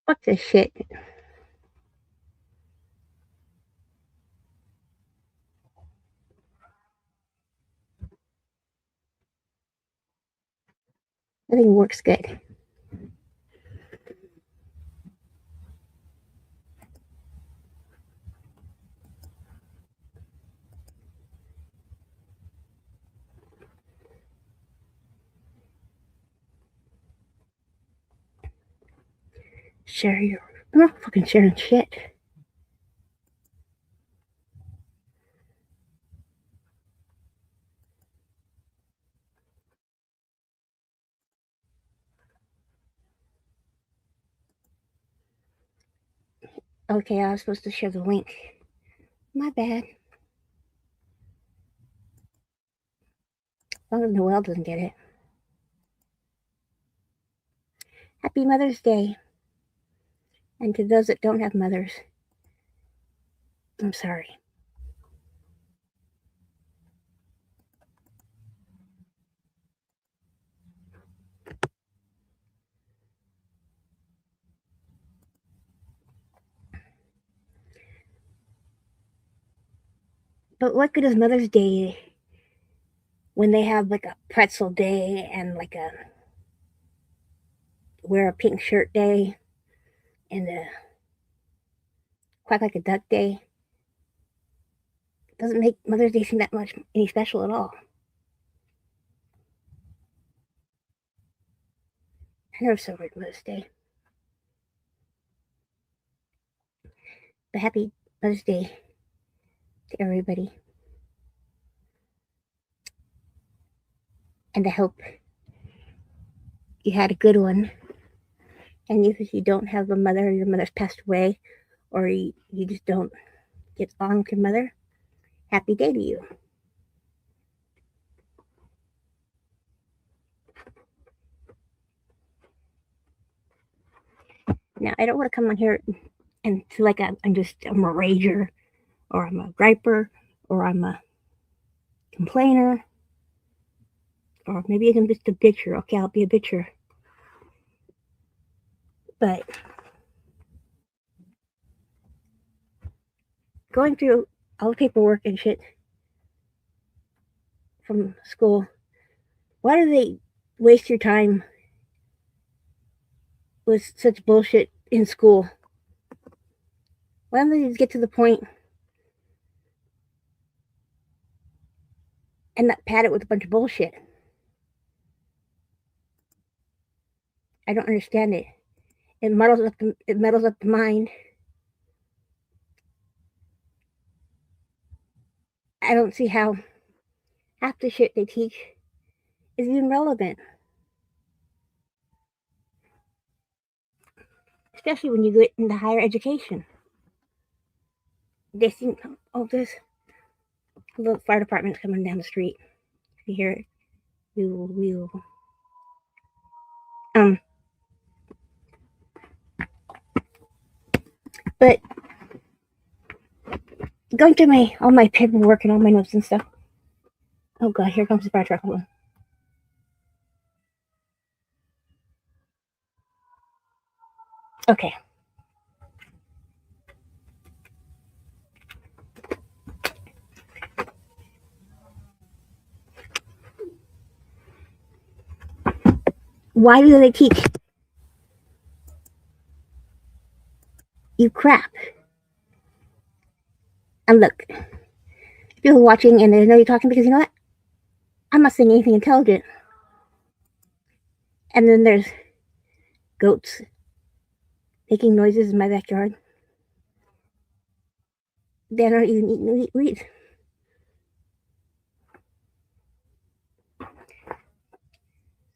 What the shit? Nothing works good. Share your. I'm not fucking sharing shit. Okay, I was supposed to share the link. My bad. As long as Noelle doesn't get it. Happy Mother's Day. And to those that don't have mothers, I'm sorry. But what good is Mother's Day when they have like a pretzel day and like a wear a pink shirt day and a quack like a duck day? It doesn't make Mother's Day seem that much any special at all. I never celebrate Mother's Day. But happy Mother's Day to everybody. And I hope you had a good one. And if you don't have a mother, your mother's passed away, or you just don't get along with your mother, happy day to you. Now, I don't want to come on here and feel like I'm a rager, or I'm a griper, or I'm a complainer, or maybe I'm just a bitcher. Okay, I'll be a bitcher. But going through all the paperwork and shit from school, why do they waste your time with such bullshit in school? Why don't they just get to the point and not pad it with a bunch of bullshit? I don't understand it. It muddles up the mind. I don't see how half the shit they teach is even relevant. Especially when you get into higher education. They think, oh, this little fire department's coming down the street. If you hear it, we will. Um, but going through all my paperwork and all my notes and stuff. Oh god, here comes the fire truck. Hold on. Okay. Why do they teach you crap? And look, people watching and they know you're talking because you know what? I'm not saying anything intelligent. And then there's goats making noises in my backyard. They're not even eating weeds.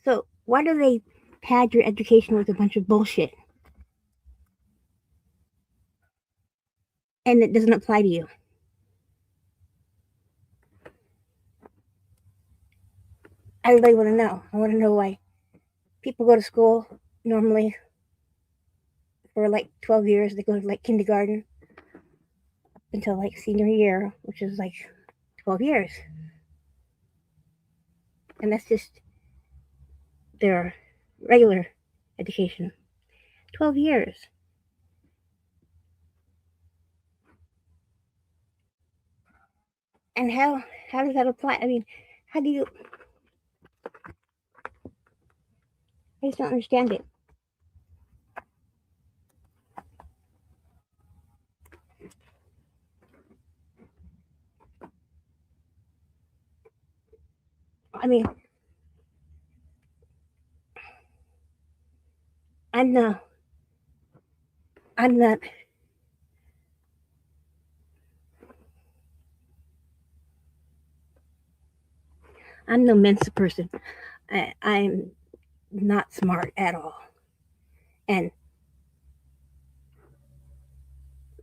So why do they pad your education with a bunch of bullshit? And it doesn't apply to you. I really want to know. I want to know why people go to school normally for like 12 years. They go to like kindergarten until like senior year, which is like 12 years. And that's just their regular education. 12 years. And how does that apply? I mean, how do you? I just don't understand it. I mean, I'm no, I'm not. I'm no Mensa person. I'm not smart at all. And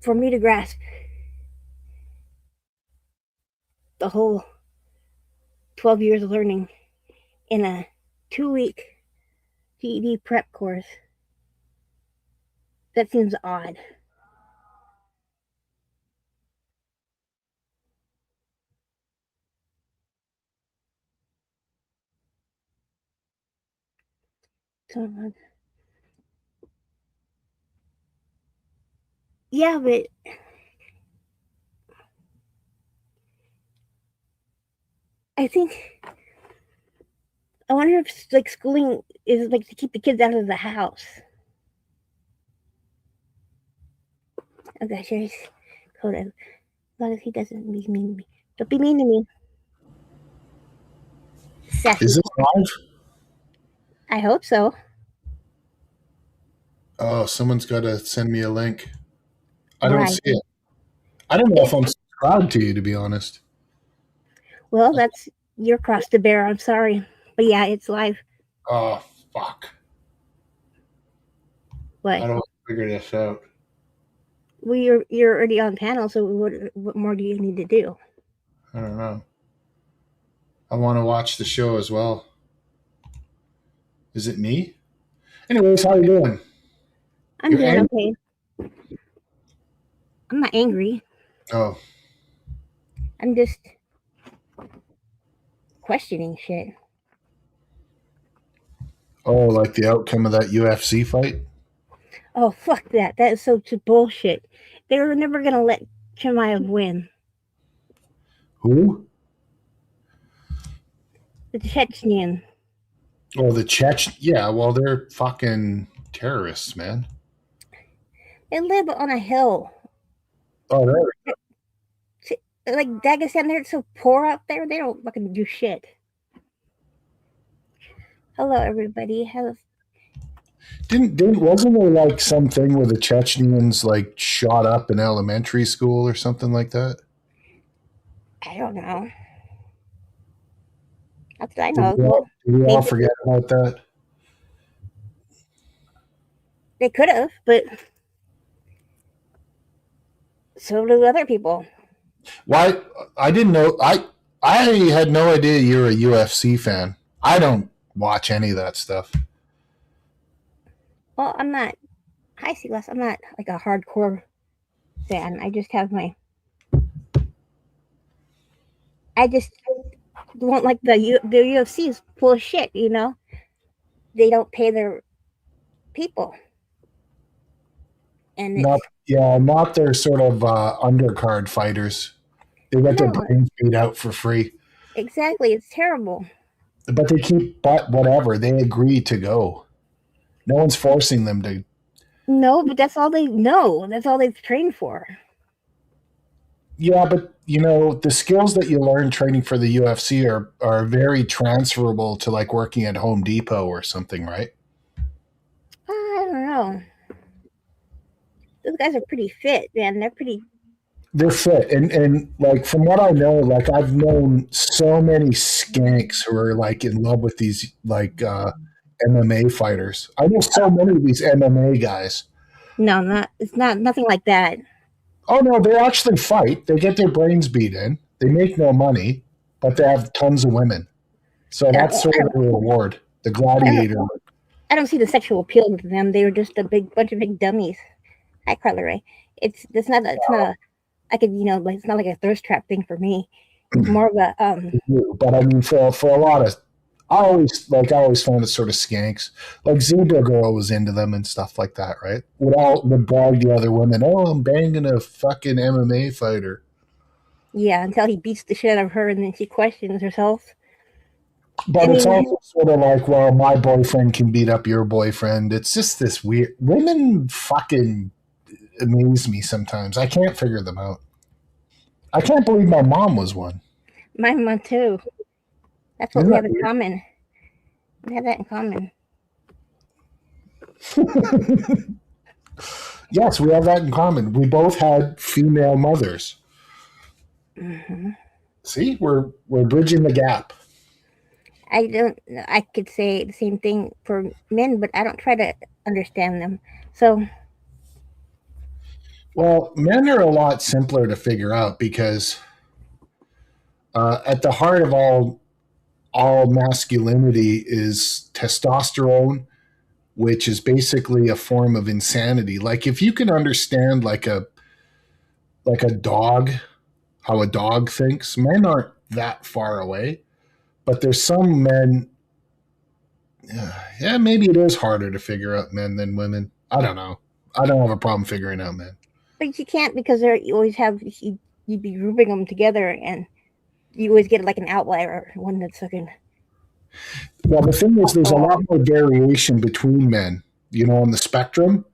for me to grasp the whole 12 years of learning in a 2 week GED prep course, that seems odd. So, yeah, but I think I wonder if like schooling is like to keep the kids out of the house. Oh gosh, here's Coda. As long as he doesn't be mean to me. Don't be mean to me. Sassy. Is this live? I hope so. Oh, someone's got to send me a link. I don't Why? see it. I don't know if It, I'm subscribed to you, to be honest. well, that's your cross to bear. I'm sorry. But yeah, it's live. Oh, fuck. What? How do I figure this out? Well, you're already on panel, so what more do you need to do? I don't know. I want to watch the show as well. Is it me? Anyways, how you doing? I'm You're doing angry? okay. I'm not angry. Oh, I'm just questioning shit. oh, like the outcome of that UFC fight? Oh fuck that! That is so bullshit. They were never gonna let Chimaev win. Who? The Chechnyan. Oh, the Czech. Yeah, well, they're fucking terrorists, man. They live on a hill. Oh, they're Like Dagestan, they're so poor out there. They don't fucking do shit. Hello, everybody. didn't wasn't there like something where the Chechens like shot up an elementary school or something like that? I don't know. That's what I Did know. Well, we all maybe forget about that? they could have, but so do other people. Why? I didn't know. I had no idea you were a UFC fan. I don't watch any of that stuff. Well, I'm not. Hi, Silas. I'm not like a hardcore fan. I just have my. I just don't like the UFC is full of shit. You know, they don't pay their people, and Not it's yeah, not their sort of undercard fighters. They get their no, brains beat out for free, exactly. It's terrible. but they keep but whatever. They agree to go. No one's forcing them to. No, but that's all they know. That's all they've trained for. Yeah, but you know the skills that you learn training for the UFC are very transferable to like working at Home Depot or something, right? I don't know. Those guys are pretty fit, man. They're pretty. They're fit, and like from what I know, like I've known so many skanks who are like in love with these like MMA fighters. I know so many of these MMA guys. No, not. It's not nothing like that. Oh no, they actually fight. They get their brains beat in. They make no money, but they have tons of women. So I that's don't, sort of the reward. The I don't, gladiator. I don't see the sexual appeal to them. They were just a big bunch of big dummies. Hi, Carla Ray. It's not. It's not a. I could like it's not like a thirst trap thing for me. It's more of a But I mean, for a lot of, I always found it sort of skanks. Like Zebra Girl was into them and stuff like that, right? Would brag the other women, oh, I'm banging a fucking MMA fighter. Yeah, until he beats the shit out of her and then she questions herself. I But it's mean, also sort of like, well, my boyfriend can beat up your boyfriend. It's just this weird. Women fucking amaze me sometimes. I can't figure them out. I can't believe my mom was one. my mom too. That's what Isn't we that have in common. We have that in common. weird? Yes, we have that in common. We both had female mothers. Hmm. See, we're bridging the gap. I don't. I could say the same thing for men, but I don't try to understand them. So, Well, men are a lot simpler to figure out because at the heart of all masculinity is testosterone, which is basically a form of insanity. Like if you can understand like a dog, how a dog thinks, men aren't that far away. But there's some men, yeah, maybe it is harder to figure out men than women. I don't know. I don't have a problem figuring out men. but you can't because there you always have you'd be grouping them together, and you always get like an outlier, one that's fucking Well, the thing is, there's a oh, lot more variation between men. On the spectrum,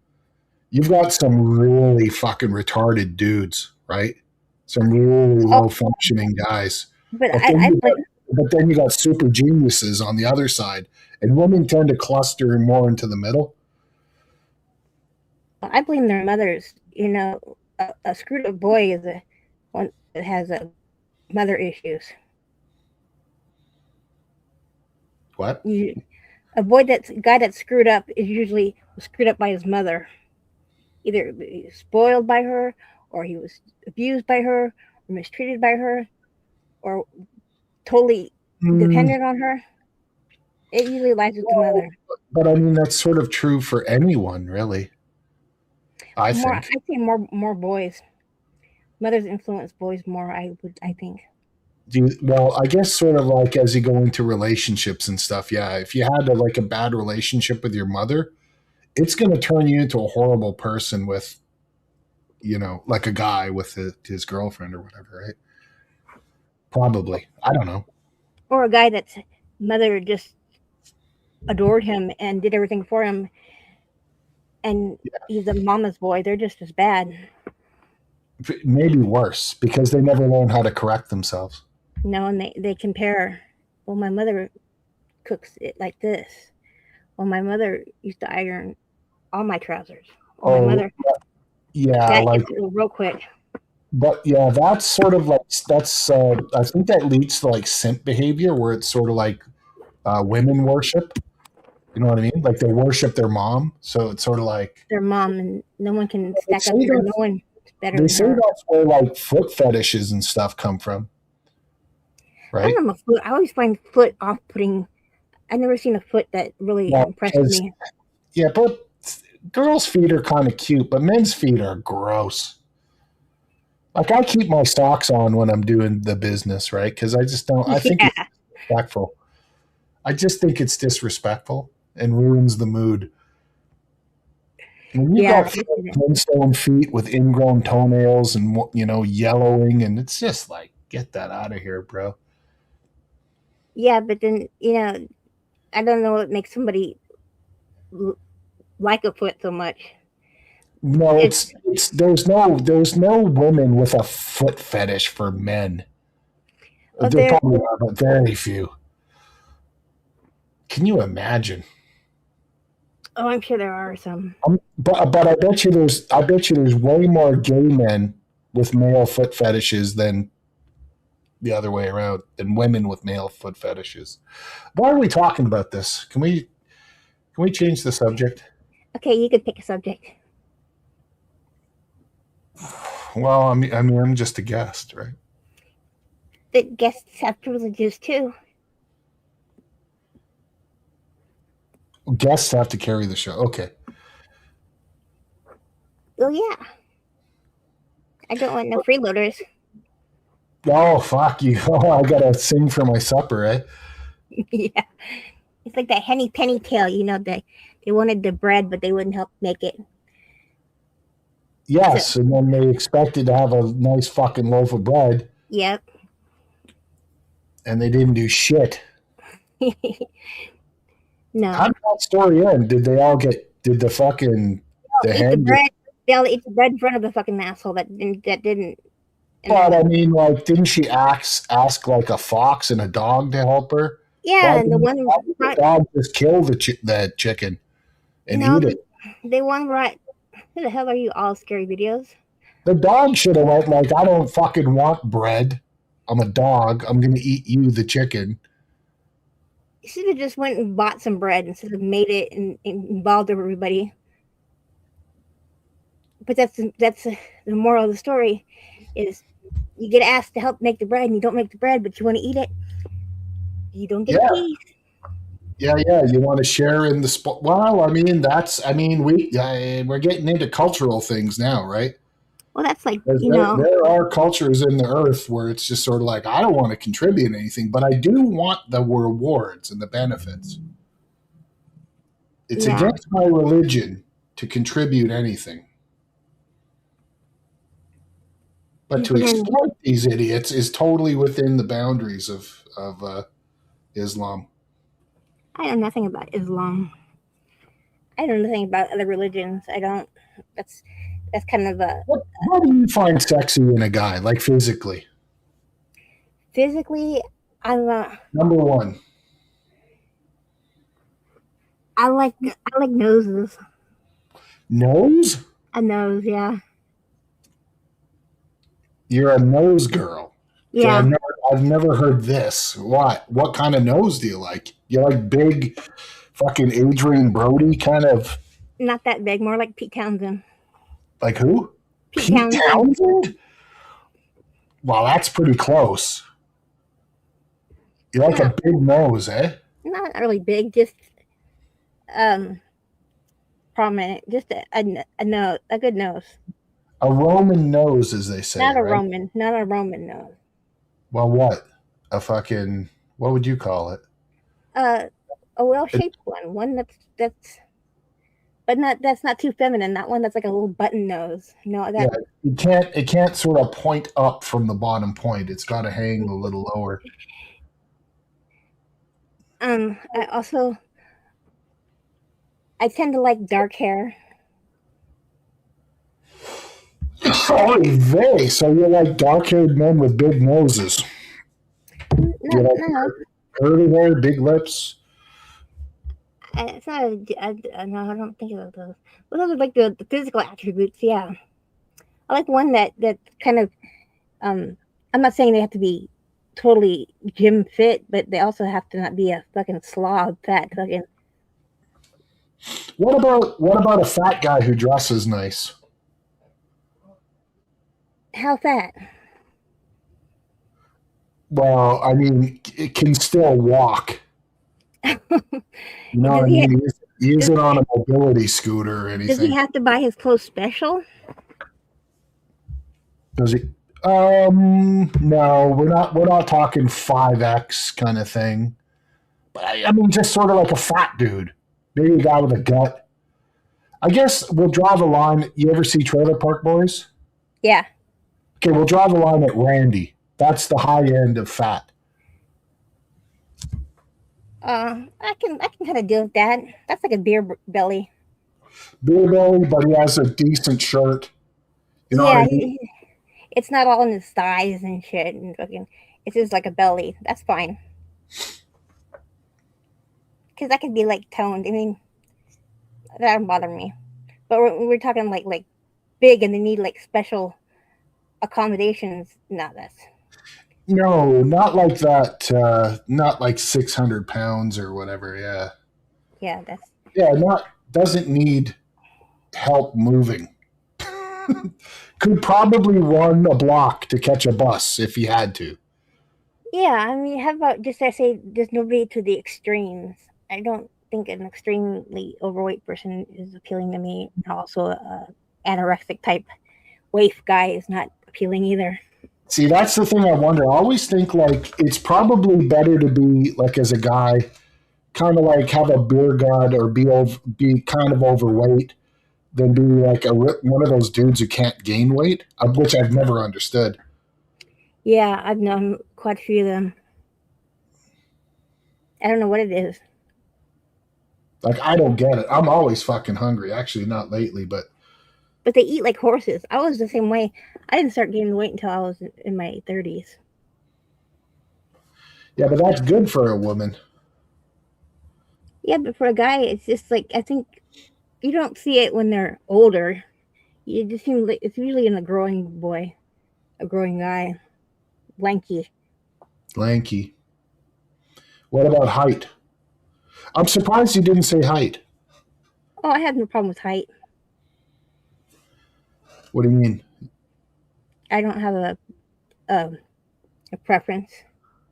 you've got some really fucking retarded dudes, right? Some really oh low functioning guys. but But then I you got blame super geniuses on the other side, and women tend to cluster more into the middle. their mothers. A screwed up boy is a one that has a mother issues. What? You, a boy that's a guy that's screwed up is usually screwed up by his mother. Either he was spoiled by her, or he was abused by her, or mistreated by her, or totally Mm, dependent on her. It usually lies with the mother. but I mean, that's sort of true for anyone, really. I More, think. I'd say more boys. Mothers influence boys more. I think. Well, I guess sort of like as you go into relationships and stuff. Yeah, if you had like a bad relationship with your mother, it's going to turn you into a horrible person with, like a guy with his girlfriend or whatever, right? Probably. I don't know. Or a guy that's mother just adored him and did everything for him, and he's a mama's boy. They're just as bad. Maybe worse because they never learn how to correct themselves. And they compare. Well, my mother cooks it like this. Well, my mother used to iron all my trousers. Well, my Oh, mother yeah, that like, gets real quick. but yeah, that's sort of like that's. I think that leads to like simp behavior, where it's sort of like women worship. You know what I mean? Like they worship their mom, so it's sort of like Their mom, and no one can they stack up say to her. that No one's better they than say her. that's where like foot fetishes and stuff come from, I right? don't know. Foot. I always find foot off-putting. I've never seen a foot that really Well, impressed because me. yeah, but girls' feet are kind of cute, but men's feet are gross. Like I keep my socks on when I'm doing the business, right? Because I just don't. I think it's Yeah, disrespectful. I just think it's disrespectful and ruins the mood. When you've yeah. got flintstone feet with ingrown toenails and yellowing, and it's just like, get that out of here, bro. Yeah, but then I don't know what makes somebody l- like a foot so much. No, It's it's there's no woman with a foot fetish for men. oh, There there. probably are, but very few. Can you imagine? Oh, I'm sure there are some. But I bet you there's way more gay men with male foot fetishes than the other way around, than women with male foot fetishes. Why are we talking about this? Can we change the subject? Okay, you could pick a subject. Well, I mean, I'm just a guest, right? The guests have privileges too. Guests have to carry the show. Okay. Oh yeah, I don't want no freeloaders. Oh fuck you! Oh, I gotta sing for my supper, eh? Yeah, it's like that Henny Penny tale. They wanted the bread, but they wouldn't help make it. So Yes, and then they expected to have a nice fucking loaf of bread, Yep. and they didn't do shit. How No. did that story end? Did they all get? Did the fucking the Eat the hen? bread. They'll eat the bread in front of the fucking asshole that didn't. And then But I mean, like, didn't she ask like a fox and a dog to help her? yeah, and the one Why did the right. dog just kill the chicken and No, eat it? they one right. Who the hell are you? All scary videos. The dog should have went like, I don't fucking want bread. I'm a dog. I'm gonna eat you, the chicken. You should have just went and bought some bread instead of made it and involved everybody. But that's the moral of the story is you get asked to help make the bread and you don't make the bread, but you want to eat it. You don't get a Yeah, piece. yeah. You want to share in the spot? Well, I mean, that's. I mean, we're getting into cultural things now, right? Well, that's like There are cultures in the earth where it's just sort of like, I don't want to contribute anything, but I do want the rewards and the benefits. It's yeah. against my religion to contribute anything. But to Then exploit these idiots is totally within the boundaries of Islam. I know nothing about Islam. I know nothing about other religions. I don't. That's that's kind of a What do you find sexy in a guy, like physically? physically. I'm Number one, I like noses. nose? A nose, yeah, You're a nose girl. Okay, yeah. I've never heard this. What kind of nose do you like? You like big, fucking Adrian Brody kind of Not that big. More like Pete Townsend. like who? Pete Pete Townsend. Townsend? Well, that's pretty close. You like a No, big nose, eh? not really big. Just um prominent. Just a nose, a good nose. A Roman nose, as they say, Not a right? Roman. Not a Roman nose. Well, what? A fucking, what would you call it? Uh, a well It- shaped one. One that's but not that's not too feminine. That one that's like a little button nose. No, yeah, that it can't sort of point up from the bottom point. It's got to hang a little lower. I also I tend to like dark hair. Holy vey! So you like dark-haired men with big noses? You No, like no, curly hair, big lips? it's not. No, I don't think of those. Well, those are like the physical attributes. Yeah, I like one that kind of. Um, I'm not saying they have to be totally gym fit, but they also have to not be a fucking slob, fat fucking. What about a fat guy who dresses nice? How fat? Well, I mean, it can still walk. You know what does I he mean? He does, isn't on a mobility scooter or does he anything. have to buy his clothes special? Does he? No, we're not talking 5X kind of thing. But I mean, just sort of like a fat dude, maybe a guy with a gut. I guess we'll draw the line. You ever see Trailer Park Boys? Yeah. Okay, we'll draw the line at Randy. That's the high end of fat. I can kind of deal with that. That's like a beer belly. Beer belly, but he has a decent shirt. You know what Yeah, I mean? it's not all in his thighs and shit and fucking. It's just like a belly. That's fine. Because that could be like toned. I mean, that don't bother me. But we're talking like big and they need like special accommodations. No, that's No, not like that. Not like 600 pounds or whatever. Yeah, yeah, that's yeah. Not doesn't need help moving. Could probably run a block to catch a bus if he had to. yeah. I mean, how about just I say there's nobody to the extremes. I don't think an extremely overweight person is appealing to me. Also, anorexic type waif guy is not appealing either. See, that's the thing I wonder. I always think like it's probably better to be like as a guy, kind of like have a beer gut or be kind of overweight than be like one of those dudes who can't gain weight, which I've never understood. Yeah, I've known quite a few of them. I don't know what it is, Like I don't get it. I'm always fucking hungry. Actually, not lately, but but they eat like horses. I was the same way. I didn't start gaining weight until I was in my 30s. yeah, but that's good for a woman. Yeah, but for a guy, it's just like I think you don't see it when they're older. You just seem like it's usually in a growing boy, a growing guy, lanky. Lanky. What about height? I'm surprised you didn't say height. Oh, I have no problem with height. What do you mean? I don't have a, a preference.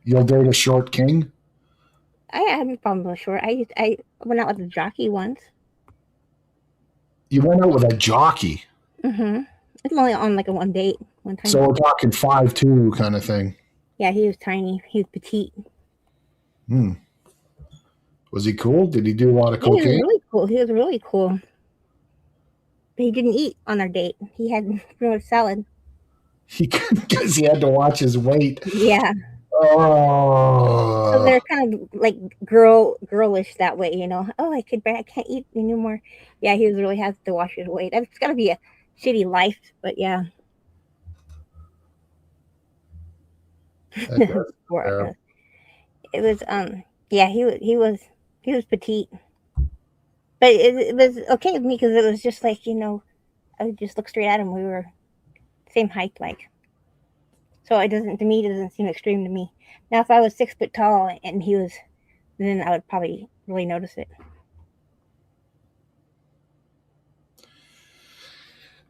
You'll date a short king? I have no problem with short. I went out with a jockey once. You went out with a jockey. Mm-hmm. It's only on like a one date one time. So we're talking 5'2" kind of thing. Yeah, he was tiny. He was petite. Hmm. Was he cool? Did he do a lot of Yeah, he was cocaine? really cool. He was really cool. But he didn't eat on our date. He had pretty much salad. He because he had to watch his weight. Yeah. So Oh, they're kind of like girlish that way, you know. Oh, I can't eat anymore. Yeah, he was really has to watch his weight. It's got to be a shitty life, but yeah, that does for terrible. us. It was yeah, he was petite, but it was okay with me because it was just like, you know, I would just look straight at him. We were same height, like, so it doesn't to me it doesn't seem extreme to me. Now, if I was 6 foot tall and he was, then I would probably really notice it.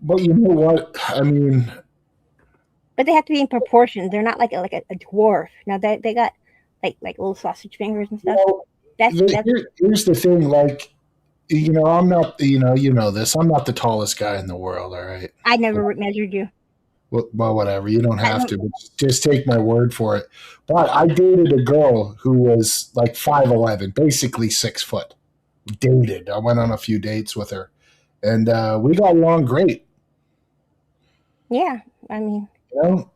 But you know what? I mean, But they have to be in proportion. They're not like a dwarf. Now they got like little sausage fingers and you stuff. know, That's here's the thing. Like, I'm not. You know this. I'm not the tallest guy in the world. All right. I never measured you. Well, whatever. You don't I have don't. to, but just take my word for it. But I dated a girl who was like 5'11", basically 6 foot. Dated. I went on a few dates with her, and we got along great. Yeah, I mean,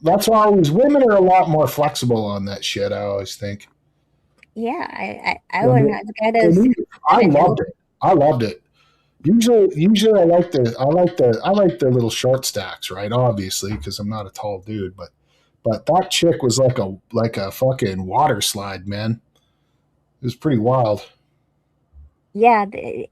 That's why always women are a lot more flexible on that shit. I always think. yeah, I I wouldn't. mean, The guy for does me, I 6'7" loved it. I loved it. Usually I like the little short stacks, right? Obviously, because I'm not a tall dude, but that chick was like a fucking water slide, man. It was pretty wild. Yeah, they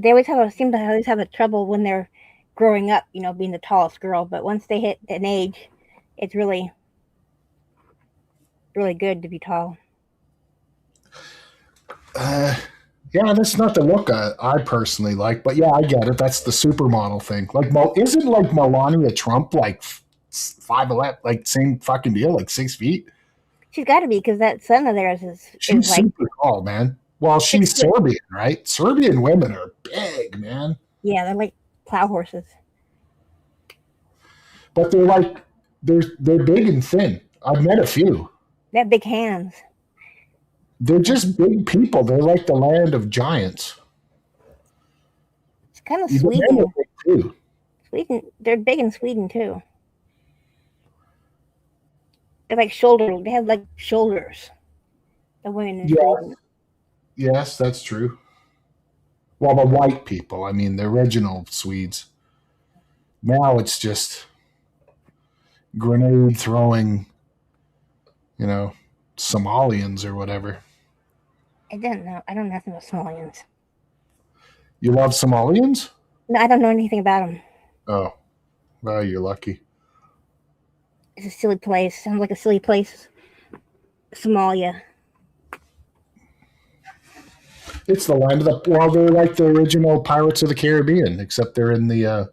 always have a seem to always have a trouble when they're growing up. You know, being the tallest girl. But once they hit an age, it's really good to be tall. Uh, yeah, that's not the look I personally like, but yeah, I get it. That's the supermodel thing. Like, isn't like Melania Trump like 5'11", like same fucking deal, like 6 feet? She's got to be because that son of theirs is She's like super tall, man. Well, six she's foot. Serbian, right? Serbian women are big, man. Yeah, they're like plow horses. But they're big and thin. I've met a few. They have big hands. They're just big people. They're like the land of giants. It's kind of The men are Sweden. big too. Sweden, they're big in Sweden too. They're like shoulder. They have like shoulders. The women in Yeah, Sweden. yes, that's true. Well, the white people, I mean, the original Swedes. Now it's just grenade throwing, you know, Somalians or whatever. I don't know. I don't know nothing about Somalians. You love Somalians? No, I don't know anything about them. Oh, well, you're lucky. It's a silly place. Sounds like a silly place. Somalia. It's the land of the, well, they're like the original Pirates of the Caribbean, except they're in the,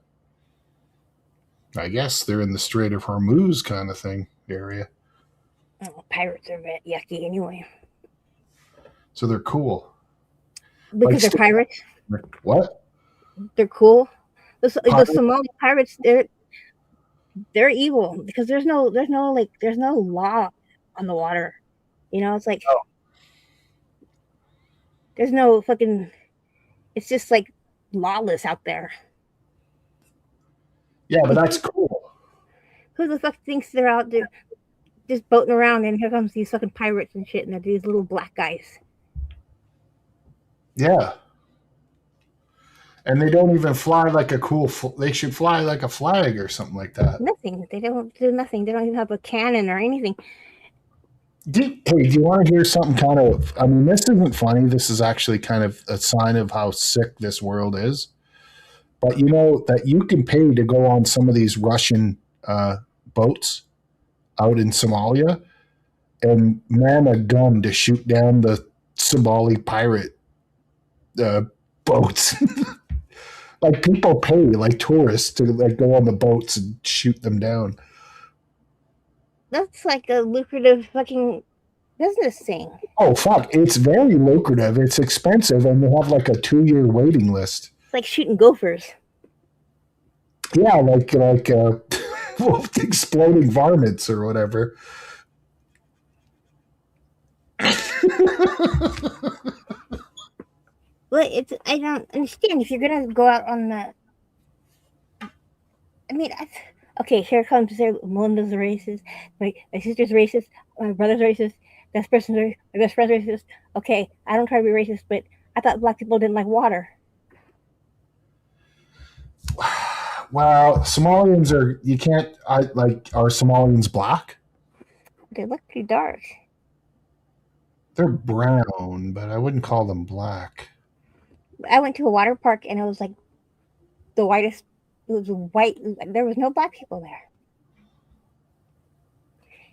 I guess they're in the Strait of Hormuz kind of thing area. Oh, pirates are a bit yucky anyway. So they're cool. Like, Because they're pirates. what? They're cool. The Pirate? Somali pirates, they're evil because there's no law on the water. You know, it's like there's no fucking. It's just like lawless out there. Yeah, but These that's people, cool. Who the fuck thinks they're out there just boating around and here comes these fucking pirates and shit and they're these little black guys? Yeah. And they don't even fly like a cool. They should fly like a flag or something like that. Nothing. They don't do nothing. They don't even have a cannon or anything. Hey, do you want to hear something kind of? I mean, this isn't funny. This is actually kind of a sign of how sick this world is. But you know that you can pay to go on some of these Russian boats out in Somalia and man a gun to shoot down the Somali pirate boats. Like people pay, like tourists, to like go on the boats and shoot them down. That's like a lucrative fucking business thing. Oh fuck! It's very lucrative. It's expensive, and they have like a 2-year waiting list. It's like shooting gophers. Yeah, like exploding varmints or whatever. But it's I don't understand if you're gonna go out on the. I mean, okay, here comes Melinda's racist. My sister's racist. My brother's racist. My best friend's racist. Okay, I don't try to be racist, but I thought black people didn't like water. Well, Somalians are you can't. Are Somalians black? They look pretty dark. They're brown, but I wouldn't call them black. I went to a water park and it was like the whitest. It was white. There was no black people there.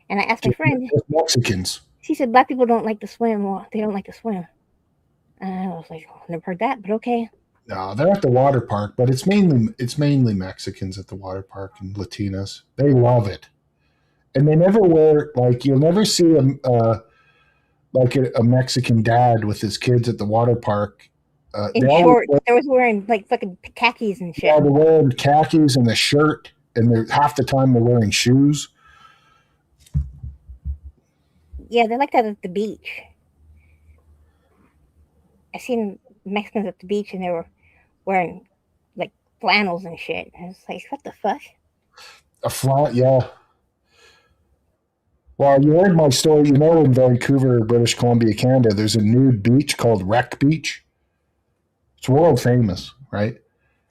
And I asked my friend. Just Mexicans. She said black people don't like to swim. Well, they don't like to swim. And I was like, oh, never heard that, but okay. No, they're at the water park, but it's mainly Mexicans at the water park and Latinas. They love it, and they never wear like you'll never see a Mexican dad with his kids at the water park. In shorts, they was wearing like fucking khakis and shit. Yeah, they're wearing khakis and the shirt, and they're half the time they're wearing shoes. Yeah, they like that at the beach. I seen Mexicans at the beach and they were wearing like flannels and shit. And it's like, what the fuck? A flat, yeah. Well, you heard my story. You know, in Vancouver, British Columbia, Canada, there's a nude beach called Wreck Beach. It's world famous, right?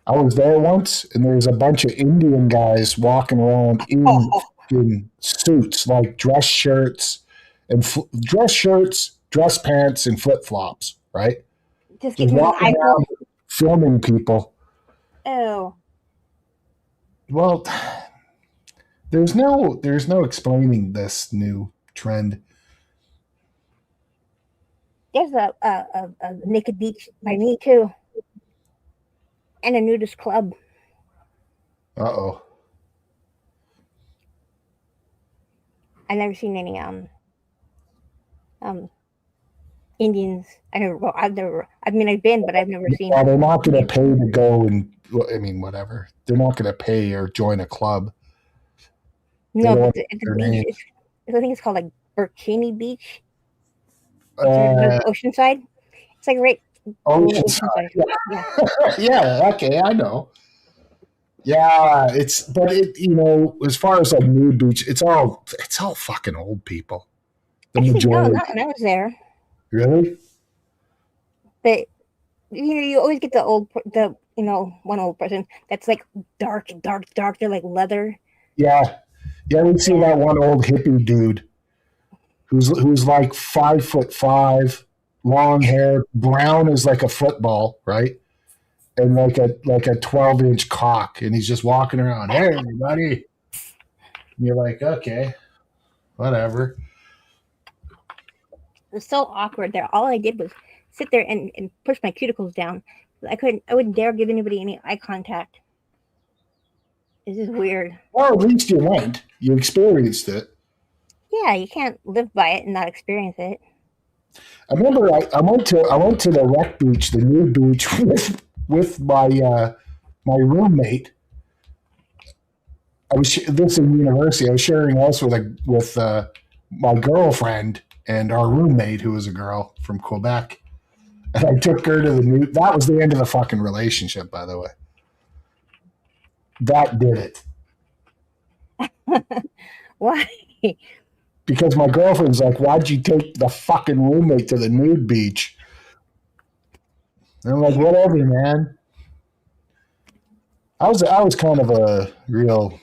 I was there once, and there was a bunch of Indian guys walking around in suits, like dress shirts, dress pants, and flip flops, right? Just walking around filming people. Oh. Well, there's no explaining this new trend. There's a naked beach by me too, and a nudist club. Uh-oh. I've never seen any Indians. I mean, I've been, but I've never seen. Well, they're not going to pay to go and. I mean, whatever. They're not going to pay or join a club. No, but it's a beach. I think it's called like Burkini Beach. Oceanside. It's like right. Oceanside. Yeah. Yeah. Okay, I know. Yeah, but as far as like nude beach, it's all fucking old people. The majority. No, not when I was there. Really? But you always get one old person that's like dark. They're like leather. Yeah, we see that one old hippie dude who's like 5'5", long hair, brown as like a football, right? And like a 12-inch cock, and he's just walking around. Hey, everybody! And you're like, okay, whatever. It was so awkward there. All I did was sit there and push my cuticles down. I wouldn't dare give anybody any eye contact. It's just weird. Well, at least you went. You experienced it. Yeah, you can't live by it and not experience it. I remember I went to the Wreck Beach, the nude beach, with my roommate. This in university. I was sharing a house with my girlfriend and our roommate, who was a girl from Quebec. And I took her to the nude. That was the end of the fucking relationship, by the way. That did it. Why? Because my girlfriend's like, "Why'd you take the fucking roommate to the nude beach?" And I'm like, Yeah. "Whatever, man." I was kind of a real.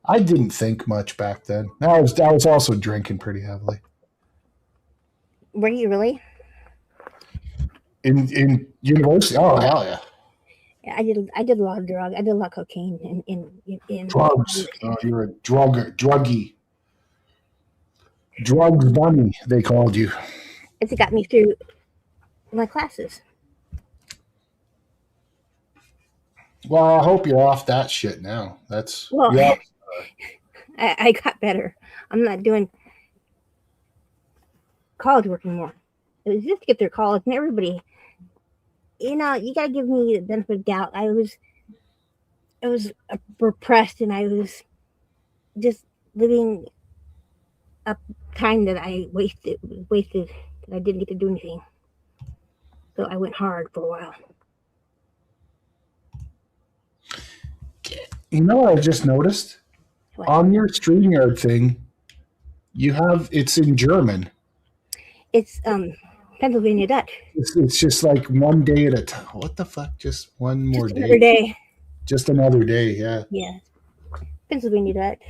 I didn't think much back then. I was also drinking pretty heavily Were you really? in university. Oh hell yeah, Yeah, I did a lot of drug. I did a lot of cocaine in drugs. Oh, you're a druggie, drugs bunny. They called you. It's got me through my classes. Well, I hope you're off that shit now. That's Well, yeah. I got better. I'm not doing college work anymore. It was just to get through college, and everybody, you gotta give me the benefit of doubt. I was repressed, and I was just living a time that I wasted. That I didn't get to do anything. So I went hard for a while. You know what I just noticed What? on your StreamYard thing? You have it's in German. It's Pennsylvania Dutch. It's just like one day at a time. What the fuck? Just one more Just another day. day. Just another day. Yeah. Yeah, Pennsylvania Dutch.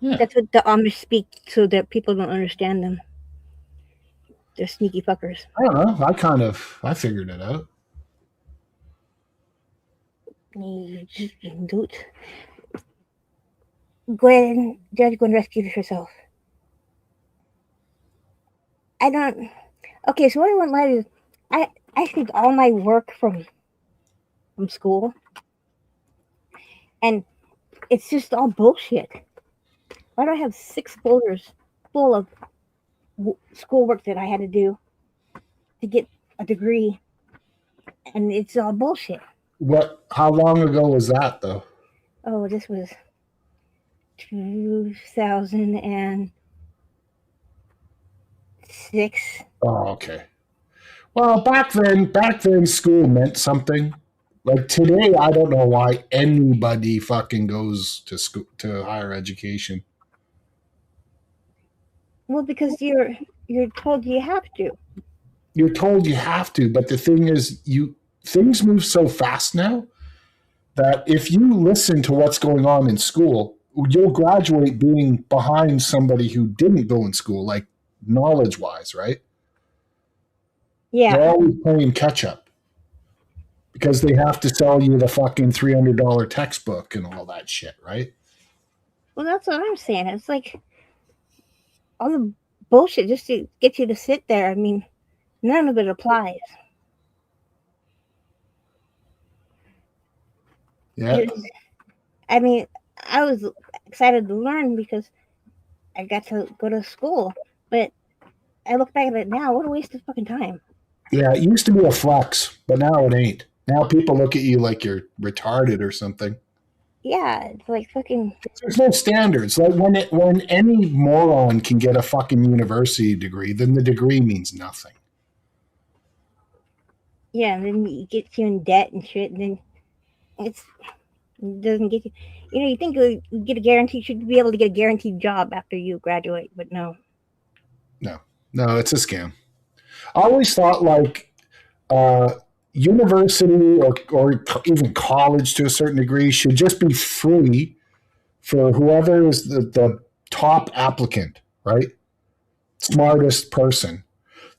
Yeah. That's what the Amish speak, so that people don't understand them. They're sneaky fuckers. I don't know. I figured it out. Gwen, Judge Gwen rescued herself. I don't. Okay, so what I want to is, I think all my work from school, and it's just all bullshit. Why do I have 6 folders full of schoolwork that I had to do to get a degree, and it's all bullshit. What? How long ago was that though? Oh, this was 2006. Oh, okay. Well, back then, school meant something. Like today, I don't know why anybody fucking goes to school to higher education. Well, because you're told you have to. You're told you have to, but the thing is, things move so fast now that if you listen to what's going on in school, you'll graduate being behind somebody who didn't go in school, like knowledge wise, right? They're Yeah. always playing catch up because they have to sell you the fucking $300 textbook and all that shit, right? Well, that's what I'm saying. It's like all the bullshit just to get you to sit there. I mean, none of it applies. Yeah. I mean, I was excited to learn because I got to go to school, but I look back at it now. What a waste of fucking time. Yeah, it used to be a flex, but now it ain't. Now people look at you like you're retarded or something. Yeah, it's like fucking. There's no standards. Like when any moron can get a fucking university degree, then the degree means nothing. Yeah, and then it gets you in debt and shit, and then it doesn't get you. You think you get a guarantee, should be able to get a guaranteed job after you graduate, but no. No, it's a scam. I always thought like uh, university or even college to a certain degree should just be free for whoever is the top applicant, right? Smartest person.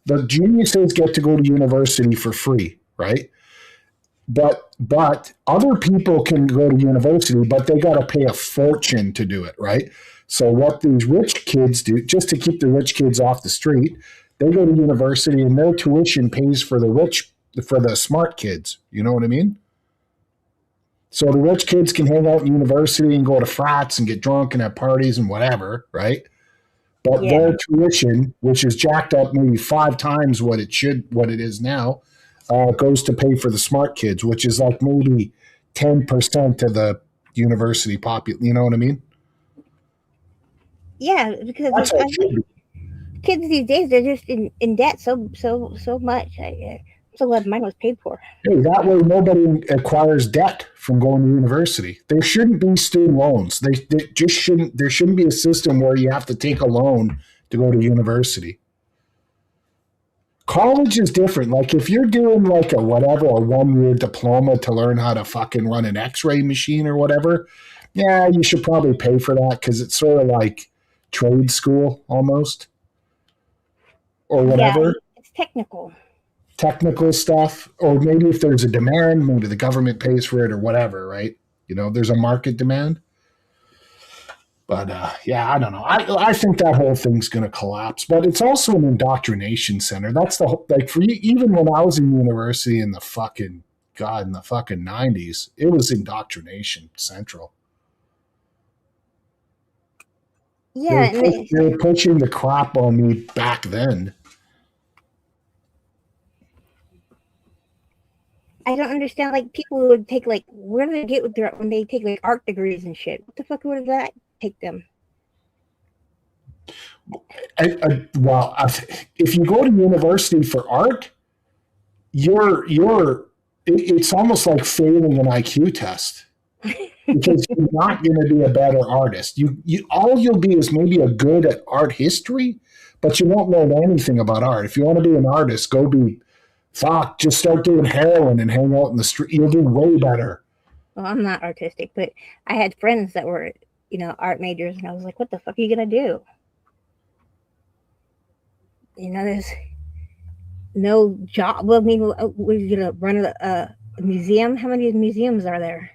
The geniuses get to go to university for free, right? But other people can go to university, but they got to pay a fortune to do it, right? So what these rich kids do, just to keep the rich kids off the street, they go to university and their tuition pays for the smart kids. You know what I mean? So the rich kids can hang out in university and go to frats and get drunk and have parties and whatever, right? But Yeah. their tuition, which is jacked up maybe 5 times what it is now, goes to pay for the smart kids, which is like maybe 10% of the university population. You know what I mean? Yeah, because That's how it should be. kids these days, they're just in debt so much. So glad mine was paid for. Hey, that way nobody acquires debt from going to university. There shouldn't be student loans. They just shouldn't. There shouldn't be a system where you have to take a loan to go to university. College is different. Like if you're doing like a whatever, a 1 year diploma to learn how to fucking run an X-ray machine or whatever, yeah, you should probably pay for that because it's sort of like trade school almost or Yeah, whatever. it's technical. Technical stuff, or maybe if there's a demand, maybe the government pays for it or whatever, right? There's a market demand. But yeah, I don't know. I think that whole thing's going to collapse. But it's also an indoctrination center. That's the whole, like for you, even when I was in university in the fucking God in the fucking 90s, it was indoctrination central. Yeah, and They were pushing the crap on me back then. I don't understand. Like people would take like, where do they get with their when they take like art degrees and shit? What the fuck would that take them? Well, if you go to university for art, it's almost like failing an IQ test because you're not going to be a better artist. All you'll be is maybe a good at art history, but you won't know anything about art. If you want to be an artist, just start doing heroin and hang out in the street. You'll do way better. Well, I'm not artistic, but I had friends that were, art majors, and I was like, what the fuck are you gonna do? There's no job. Well, I mean, we're gonna run a museum. How many museums are there?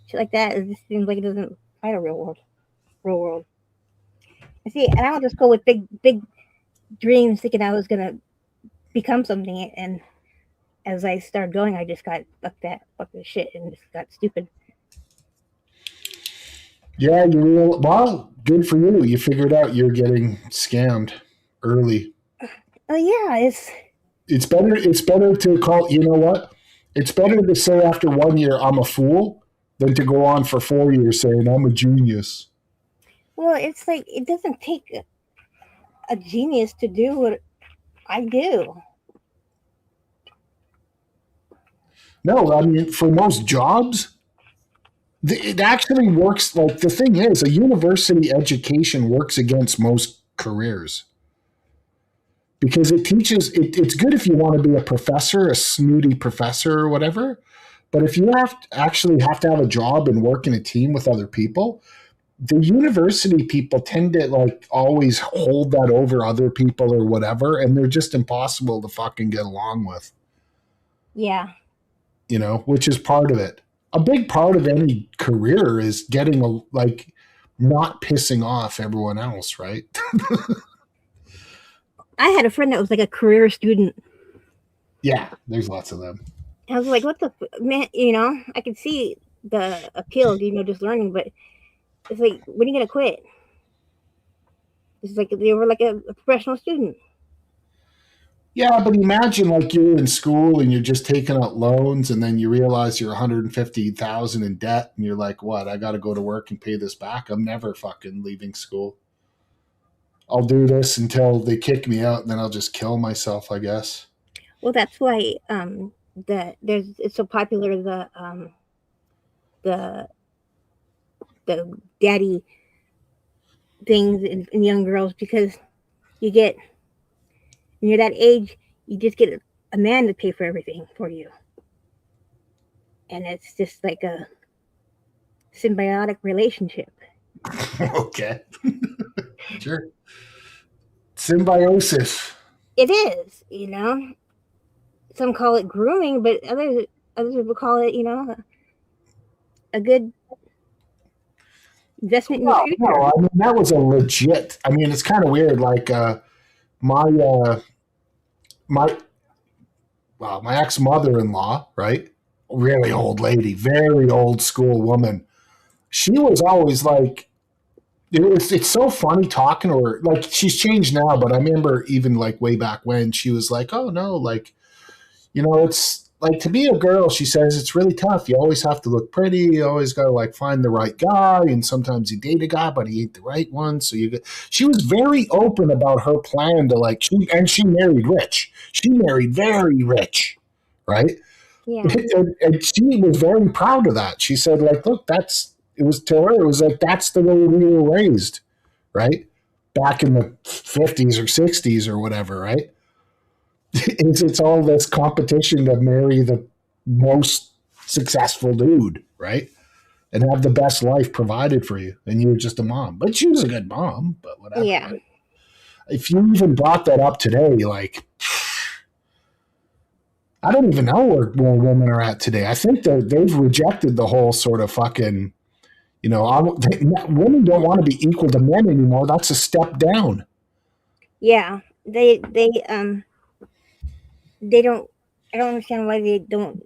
Shit like that. It just seems like it doesn't fight a real world. Real world. I see, and I would just go with big dreams, thinking I was gonna become something, and as I started going, I just got fuck this shit, and just got stupid. Yeah, well, good for you. You figured out you're getting scammed early. Oh yeah, It's better. It's better to call. You know what? It's better to say after 1 year I'm a fool than to go on for 4 years saying I'm a genius. Well, it's like it doesn't take a genius to do what I do. No, I mean for most jobs, it actually works. Like the thing is, a university education works against most careers because it teaches. It's good if you want to be a professor, a snooty professor or whatever. But if you actually have to have a job and work in a team with other people, the university people tend to like always hold that over other people or whatever, and they're just impossible to fucking get along with. Yeah. Which is part of it. A big part of any career is getting not pissing off everyone else, right? I had a friend that was like a career student. Yeah, there's lots of them. I was like, what the man? I could see the appeal, just learning, but it's like, when are you gonna quit? It's like they were like a professional student. Yeah, but imagine like you're in school and you're just taking out loans, and then you realize you're 150,000 in debt, and you're like, "What? I got to go to work and pay this back. I'm never fucking leaving school. I'll do this until they kick me out, and then I'll just kill myself, I guess." Well, that's why it's so popular, the daddy things in young girls, because when you're that age, you just get a man to pay for everything for you, and it's just like a symbiotic relationship. Okay. Sure. Symbiosis. It is, some call it grooming, but others people call it, a good investment in the future. No, I mean that was a legit. I mean, it's kind of weird. Like my my my ex mother-in-law, right? Really old lady, very old school woman. She was always like, it's so funny talking to her. Like she's changed now, but I remember even like way back when she was like, "Oh no, like it's like to be a girl." She says it's really tough. You always have to look pretty. You always got to like find the right guy, and sometimes you date a guy, but he ain't the right one. So she was very open about her plan to like. She married rich. She married very rich. right? Yeah. And she was very proud of that. She said, like, look, it was to her, it was like, that's the way we were raised, right? Back in the 50s or 60s or whatever, right? It's all this competition to marry the most successful dude, right? And have the best life provided for you. And you're just a mom. But she was a good mom, but whatever, Yeah. right? If you even brought that up today, like, I don't even know where women are at today. I think that they've rejected the whole sort of fucking, women don't want to be equal to men anymore. That's a step down. Yeah. They don't. I don't understand why they don't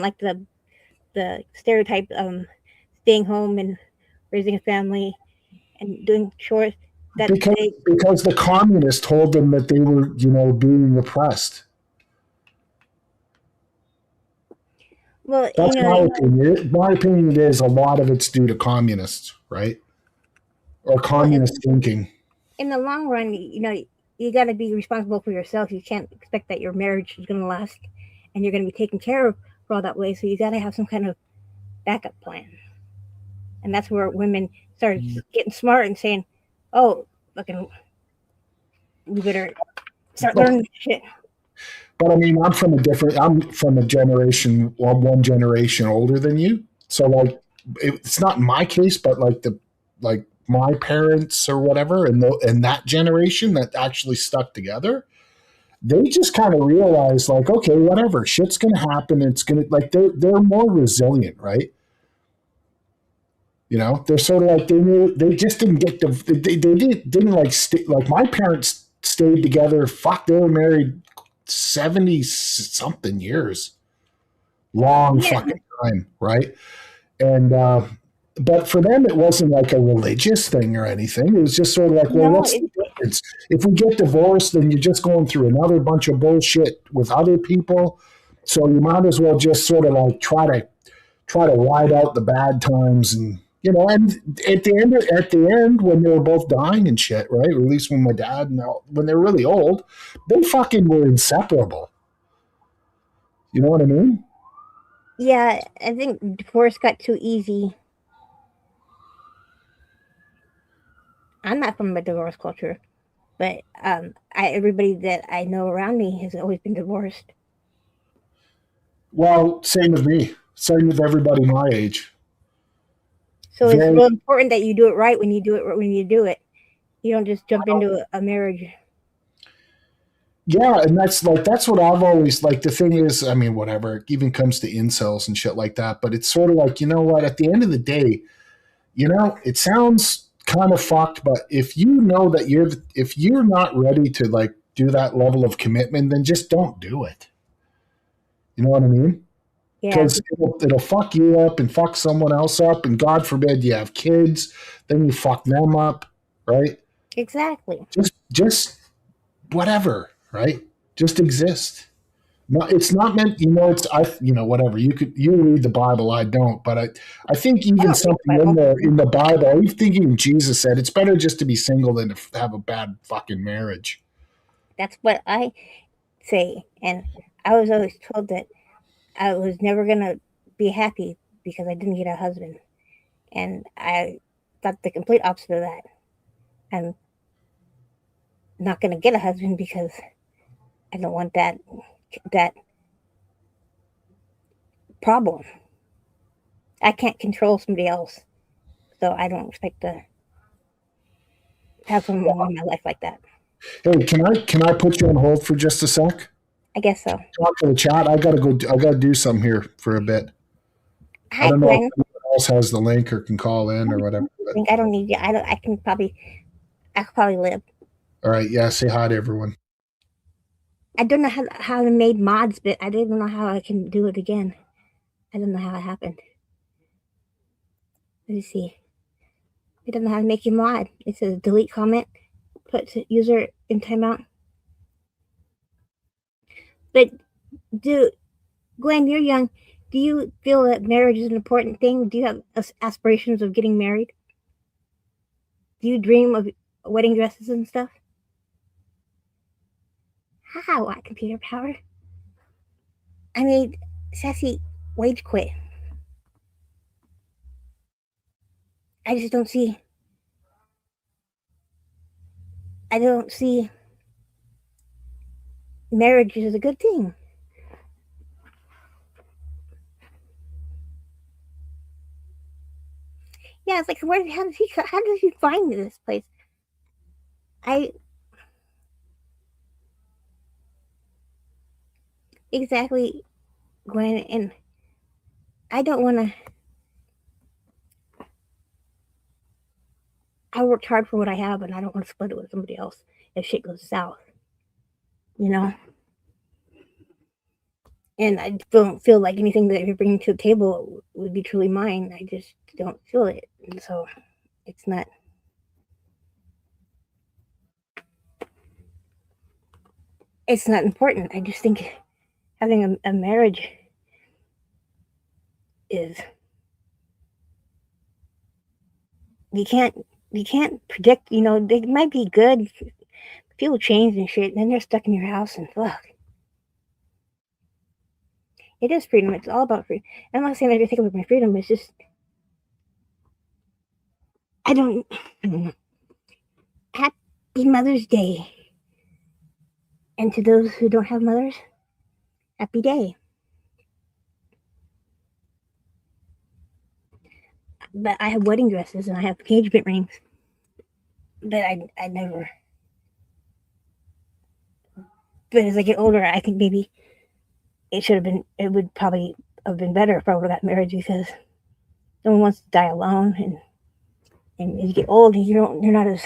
like the stereotype staying home and raising a family and doing chores that because they because the communists told them that they were, being oppressed. well, That's my opinion. My opinion is a lot of it's due to communists, right? Or well communist thinking. in the long run, you got to be responsible for yourself. You can't expect that your marriage is going to last and you're going to be taken care of for all that way. So you got to have some kind of backup plan. And that's where women started getting smart and saying, "Oh, fucking, we better start But, learning shit." but I mean, I'm from a generation, well, one generation older than you. So like, it's not my case, but like my parents or whatever, and that generation that actually stuck together, they just kind of realized like, okay, whatever, shit's gonna happen. It's gonna like they're more resilient, right? They're sort of like they just didn't get the they didn't like like my parents stayed together. Fuck, they were married 70 something years, long Yeah, fucking time, right? And but for them, it wasn't like a religious thing or anything. It was just sort of like, well, no, what's the difference? If we get divorced, then you're just going through another bunch of bullshit with other people. So you might as well just sort of like try to ride out the bad times. And and at the end when they were both dying and shit, right? Or at least when my dad, now when they're really old, they fucking were inseparable. You know what I mean? yeah. I think divorce got too easy. I'm not from a divorce culture, but everybody that I know around me has always been divorced. Well, same with me. Same with everybody my age. So it's Very. real important that you do it right when you do it. When you do it, you don't just jump into a marriage. Yeah, and that's what I've always like. The thing is, I mean, whatever, it even comes to incels and shit like that. But it's sort of like, you know what? At the end of the day, it sounds kind of fucked, but if you're not ready to like do that level of commitment, then just don't do it. You know what I mean? Yeah, Because it'll fuck you up and fuck someone else up, and God forbid you have kids, then you fuck them up, right? exactly. Just whatever, right? Just exist. No, it's not meant. Whatever. You read the Bible, I don't, but I think I even don't read the something in Bible. the Bible, I think even Jesus said it's better just to be single than to have a bad fucking marriage. That's what I say, and I was always told that I was never gonna be happy because I didn't get a husband, and I thought the complete opposite of that. I'm not gonna get a husband because I don't want that problem. I can't control somebody else, so I don't expect to have someone in my life like that. Hey, can I put you on hold for just a sec? I guess so. Talk to the chat. I gotta go. I gotta do something here for a bit. I Hi, don't know if Glenn. anyone else has the link or can call in or whatever. I But think I don't need you. I don't. I could probably live. all right, yeah. Say hi to everyone. I don't know how I made mods, but I don't even know how I can do it again. I don't know how it happened. Let me see. I don't know how to make you mod. It says delete comment, put user in timeout. But do Glenn, you're young. Do you feel that marriage is an important thing? Do you have aspirations of getting married? Do you dream of wedding dresses and stuff? Haha, what computer power? I made Sassy wage quit. I just don't see. I don't see marriage as a good thing. Yeah, it's like where? How does he? How does he find this place? I exactly, Gwen, and I don't want to. I worked hard for what I have, and I don't want to split it with somebody else if shit goes south. You know, and I don't feel like anything that you're bringing to the table would be truly mine. I just don't feel it, and so it's not. It's not important. I just think having a marriage is you can't you can't predict. You know, they might be good. People change and shit, and then they're stuck in your house, and fuck. It is freedom. It's all about freedom. I'm not saying that I take away my freedom. It's just I don't. Happy Mother's Day, and to those who don't have mothers, happy day. But I have wedding dresses and I have engagement rings. But I never. But as I get older, I think maybe it should have been. It would probably have been better if I would have got married because no one wants to die alone, and as you get old, you're not as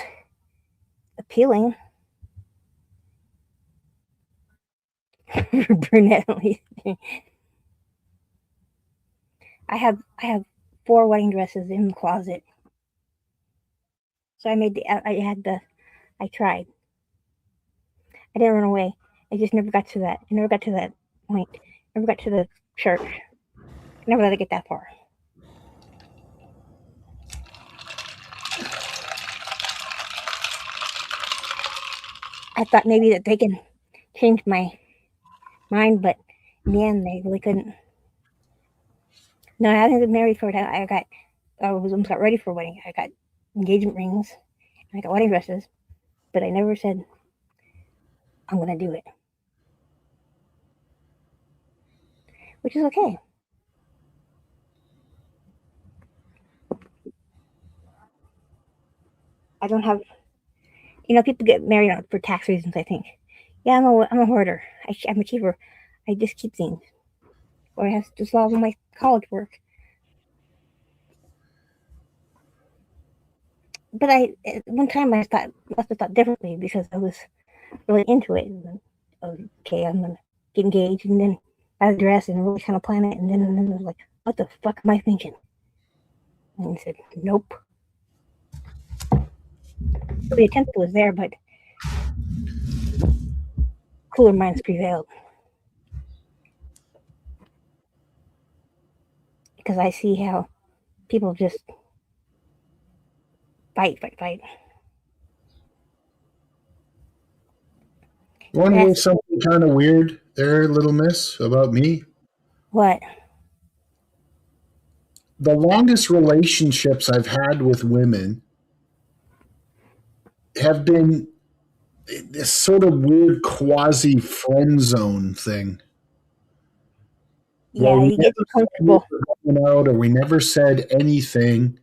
appealing. Brunette. I have 4 wedding dresses in the closet. So I made the. I had the. I tried. I didn't run away. I just never got to that. I never got to that point. Never got to the church. Never let it get that far. I thought maybe that they can change my mind, but in the end, they really couldn't. No, I haven't been married for it. I was almost got ready for a wedding. I got engagement rings, and I got wedding dresses, but I never said I'm gonna do it, which is okay. I don't have, people get married for tax reasons. I think. Yeah, I'm a hoarder. I'm a keeper. I just keep things, or I have to solve my college work. But at one time I must have thought differently because I was really into it. And okay, I'm gonna get engaged, and then buy the dress and really kind of plan it, and then I was like, what the fuck am I thinking? And he said, nope. So the attempt was there, but cooler minds prevailed because I see how people just fight, fight, fight. You want to hear That's something kind of weird there, little miss, about me? what. The longest relationships I've had with women have been this sort of weird quasi friend zone thing where Yeah, we you get never said we comfortable. were going out or we never said anything.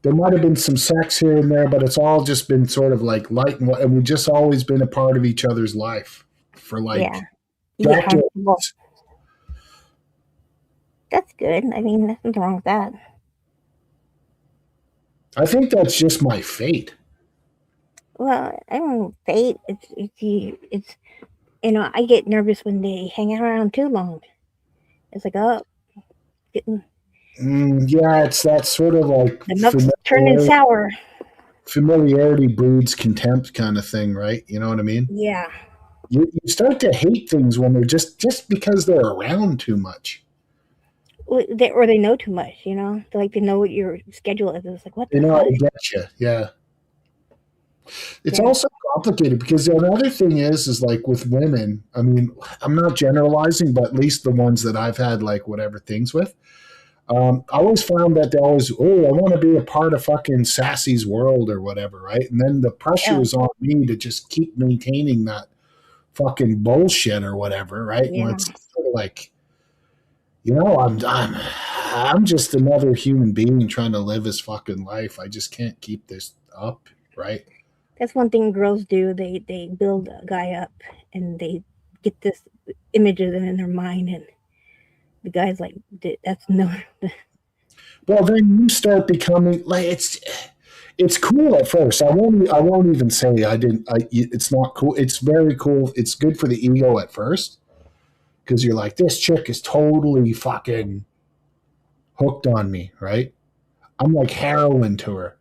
There might have been some sex here and there, but it's all just been sort of like light and we've just always been a part of each other's life for Yeah, like you get comfortable. decades. That's good. I mean, there's nothing wrong with that. I think that's just my fate. Well, I don't fate. It's I get nervous when they hang around too long. It's like, oh, getting Yeah, it's that sort of like the milk's turning sour. familiarity breeds contempt kind of thing, right? You know what I mean? Yeah, You start to hate things when they're just because they're around too much. or they know too much. They know what your schedule is. It's like, what They the know how fuck? to get you. Yeah. It's Yeah. also complicated because the other thing is like with women, I mean, I'm not generalizing, but at least the ones that I've had like whatever things with, I always found that they always, oh, I want to be a part of fucking Sassy's world or whatever, right? And then the pressure Oh, is on me to just keep maintaining that fucking bullshit or whatever, right? And yeah. it's sort of like, I'm just another human being trying to live his fucking life. I just can't keep this up, right? That's one thing girls do. They build a guy up, and they get this image of them in their mind, and the guy's like, "That's no." Well, then you start becoming like it's cool at first. I won't even say I didn't. It's not cool. It's very cool. It's good for the ego at first because you're like, this chick is totally fucking hooked on me, right? I'm like heroin to her.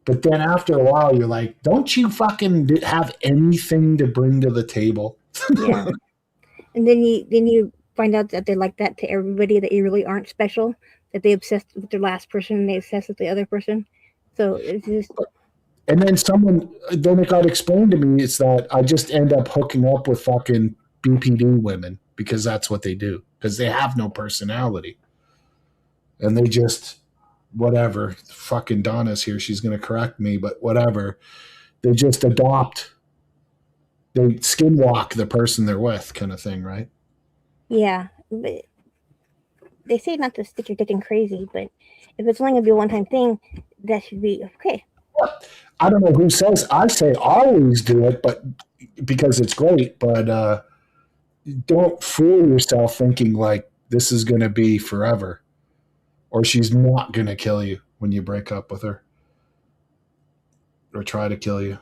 But then after a while, you're like, don't you fucking have anything to bring to the table? Yeah, and then you find out that they're like that to everybody. That you really aren't special. That they obsessed with their last person, and they obsessed with the other person. So it's just And then it got explained to me. It's that I just end up hooking up with fucking BPD women because that's what they do because they have no personality and they just whatever. Fucking Donna's here. She's going to correct me, but whatever. They just adopt. They skinwalk the person they're with, kind of thing, right? yeah. But they say not to stick your dick in crazy, but if it's only gonna be a one time thing, that should be okay. I don't know who says. I say always do it, but because it's great. But don't fool yourself thinking like this is going to be forever, or she's not going to kill you when you break up with her, or try to kill you.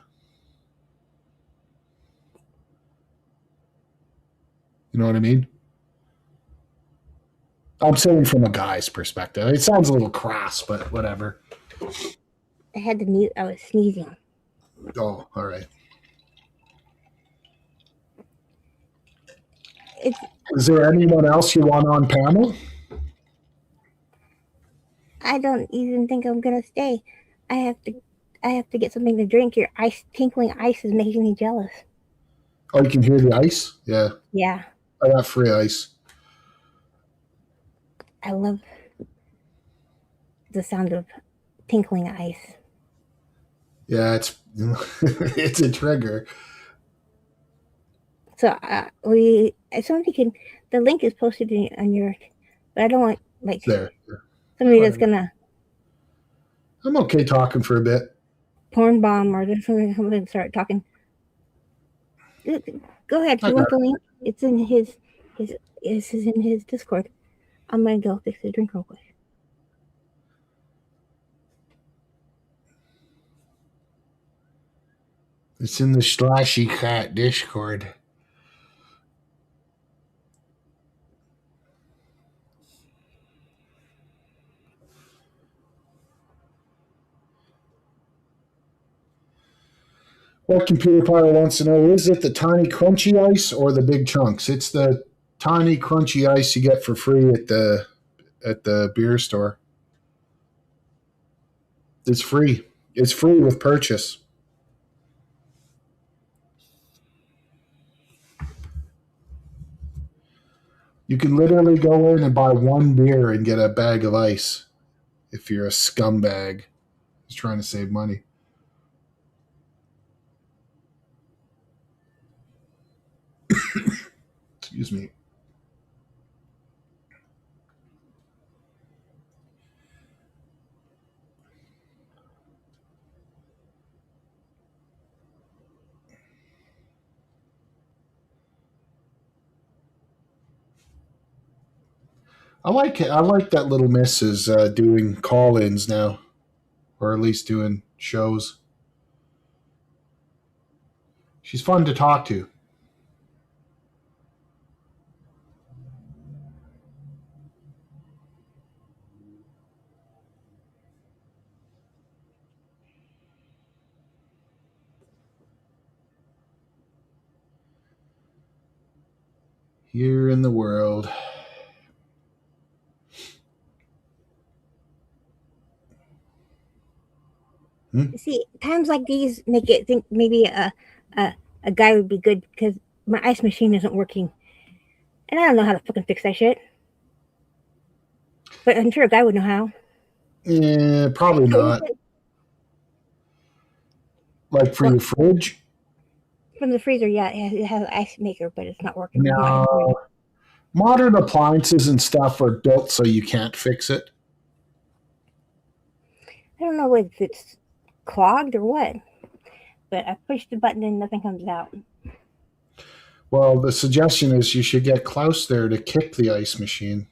You know what I mean? I'm saying from a guy's perspective. It sounds a little crass, but whatever. I had to mute. I was sneezing. Oh, all right. It's. Is there anyone else you want on panel? I don't even think I'm gonna stay. I have to. I have to get something to drink. Your ice, tinkling ice, is making me jealous. Oh, you can hear the ice? Yeah. Yeah, I got free ice. I love the sound of tinkling ice. Yeah, it's it's a trigger. So if somebody can, the link is posted on your, but I don't want like There. Yeah. somebody that's Whatever. gonna I'm okay talking for a bit. porn bomb or just somebody start talking. Go ahead. If I you got want the link, it's in his is in his Discord. I'm gonna go fix the drink real quick. It's in the Slashy Cat Discord. What Computer Pilot wants to know is it the tiny crunchy ice or the big chunks? It's the tiny crunchy ice you get for free at the beer store. It's free. It's free with purchase. You can literally go in and buy one beer and get a bag of ice if you're a scumbag who's trying to save money. Excuse me. I like that little miss is doing call-ins now, or at least doing shows. She's fun to talk to. Here in the world. Hmm? See, times like these make it think maybe a a guy would be good because my ice machine isn't working, and I don't know how to fucking fix that shit. But I'm sure a guy would know how. Yeah, probably not. Like for Well, your fridge? from the freezer, yeah, it has an ice maker, but it's not working. It's not No. operating. Modern appliances and stuff are built so you can't fix it. I don't know if it's clogged or what, but I pushed the button and nothing comes out. Well, the suggestion is you should get Klaus there to kick the ice machine.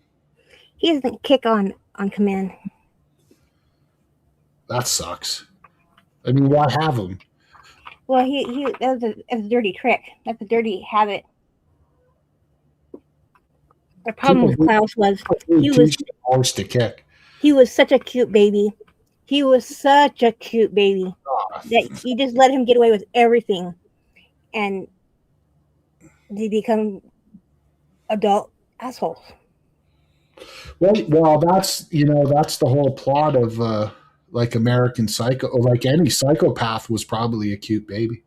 He doesn't kick on command. That sucks. I mean, why have him? Well, he that's a dirty trick. That's a dirty habit. The problem People with Klaus was really he was teach the horse to kick. he was such a cute baby. He was such a cute baby Ah, that you just let him get away with everything, and they become adult assholes. well, that's the whole plot of like American Psycho, or like any psychopath was probably a cute baby.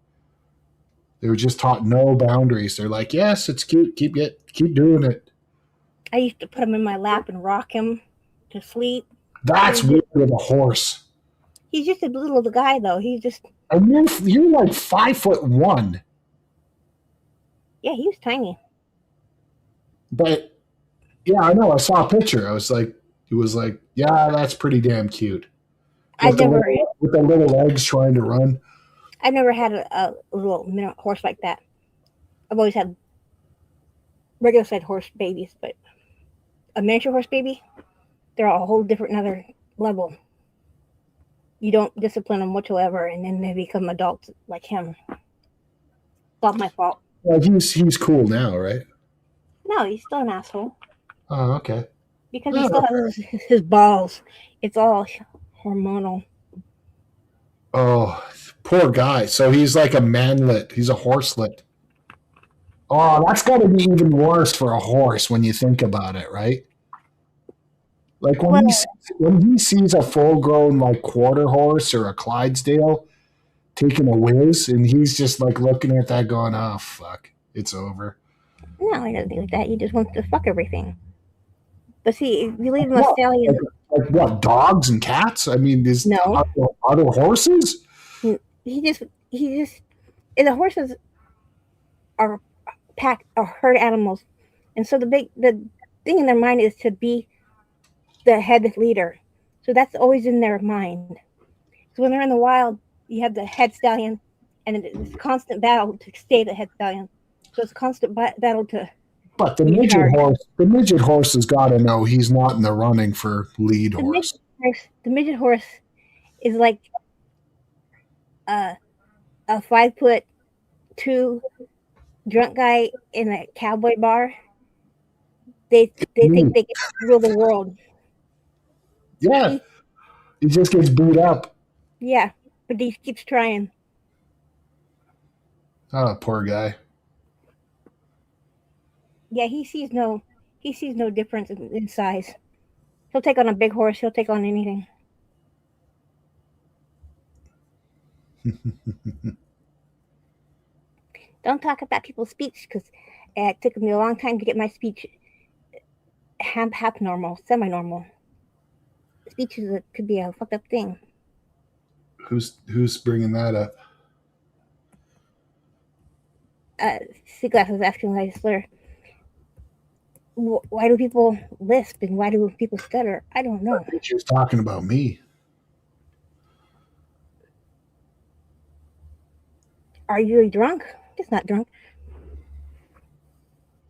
They were just taught no boundaries. They're like, yes, it's cute. Keep doing it. I used to put him in my lap and rock him to sleep. That's He's just, weird with a horse. he's just a little guy though. He's just And you're like 5'1", yeah, he was tiny. but yeah, I know. I saw a picture. It was like, yeah, that's pretty damn cute. I never With the little legs trying to run. I never had a little mini horse like that. I've always had regular sized horse babies, but a miniature horse baby, they're a whole different another level. You don't discipline them whatsoever, and then they become adults like him. It's not my fault. Well, he's cool now, right? No, he's still an asshole Oh, okay. because he Oh, still has his balls. It's all hormonal. oh, poor guy. So he's like a manlet. He's a horselet. Oh, that's got to be even worse for a horse when you think about it, right? Like Well, when he sees a full grown like quarter horse or a Clydesdale taking a whiz, and he's just like looking at that, going, "Oh fuck, it's over." no, he doesn't think like that. He just wants to fuck everything. But see, if you leave him a What? stallion, Like what? Dogs and cats? I mean, no, are there horses? he just the horses are pack or herd animals, and so the thing in their mind is to be the head leader. So that's always in their mind. So when they're in the wild, you have the head stallion, and it's a constant battle to stay the head stallion. So it's a constant battle to But be in charge. the midget horse has got to know he's not in the running for lead The midget horse. the midget horse is like a 5'2" drunk guy in a cowboy bar. They think Mm, they can rule the world. yeah, He, he just gets beat up. yeah, but he keeps trying. Oh, poor guy. Yeah, he sees no difference in size. He'll take on a big horse. He'll take on anything. Don't talk about people's speech because it took me a long time to get my speech half normal, semi normal. Speech could be a fucked up thing. Who's bringing that up? Seaglass was asking why I slur. Why do people lisp and why do people stutter? I don't know. She was talking about me. Are you really drunk? Just not drunk.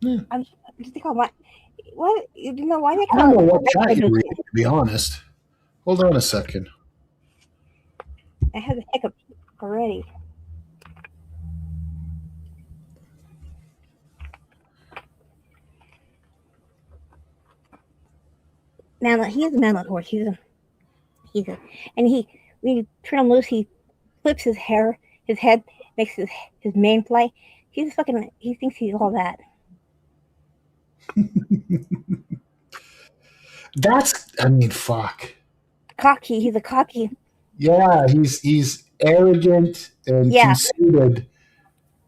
Yeah. I'm just think why you know why they I don't call know it what chat you're microdosing. reading, to be honest. Hold on a second. I have a hiccup already. Manlet, he is a manlet horse. He's a, and he when you turn him loose, he flips his head, makes his mane fly. He thinks he's all that. I mean, fuck. Cocky, he's a cocky. Yeah, he's arrogant and Yeah, conceited,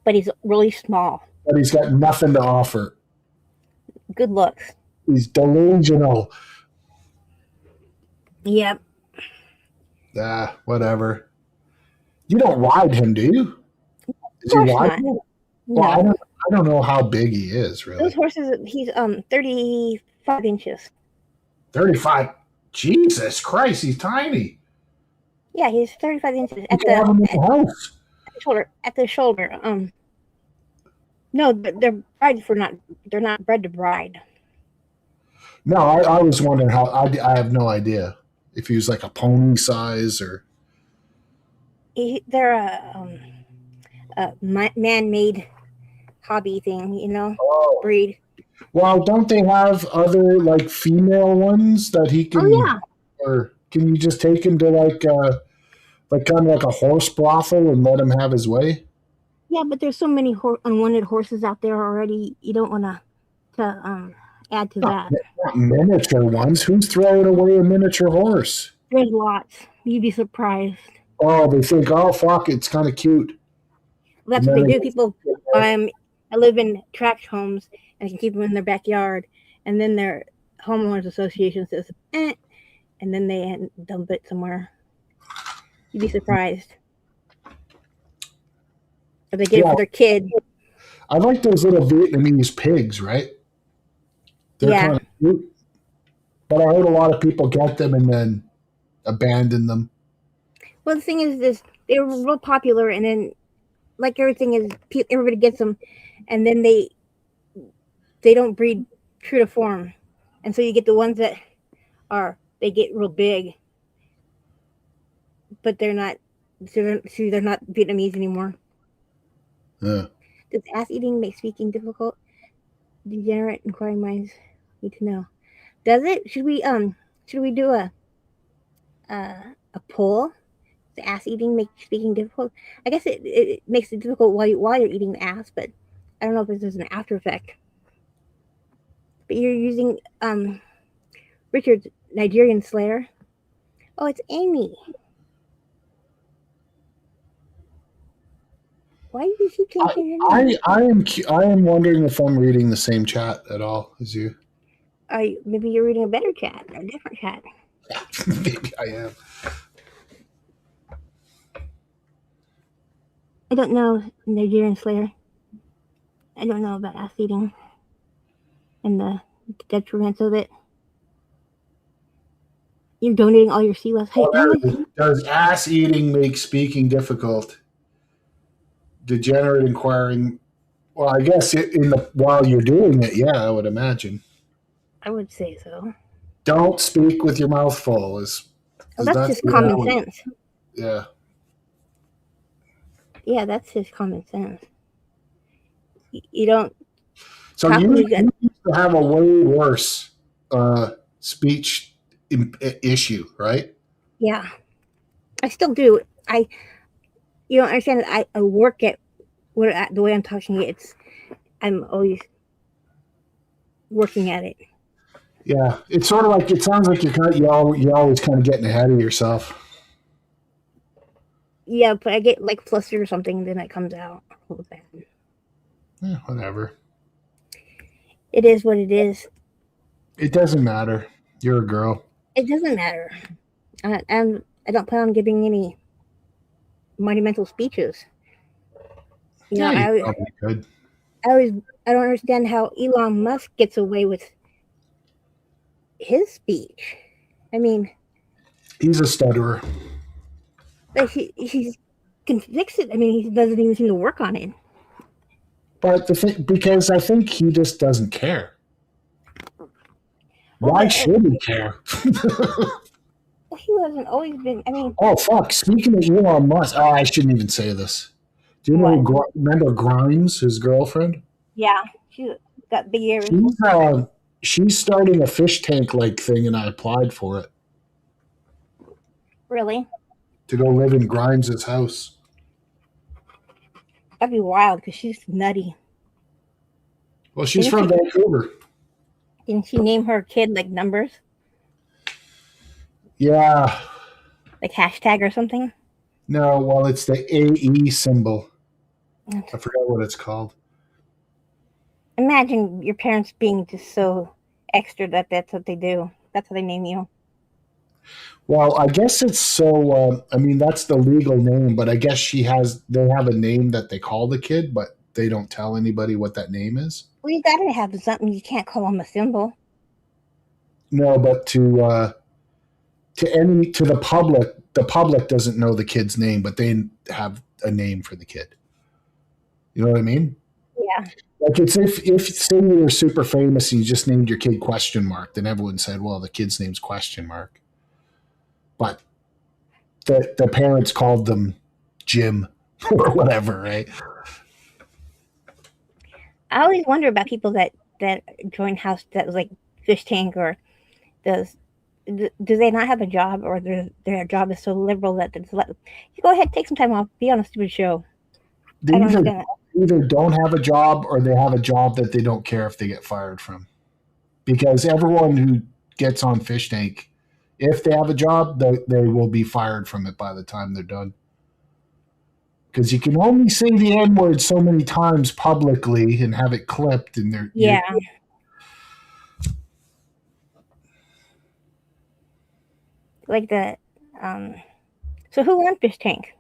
but he's really small. but he's got nothing to offer. Good looks. He's delusional. Yep. Ah, whatever. You don't ride him, do you? Of Is he course not. rideable? Well, No. I don't know how big he is Those really. horses, he's 35 inches. 35. Jesus Christ, he's tiny. Yeah, he's 35 inches You at can have him in the house. the shoulder. At the shoulder. No, they're bred for not. They're not bred to bride. No, I was wondering how. I have no idea if he was like a pony size or. They're a man-made hobby thing, Oh. breed. Well, don't they have other like female ones that he Oh can, yeah, or can you just take him to like kind of like a horse brothel and let him have his way? yeah, but there's so many unwanted horses out there already. You don't want to add to Not, that. not miniature ones. Who's throwing away a miniature horse? There's lots. You'd be surprised. Oh, they think, oh fuck, it's kind of cute, Well, and that's what then they they do. People buy them. I live in tract homes and can keep them in their backyard, and then their homeowners association says, and then they dump it somewhere. You'd be surprised. Or they get it yeah, for their kid. I like those little Vietnamese pigs, right? They're kind Yeah. of cute, but I heard a lot of people get them and then abandon them. Well, the thing is, this they were real popular, and then like everything is, everybody gets them, and then they don't breed true to form, and so you get the ones that they get real big, but they're not. So they're not Vietnamese anymore. Yeah. Does ass eating make speaking difficult? Degenerate inquiring minds need to know. Does it? Should we do a poll? Does ass eating make speaking difficult? I guess it makes it difficult while you're eating the ass, but I don't know if there's an after effect. But you're using Richard's Nigerian Slayer. Oh, it's Amy. Why did she change her name? I am wondering if I'm reading the same chat at all as you. Maybe you're reading a better chat, a different chat. Maybe I am. I don't know Nigerian Slayer. I don't know about ass eating and the detriments of it. You're donating all your sea left. Hey, how much? Does ass eating make speaking difficult? Degenerate inquiring. Well, I guess while you're doing it, yeah, I would imagine. I would say so. Don't speak with your mouth full. Well, Is that's that just common sense. Yeah. Yeah, that's just common sense. You don't. So you used to have a way worse speech issue, right? Yeah, I still do. You don't understand that I work at the way I'm talking. I'm always working at it. Yeah, it's sort of like it sounds like you're always kind of getting ahead of yourself. Yeah, but I get like flustered or something, then it comes out a little bad. Yeah, whatever. It is what it is. It doesn't matter. You're a girl. It doesn't matter. And I don't plan on giving any monumental speeches. You know, Yeah, you probably could. I don't understand how Elon Musk gets away with his speech. I mean, He's a stutterer. but he can fix it. I mean, he doesn't even seem to work on it. But because I think he just doesn't care. Why should he care? He hasn't always been. I mean, oh fuck! Speaking of Elon Musk, oh, I shouldn't even say this. Do you know remember Grimes, his girlfriend? Yeah, she got big ears. She's starting a fish tank like thing, and I applied for it. Really? To go live in Grimes' house. That'd be wild because she's nutty. Well, she's from Vancouver. Didn't she name her kid like numbers? Yeah. Like hashtag or something? No, well, it's the AE symbol. I forgot what it's called. Imagine your parents being just so extra that that's what they do. That's what they name you. Well, I guess it's so. I mean, that's the legal name, but I guess she has. They have a name that they call the kid, but they don't tell anybody what that name is. Well, you gotta have something. You can't call them a symbol. No, but to the public doesn't know the kid's name, but they have a name for the kid. You know what I mean? Yeah. Like it's if say you were super famous and you just named your kid question mark, then everyone said, well, the kid's name's question mark. But the parents called them Jim or whatever, right? I always wonder about people that join house that was like fish tank or does do they not have a job or their job is so liberal that they just let you go ahead take some time off be on a stupid show. They I don't either understand that. either don't have a job or they have a job that they don't care if they get fired from. Because everyone who gets on Fish Tank, if they have a job, they will be fired from it by the time they're done. Because you can only say the N word so many times publicly and have it clipped, and Yeah, like the um. So who won fish tank?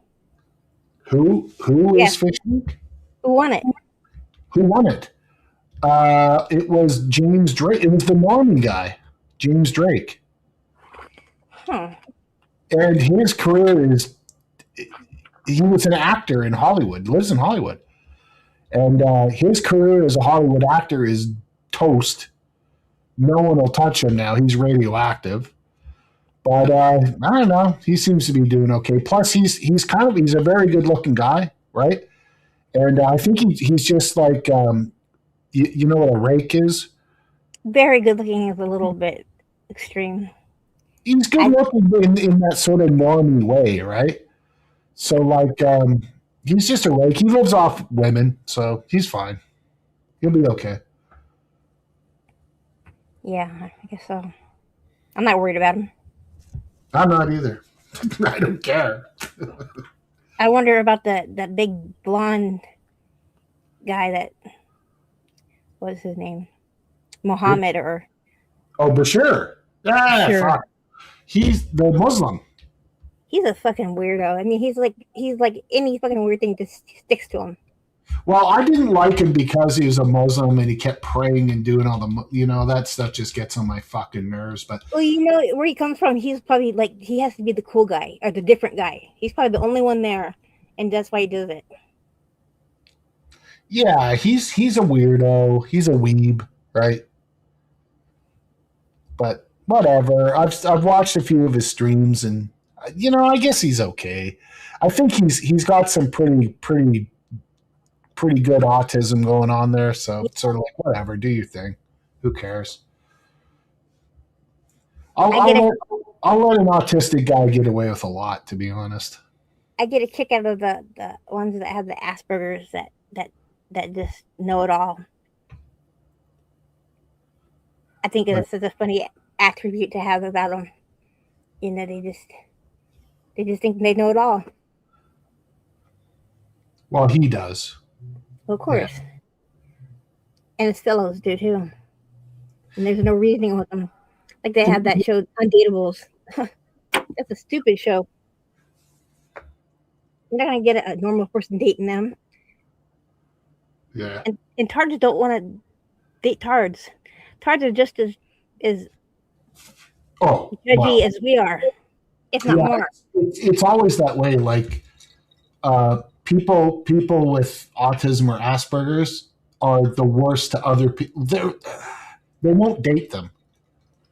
who Yeah, is Fish Tank? who won it? Who won it? It was James Drake. It was the Norman guy, James Drake, Huh. and his career is he was an actor in Hollywood, lives in Hollywood, and his career as a Hollywood actor is toast. No one will touch him now. He's radioactive. But I don't know. He seems to be doing okay. Plus, he's a very good looking guy, right? And I think he's just like you know what a rake is. Very good looking is a little bit extreme. He's good I looking in that sort of normie way, right? So like he's just a rake. He lives off women, so he's fine. He'll be okay. yeah, I guess so. I'm not worried about him. I'm not either. I don't care. I wonder about that big blonde guy that what's his name? Mohammed or Oh, Bashir. Yeah, sure. fuck. He's the Muslim. He's a fucking weirdo. I mean, he's like any fucking weird thing just sticks to him. Well, I didn't like him because he was a Muslim and he kept praying and doing all that stuff just gets on my fucking nerves. But Well, you know where he comes from. He's probably like he has to be the cool guy or the different guy. He's probably the only one there, and that's why he does it. yeah, he's a weirdo. He's a weeb, right? But whatever. I've watched a few of his streams and I guess he's okay. I think he's got some pretty good autism going on there. So it's sort of like whatever, do your thing. Who cares? I'll I get I'll a let, I'll let an autistic guy get away with a lot, to be honest. I get a kick out of the ones that have the Aspergers that just know it all. I think Like, it's such a funny attribute to have about them. You know, they just think they know it all. well, he does. Well, of Yeah. course, and his fellows do too. And there's no reasoning with them. Like they have that show, Undateables. That's a stupid show. You're not gonna get a normal person dating them. Yeah. And tards don't want to date tards. Tards are just as Oh, judgy well, as we are, if not yeah. more. It's always that way. Like people with autism or Asperger's are the worst to other people. They won't date them,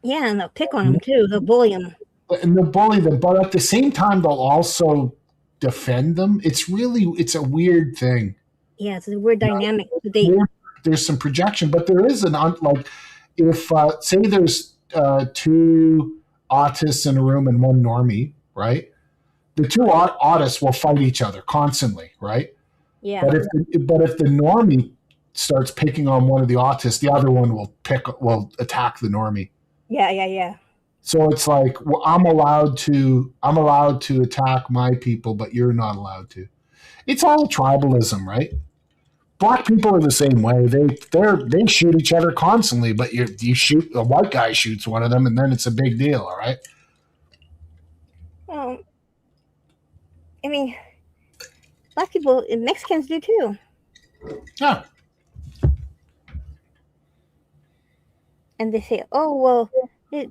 Yeah, and they'll pick on them too. They'll bully them. and they'll bully them, but at the same time, they'll also defend them. It's a weird thing. Yeah, it's a weird dynamic to date. There- There's some projection, but there is like if say there's two autists in a room and one normie, right? The two autists will fight each other constantly, right? Yeah, But if the normie starts picking on one of the autists, the other one will attack the normie. yeah, yeah, yeah. So it's like, well, I'm allowed to attack my people, but you're not allowed to. It's all tribalism, right? Black people are the same way. They shoot each other constantly, but you shoot a white guy shoots one of them, and then it's a big deal. All right. Um, I mean, black people, Mexicans do too. Yeah. And they say, "Oh well, it,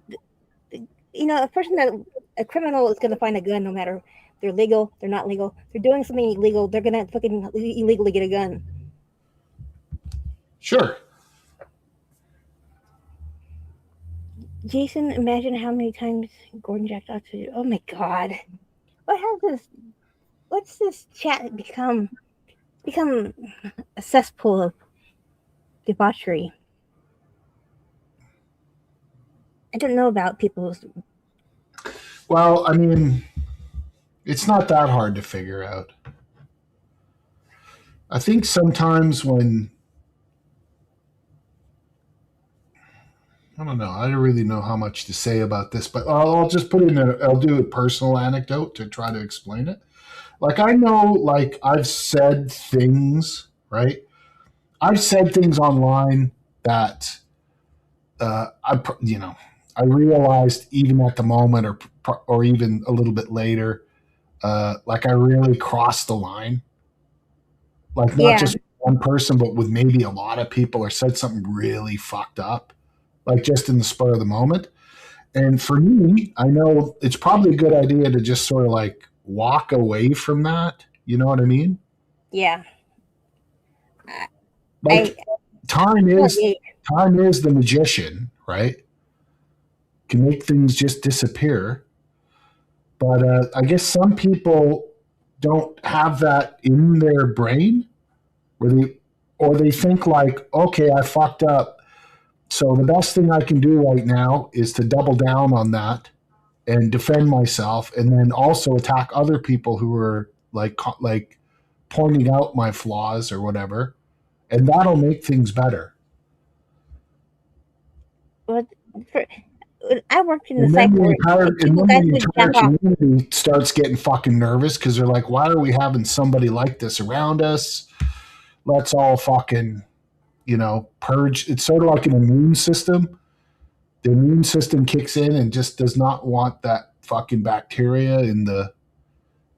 a criminal is gonna find a gun no matter they're legal, they're not legal, they're doing something illegal, they're gonna fucking illegally get a gun." Sure. Jason, imagine how many times Gordon jacked off to you. Oh my god, what has this? What's this chat become a cesspool of debauchery? I don't know about people's. Well, I mean, it's not that hard to figure out. I think sometimes when I don't know, I don't really know how much to say about this, but I'll just put in I'll do a personal anecdote to try to explain it. Like I know, like I've said things, right? I've said things online that I realized even at the moment or even a little bit later, like I really crossed the line. Like not Yeah, just one person, but with maybe a lot of people, or said something really fucked up, like just in the spur of the moment. And for me, I know it's probably a good idea to just sort of like walk away from that. You know what I mean? yeah. I, I Like time well, is yeah, time is the magician, right? Can make things just disappear. But I guess some people don't have that in their brain, where they or they think like, okay, I fucked up. So the best thing I can do right now is to double down on that and defend myself, and then also attack other people who are like pointing out my flaws or whatever, and that'll make things better. but for, I worked in the And then psych the ward. entire Like and people, then guys the would jack entire off. community starts getting fucking nervous because they're like, why are we having somebody like this around us? Let's all fucking purge. It's sort of like an immune system. The immune system kicks in and just does not want that fucking bacteria in the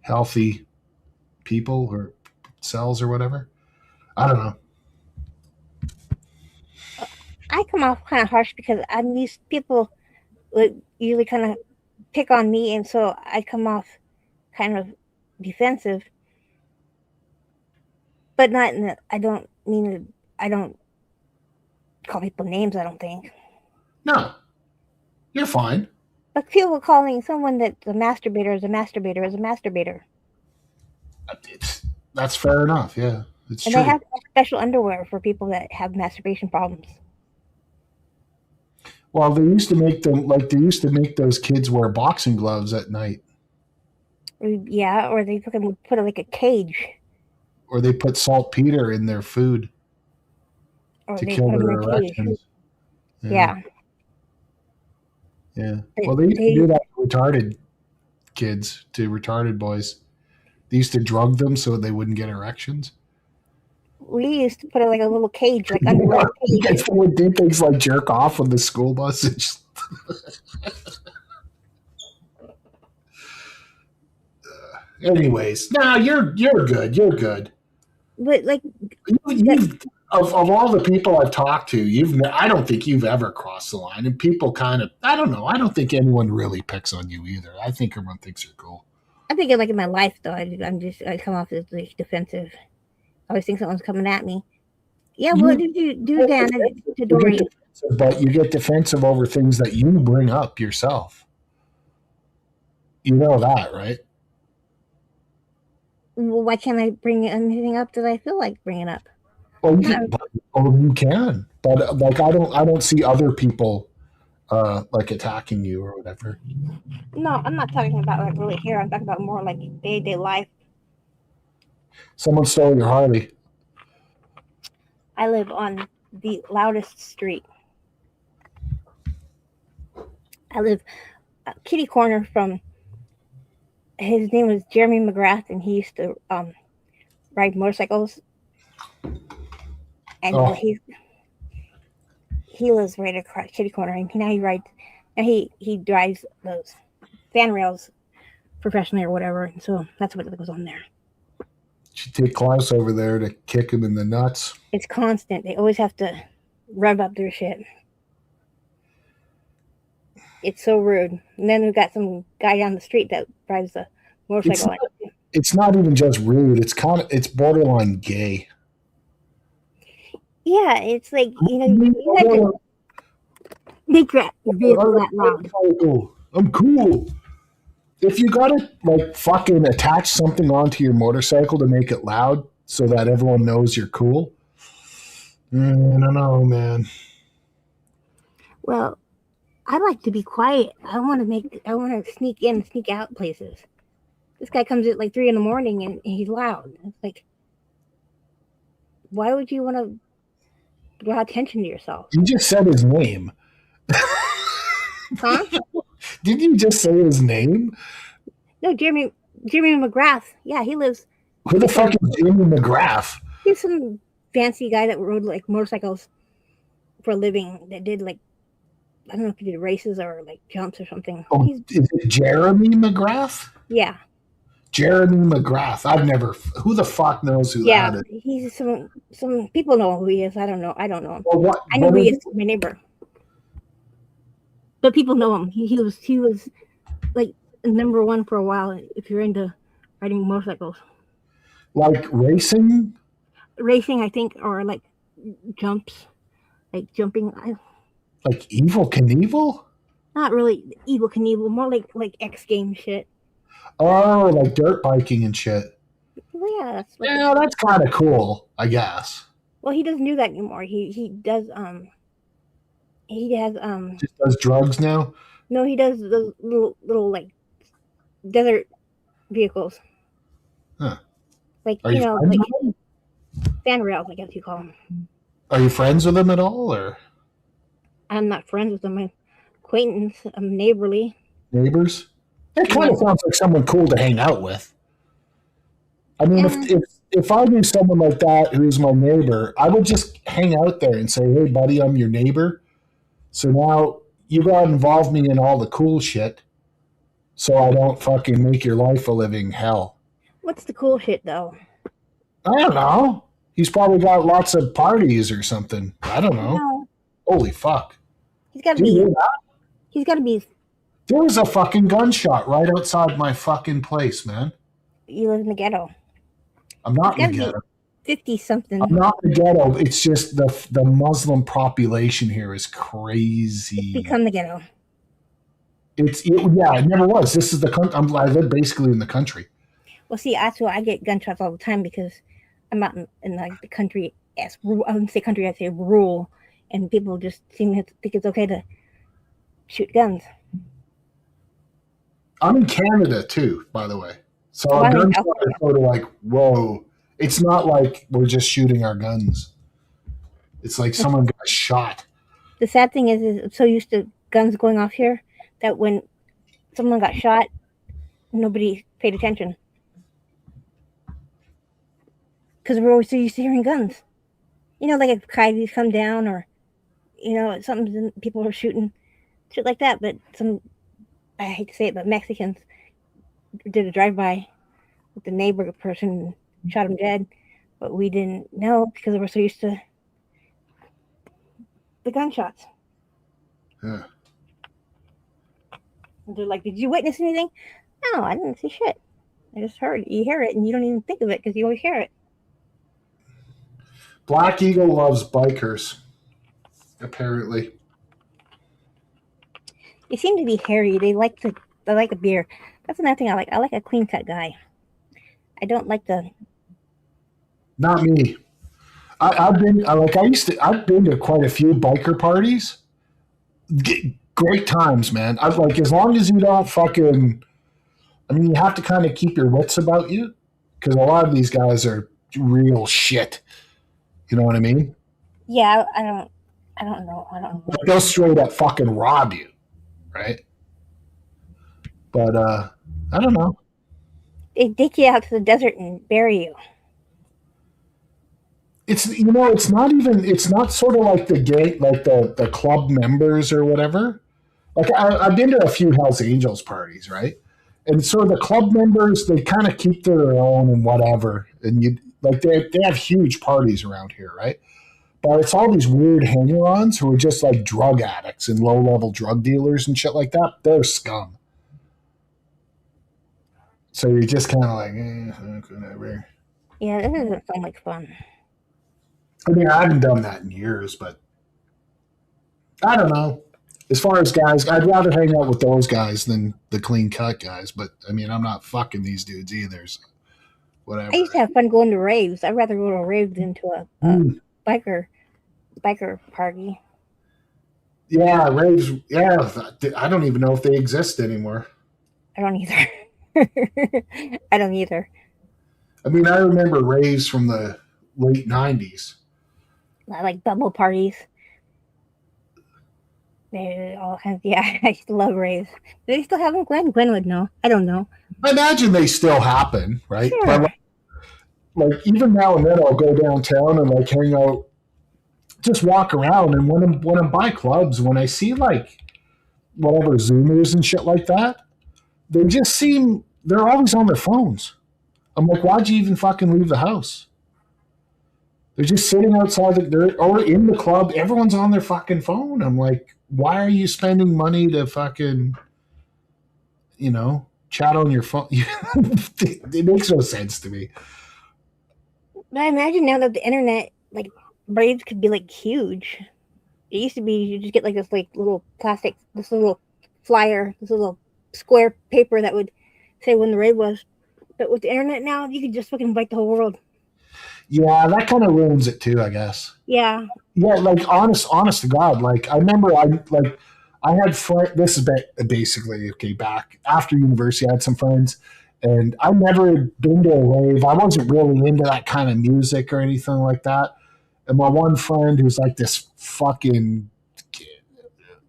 healthy people or cells or whatever. I don't know. I come off kind of harsh because I'm these people would usually kind of pick on me, and so I come off kind of defensive, but not in the, I don't mean to, I don't call people names. I don't think, No, you're fine. but people calling someone that's a masturbator is a masturbator is a masturbator, It's, that's fair enough. Yeah, it's and they true. have special underwear for people that have masturbation problems. Well, they used to make them like they used to make those kids wear boxing gloves at night, Yeah, or they fucking put it like a cage, or they put saltpeter in their food or to they kill put them their in a cage. erections. Yeah, Yeah, yeah. they, Well, they used to they do that to retarded kids, to retarded boys. They used to drug them so they wouldn't get erections. we used to put it like a little cage, like underwear You cage. guys would do things like jerk off on the school bus. And just, anyways, nah, you're good. You're good. But like that, You've of all the people I've talked to, I don't think you've ever crossed the line. And people kind of, I don't know. I don't think anyone really picks on you either. I think everyone thinks you're cool. I think like in my life though, I come off as like defensive. I always think someone's coming at me. Yeah, what You did you do, get Dan, defensive, to Dory? but you get defensive over things that you bring up yourself. You know that, right? Well, why can't I bring anything up that I feel like bringing up? Well, I'm not, you can, but like I don't see other people like attacking you or whatever. no, I'm not talking about like really here. I'm talking about more like day to day life. Someone stole your Harley. I live on the loudest street. I live kitty corner from. His name was Jeremy McGrath, and he used to ride motorcycles. And Oh, he lives right across kitty corner, and now he rides. And he drives those fan rails professionally or whatever, and so that's what goes on there. you take Klaus over there to kick him in the nuts. It's constant. They always have to rev up their shit. It's so rude. And then we've got some guy down the street that drives a motorcycle. It's not even just rude. It's borderline gay. Yeah, it's like you have to make that vehicle that loud. I'm cool. If you gotta like fucking attach something onto your motorcycle to make it loud so that everyone knows you're cool, I don't know, man. Well, I like to be quiet. I want to sneak in, sneak out places. This guy comes at like 3 a.m. and he's loud. It's like, why would you want to draw attention to yourself? You just said his name. Huh? Did you just say his name? No, Jeremy McGrath. Yeah, he lives. Who the fuck is Jeremy McGrath? He's some fancy guy that rode like motorcycles for a living. That did like, I don't know if he did races or like jumps or something. Oh, is it Jeremy McGrath? Yeah. Jeremy McGrath. I've never. Who the fuck knows who that is? He's some people know who he is. I don't know him. Well, I know who he is. My neighbor. But people know him. He was like number one for a while. If you're into riding motorcycles, like racing, I think, or like jumps, like jumping. Like Evel Knievel. Not really Evel Knievel. More like X Games shit. Oh, like dirt biking and shit. Well, yeah, that's kind of cool, I guess. Well, he doesn't do that anymore. He does he has just does drugs now. No, he does those little like desert vehicles. Huh. Like like fan rails, I guess you call them. Are you friends with him at all, or? I'm not friends with him. I'm acquaintance. I'm neighborly. Neighbors. That kind of sounds like someone cool to hang out with. I mean, if I knew someone like that who's my neighbor, I would just hang out there and say, "Hey, buddy, I'm your neighbor. So now you gotta involve me in all the cool shit, so I don't fucking make your life a living hell." What's the cool shit, though? I don't know. He's probably got lots of parties or something. I don't know. No. Holy fuck. He's got to be. He's got to be. There was a fucking gunshot right outside my fucking place, man. You live in the ghetto. I'm not in the ghetto. 50-something. I'm not in the ghetto. It's just the Muslim population here is crazy. It's become the ghetto. It never was. This is the country. I live basically in the country. Well, see, that's why I get gunshots all the time because I'm out in like the country. I wouldn't say country. I'd say rural, and people just seem to think it's okay to shoot guns. I'm in Canada too, by the way. So our gunshots are sort of like, whoa. It's not like we're just shooting our guns. It's like someone got shot. The sad thing is I'm so used to guns going off here that when someone got shot, nobody paid attention. Because we're always so used to hearing guns. Like if coyotes come down or, something people are shooting, shit like that. But I hate to say it, but Mexicans did a drive-by with the neighbor person and shot him dead. But we didn't know because we're so used to the gunshots. Yeah. And they're like, did you witness anything? No, I didn't see shit. I just heard it. You hear it and you don't even think of it because you always hear it. Black Eagle loves bikers, apparently. They seem to be hairy. They like a beer. That's another thing I like. I like a clean cut guy. I don't like the. Not me. I've been to quite a few biker parties. Great times, man. As long as you don't fucking. I mean, you have to kind of keep your wits about you because a lot of these guys are real shit. You know what I mean? Yeah, I don't know. They'll straight up fucking rob you right? But I don't know. They take you out to the desert and bury you. It's it's not even it's not sort of like the gate like the club members or whatever. Like I've been to a few Hells Angels parties, right? And so the club members they kind of keep to their own and whatever, and you like they have huge parties around here, right? But it's all these weird hanger-ons who are just like drug addicts and low-level drug dealers and shit like that. They're scum. So you're just kind of like, whatever. Yeah, this doesn't sound like fun. I mean, I haven't done that in years, but I don't know. As far as guys, I'd rather hang out with those guys than the clean cut guys. But I mean, I'm not fucking these dudes either. So I used whatever. to have fun going to raves. I'd rather go to a rave than to a Mm, biker party. yeah, raves. Yeah, I don't even know if they exist anymore. I don't either. I don't either. I mean, I remember raves from the late '90s. I like bubble parties. They all kinds. Yeah, I used to love raves. Do they still have them? Gwen would know. I don't know. I imagine they still happen, right? But Sure. like even now and then, I'll go downtown and like hang out, just walk around. And when I'm by clubs, when I see like whatever Zoomers and shit like that, they just seem they're always on their phones. I'm like, why'd you even fucking leave the house? They're just sitting outside or in the club. Everyone's on their fucking phone. I'm like, why are you spending money to fucking, chat on your phone? It makes no sense to me. But I imagine now that the internet, like raves, could be like huge. It used to be you just get like this like little plastic, this little flyer, this little square paper that would say when the rave was. But with the internet now, you could just fucking invite the whole world. Yeah, that kind of ruins it too, I guess. Yeah. Yeah, like honest to God, like I remember, I had this is basically okay. Back after university, I had some friends, and I never been to a rave. I wasn't really into that kind of music or anything like that. And my one friend, who's like this fucking,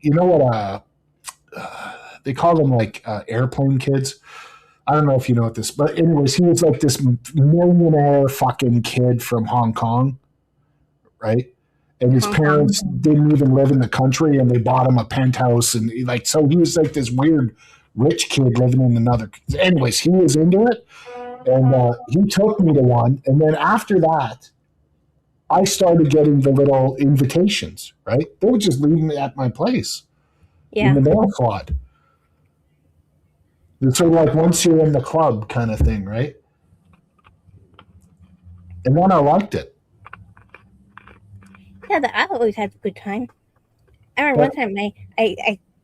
you know what? They call them like airplane kids. I don't know if you know what this, but anyways, he was like this millionaire fucking kid from Hong Kong, right? And his Hong Kong. parents didn't even live in the country, and they bought him a penthouse, and like so he was like this weird rich kid living in another. Anyways, he was into it, and he took me to one, and then after that, I started getting the little invitations. Right, they would just leave me at my place in Yeah. the mail slot. It's sort of like once you're in the club kind of thing, right? And then I liked it, Yeah, I always had a good time. I remember but one time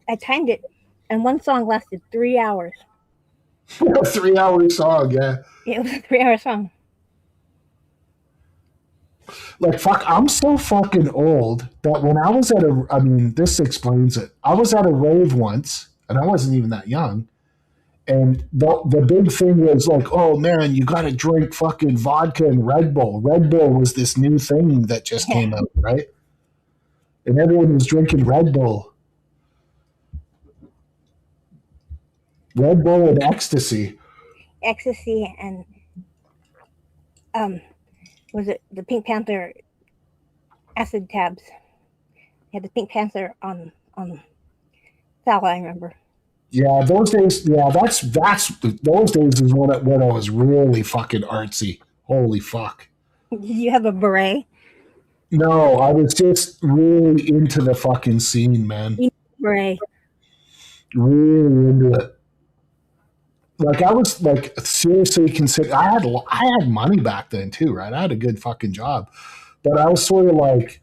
I timed it, and one song lasted 3 hours. 3 hour song, yeah. It was a 3 hour song. Like fuck, I'm so fucking old that when I was at I mean, this explains it. I was at a rave once, and I wasn't even that young. And the big thing was like, oh man, you got to drink fucking vodka and Red Bull. Red Bull was this new thing that just Yeah. came out, right? And everyone was drinking Red Bull, Red Bull and ecstasy. Ecstasy and um was it the Pink Panther acid tabs? They had the Pink Panther on Sal, I remember. Yeah, those days. Yeah, that's those days is when I was really fucking artsy. Holy fuck. Did you have a beret? No, I was just really into the fucking scene, man. You beret. Really into it. Like I was like seriously consider. I had money back then too, right? I had a good fucking job, but I was sort of like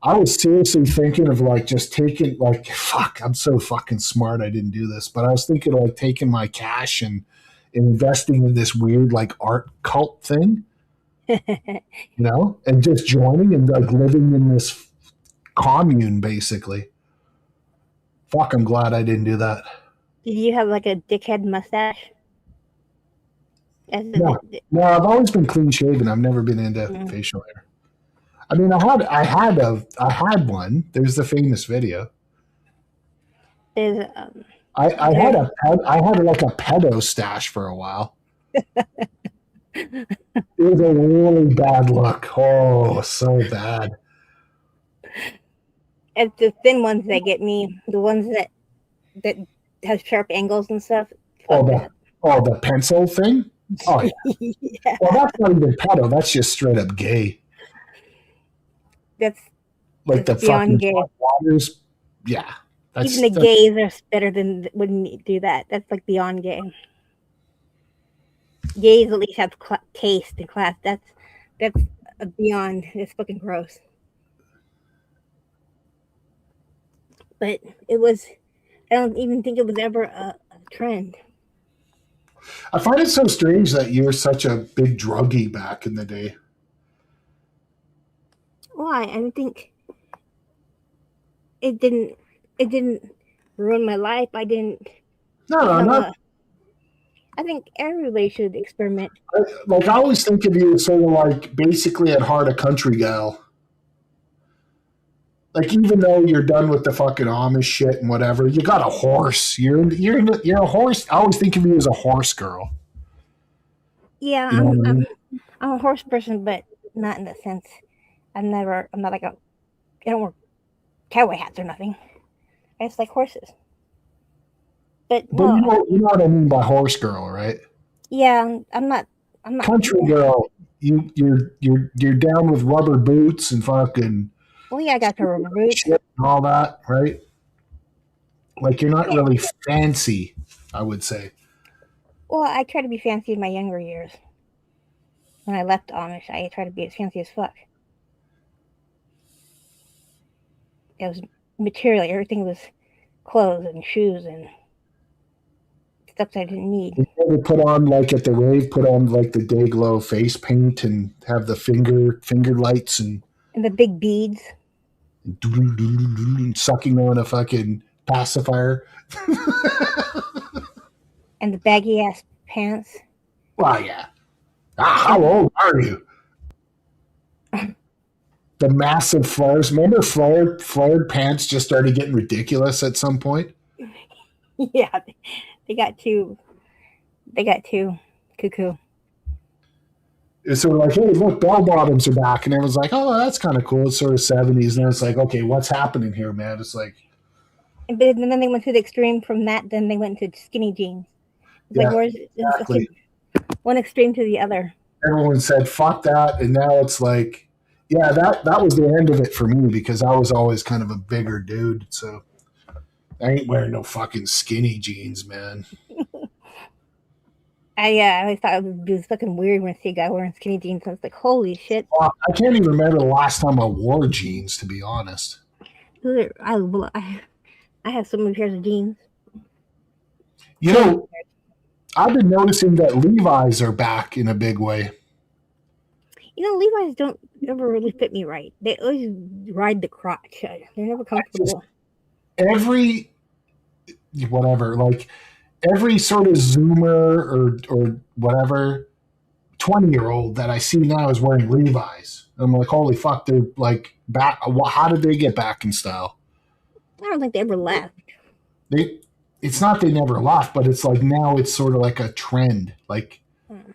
I was seriously thinking of like just taking like fuck. I'm so fucking smart. I didn't do this, but I was thinking of like taking my cash and investing in this weird like art cult thing, and just joining and like living in this commune basically. Fuck, I'm glad I didn't do that. Did you have like a dickhead mustache? No, no, I've always been clean shaven. I've never been into Mm. facial hair. I mean, I had one. There's the famous video. There's I had there. I had like a pedo stash for a while. It was a really bad look. Oh, so bad. It's the thin ones that get me. The ones that have sharp angles and stuff. Oh, Fuck that. the pencil thing. Oh yeah. Yeah, Well, that's not even pedo. That's just straight up gay. that's Like that's the beyond fucking gay. waters. Yeah, Even the that's gays are better than wouldn't do that. That's like beyond gay. Gays at least have taste and class. That's beyond. It's fucking gross. But it was. I don't even think it was ever a trend. I find it so strange that you're such a big druggie back in the day. Why? I think it didn't. It didn't ruin my life. I didn't No, no, become not a. I think everybody should experiment. like I always think of you as sort of like basically at heart a country gal. Like even though you're done with the fucking Amish shit and whatever, you got a horse. You're a horse. I always think of you as a horse girl. Yeah, You know what I mean? I'm a horse person, but not in the sense. I'm not like a. I don't wear cowboy hats or nothing. I just like horses. But But no, you know what I mean by horse girl, right? yeah, I'm not. Country girl. You're down with rubber boots and fucking Well, yeah, I got pair of rubber boots. shit and all that, right? Like you're not Yeah. really fancy, I would say. Well, I try to be fancy in my younger years. When I left Amish, I tried to be as fancy as fuck. It was material. Everything was clothes and shoes and stuff that I didn't need. You ever put on like at the rave, put on like the day glow face paint and have the finger lights and And the big beads sucking on a fucking pacifier. and the baggy ass pants. Well, yeah. Ah, how And old are you? The massive flares. Remember flared pants just started getting ridiculous at some point? yeah, they got too they got too cuckoo. It's sort of like, hey, look, bell bottoms are back. And everyone's like, oh, that's kind of cool. It's sort of 70s. And then it's like, okay, what's happening here, man? It's like, And then they went to the extreme from that. Then they went to skinny jeans. It's like yeah, where's it's like exactly. one extreme to the other. Everyone said, fuck that. And now it's like, yeah, that was the end of it for me because I was always kind of a bigger dude. So I ain't wearing no fucking skinny jeans, man. I always thought it was fucking weird when I see a guy wearing skinny jeans. I was like, holy shit. Well, I can't even remember the last time I wore jeans, to be honest. I have so many pairs of jeans. You So many. know, I've been noticing that Levi's are back in a big way. Levi's don't ever really fit me right. They always ride the crotch. They're never Just comfortable. every whatever, like every sort of Zoomer or whatever 20-year-old that I see now is wearing Levi's. I'm like, holy fuck, they're like back. How did they get back in style? I don't think they ever left. They, it's not they never left, but it's like now it's sort of like a trend. Like, Hmm.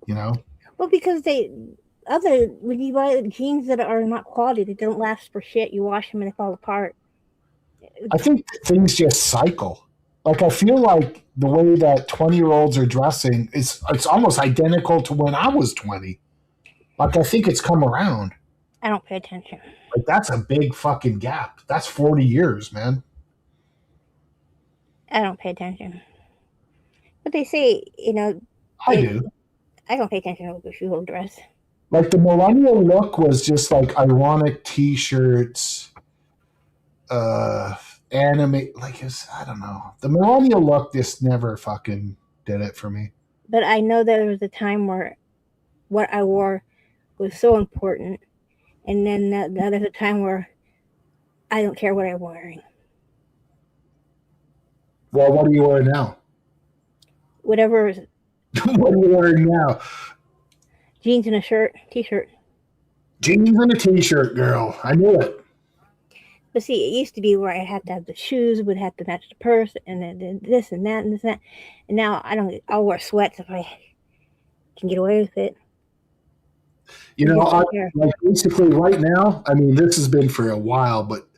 you know, Well, because when you buy jeans that are not quality, they don't last for shit. You wash them and they fall apart. I think things just cycle. Like I feel like the way that 20-year-olds are dressing is it's almost identical to when I was 20. Like I think it's come around. I don't pay attention. Like that's a big fucking gap. That's 40 years, man. I don't pay attention. But they say, I it. do. I don't pay attention to what people dress. Like the millennial look was just like ironic t-shirts, uh anime like it's I don't know. The millennial look just never fucking did it for me. But I know there was a time where what I wore was so important, and then now there's a time where I don't care what I'm wearing. Well, what are you wearing now? Whatever, What are you wearing now? jeans and a shirt, t-shirt. Jeans and a t-shirt, girl. I knew it. But see, it used to be where I had to have the shoes would have to match the purse, and then this and that and this and that. And now I don't. I'll wear sweats if I can get away with it. You I know, just I don't care. like basically right now. I mean, this has been for a while, but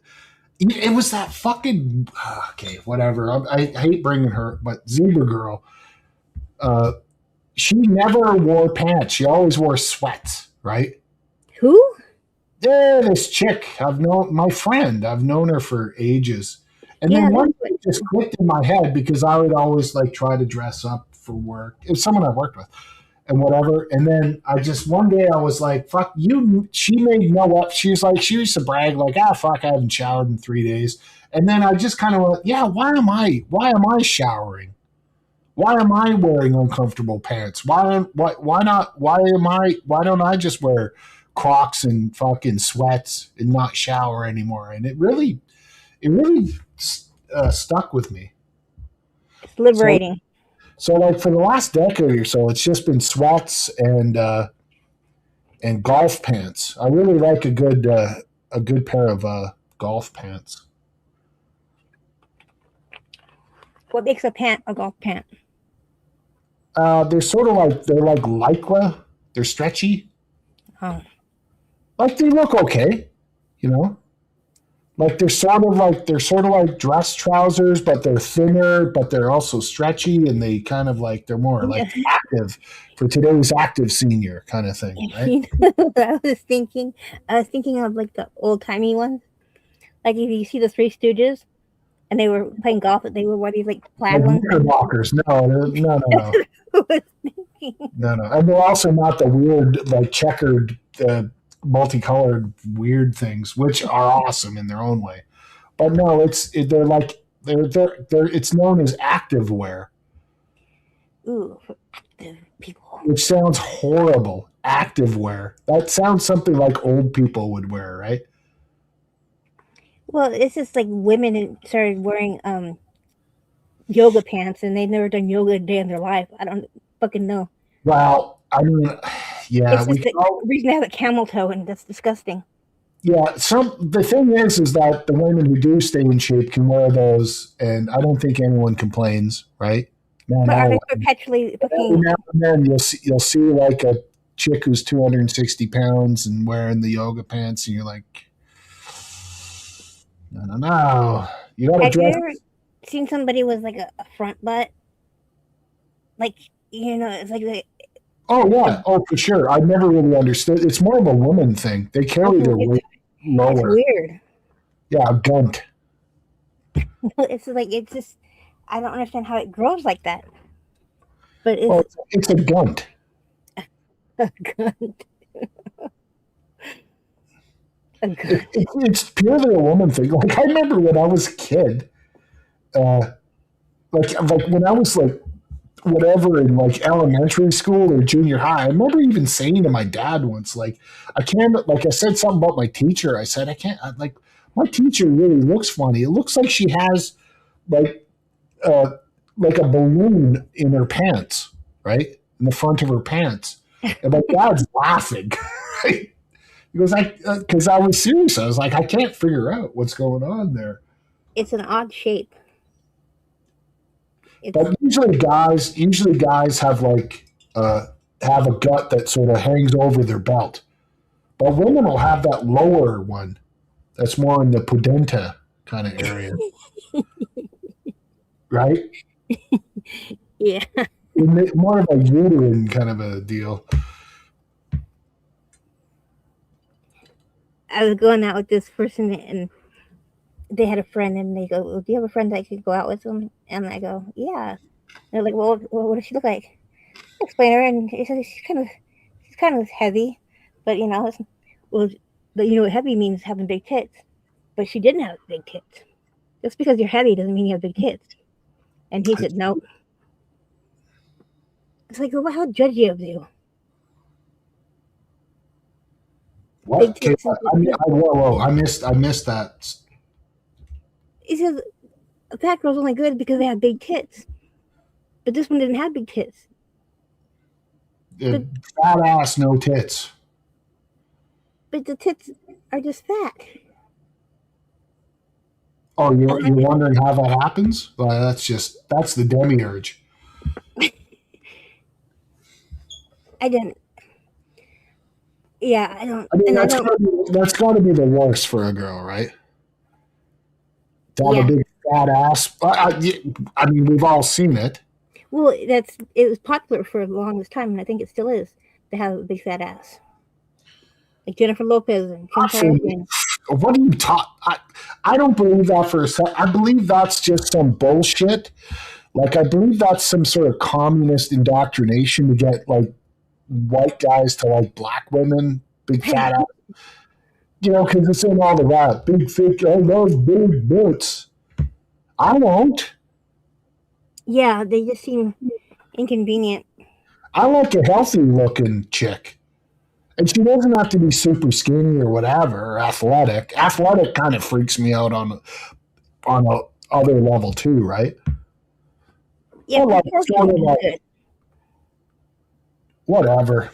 it was that fucking okay, whatever. I hate bringing her, but Zebra Girl, uh, she never wore pants. She always wore sweats, right? Who? Yeah, this chick I've known, my friend. I've known her for ages, and Yeah, then one that's day what. it just clicked in my head because I would always like try to dress up for work. It was someone I worked with and whatever. And then I just one day I was like, "Fuck you!" She made no up. She was like, she used to brag like, "Ah, fuck, I haven't showered in 3 days." And then I just kind of went, "Yeah, why am I? Why am I showering? Why am I wearing uncomfortable pants? Why not? Why am I? Why don't I just wear Crocs and fucking sweats and not shower anymore?" And it really stuck with me. It's So liberating. so like for the last decade or so, it's just been sweats and golf pants. I really like a good pair of golf pants. What makes a pant a golf pant? They're sort of like they're like lycra. They're stretchy. Oh, Like they look okay, you know. Like they're sort of like dress trousers, but they're thinner, but they're also stretchy, and they kind of like they're more yeah. like active for today's active senior kind of thing, right? You know what I was thinking? I was thinking of like the old timey ones. Like if you see the Three Stooges and they were playing golf, they were wear these like plaid Like ones. knickerbockers. No, no, no, no, I was thinking. no, no. And they're also not the weird, like checkered, multicolored, weird things, which are awesome in their own way. But no, they're like they're it's known as active wear, Ooh, the people. which sounds horrible. Active wear. That sounds something like old people would wear, right? Well, it's just like women started wearing yoga pants, and they've never done yoga a day in their life. I don't fucking know. Well, I mean, yeah, It's we just can the all, reason they have a camel toe, and that's disgusting. yeah. The thing is that the women who do stay in shape can wear those, and I don't think anyone complains, right? Man, But are I they perpetually every fucking? now and then you'll see like a chick who's 260 pounds and wearing the yoga pants, and you're like, no, no, no, you got to Have you dress. ever seen somebody with like a front butt? Like it's like Oh the yeah, oh for sure. I never really understood. It's more of a woman thing. They carry mhm, their weight it's lower. weird. Yeah, a gunt. It's like it's just I don't understand how it grows like that. But Well, it's it's a gunt. a gun, a gun. It's purely a woman thing. Like I remember when I was a kid, uh, like when I was like whatever in like elementary school or junior high. I remember even saying to my dad once, like, I can't, like, I said something about my teacher. I said, I can't, like, my teacher really looks funny. It looks like she has like, uh, like a balloon in her pants, right? In the front of her pants. And my dad's laughing. Right? He goes, because I was serious. I was like, I can't figure out what's going on there. It's an odd shape. It's But usually guys have a gut that sort of hangs over their belt. But women will have that lower one that's more in the pudenta kind of area, right? yeah. More of a uterine kind of a deal. I was going out with this person, and they had a friend, and they go, well, "Do you have a friend that I could go out with them?" And I go, "Yeah." They're like, "Well, what does she look like?" I explain her, and he said she's kind of heavy, but well, but what heavy means having big tits. But she didn't have big tits. Just because you're heavy doesn't mean you have big tits. And he said, "No." It's like, well, how judgy of you. What? Big Okay, tits is I mean, good. whoa, I missed that. He says a fat girl's only good because they have big tits. But this one didn't have big tits. Uh, But Fat ass, no tits. but the tits are just fat. Oh, And you're wondering how that happens? Well, that's the demiurge. I didn't. Yeah, I don't. I mean, And I don't. that's got to be the worst for a girl, right? To have a Yeah. big fat ass. I mean, we've all seen it. Well, it was popular for the longest time, and I think it still is to have a big fat ass, like Jennifer Lopez and Kim Not for me. Kardashian. What are you talking? I don't believe that for a second. I believe that's just some bullshit. Like, I believe that's some sort of communist indoctrination to get like white guys to like black women, big fat ass. You know, because it's in all the rap. Big thick. I love big butts. I won't. Yeah, they just seem inconvenient. I like a healthy looking chick. And she doesn't have to be super skinny or whatever, or athletic. Athletic kind of freaks me out on a other level too, right? Yeah, But like sort proportional of is like good. whatever.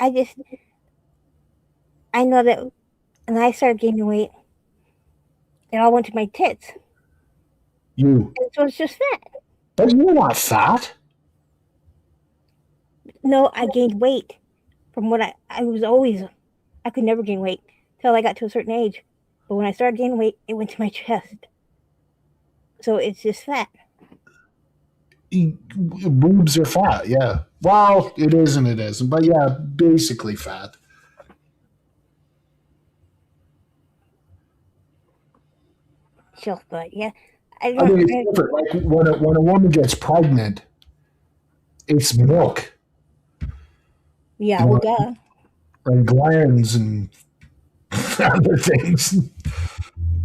I just I know that when I started gaining weight, it all went to my tits, You, and so it's just fat. but you're not fat. No, I gained weight from what I was always. I could never gain weight till I got to a certain age, but when I started gaining weight, it went to my chest. So it's just fat. Boobs are fat. Yeah. Well, it is and it isn't, but yeah, basically fat. Shelf butt. Yeah, I I don't. mean, it's different. Like when a woman gets pregnant, it's milk, Yeah, you well, know, duh. and glands and other things.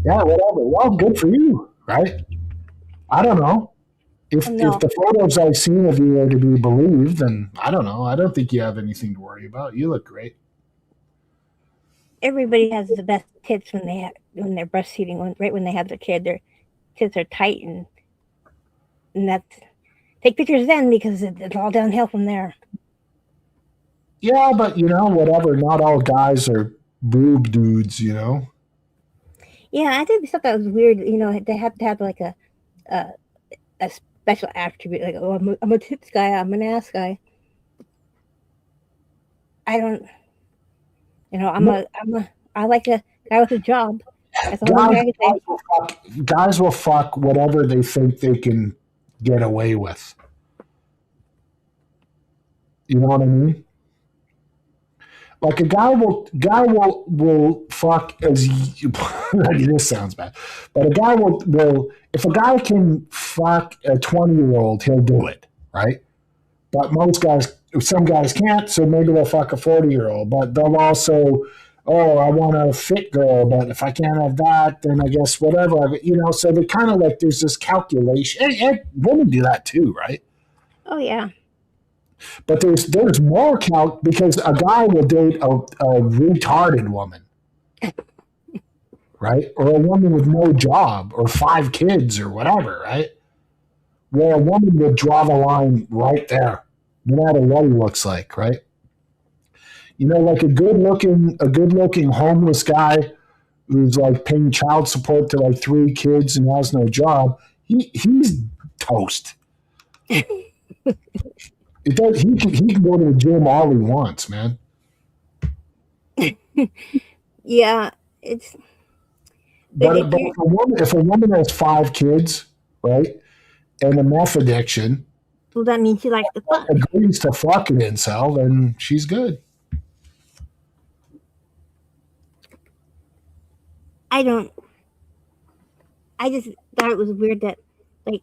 Yeah, whatever. Well, good for you, right? I don't know. If No, the photos I've seen of you are to be believed, then I don't know. I don't think you have anything to worry about. You look great. everybody has the best tits when they're breastfeeding. Right when they have their kid, their tits are tight, and that's take pictures then because it's all downhill from there. Yeah, but you know, whatever. Not all guys are boob dudes. You know. Yeah, I did thought that was weird. They have to have like a, a special attribute, like oh, I'm a tits guy, I'm an ass guy. I don't. No, I like a guy with a job. That's the only guys, thing I can say. guys will fuck whatever they think they can get away with. You know what I mean? Like a guy will fuck as this sounds bad, but a guy will if a guy can fuck a 20-year-old, he'll do it, right? But most guys, some guys can't, so maybe they'll fuck a 40-year-old. But they'll also, oh, I want a fit girl, but if I can't have that, then I guess whatever. You know, so they kind of like there's this calculation. And women do that too, right? Oh yeah. But there's more because a guy will date a retarded woman, right? Or a woman with no job or 5 kids or whatever, right? Where a woman would draw the line right there, no matter what he looks like, right? You know, like a good looking homeless guy who's like paying child support to like 3 kids and has no job. He's toast. He can go to the gym all he wants, man. Yeah, it's but But if a woman has 5 kids, right, and a meth addiction, well, that means she likes to fuck. agrees to fuck an incel, then she's good. I don't. I just thought it was weird that like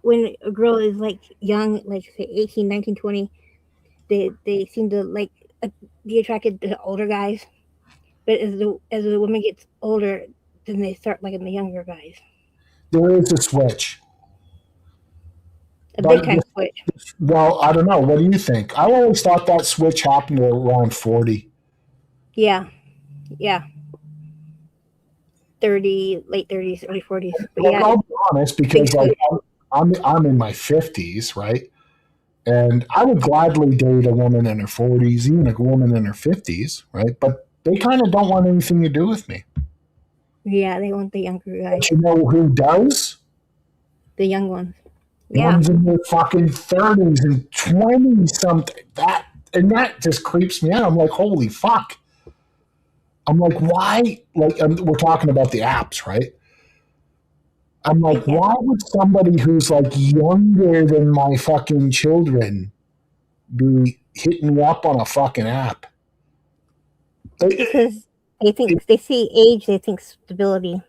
when a girl is like young, like say 18, 19, 20, they seem to like be attracted to older guys. But as the woman gets older, then they start liking the younger guys. There is a switch, A big but time switch. well, I don't know. What do you think? I always thought that switch happened around 40. Yeah, yeah. 30, late 30s, early 40s. But Like yeah, I'll it's be honest, a big because like switch. I'm in my 50s, right? And I would gladly date a woman in her 40s, even a woman in her 50s, right? But they kind of don't want anything to do with me. Yeah, they want the younger guys, But you know who does? the young ones. Yeah, Ones in their fucking 30s and 20s something. That just creeps me out. I'm like, holy fuck. I'm like, why? Like, we're talking about the apps, right? I'm like, yeah, why would somebody who's like younger than my fucking children be hitting me up on a fucking app? because they see age, they think stability.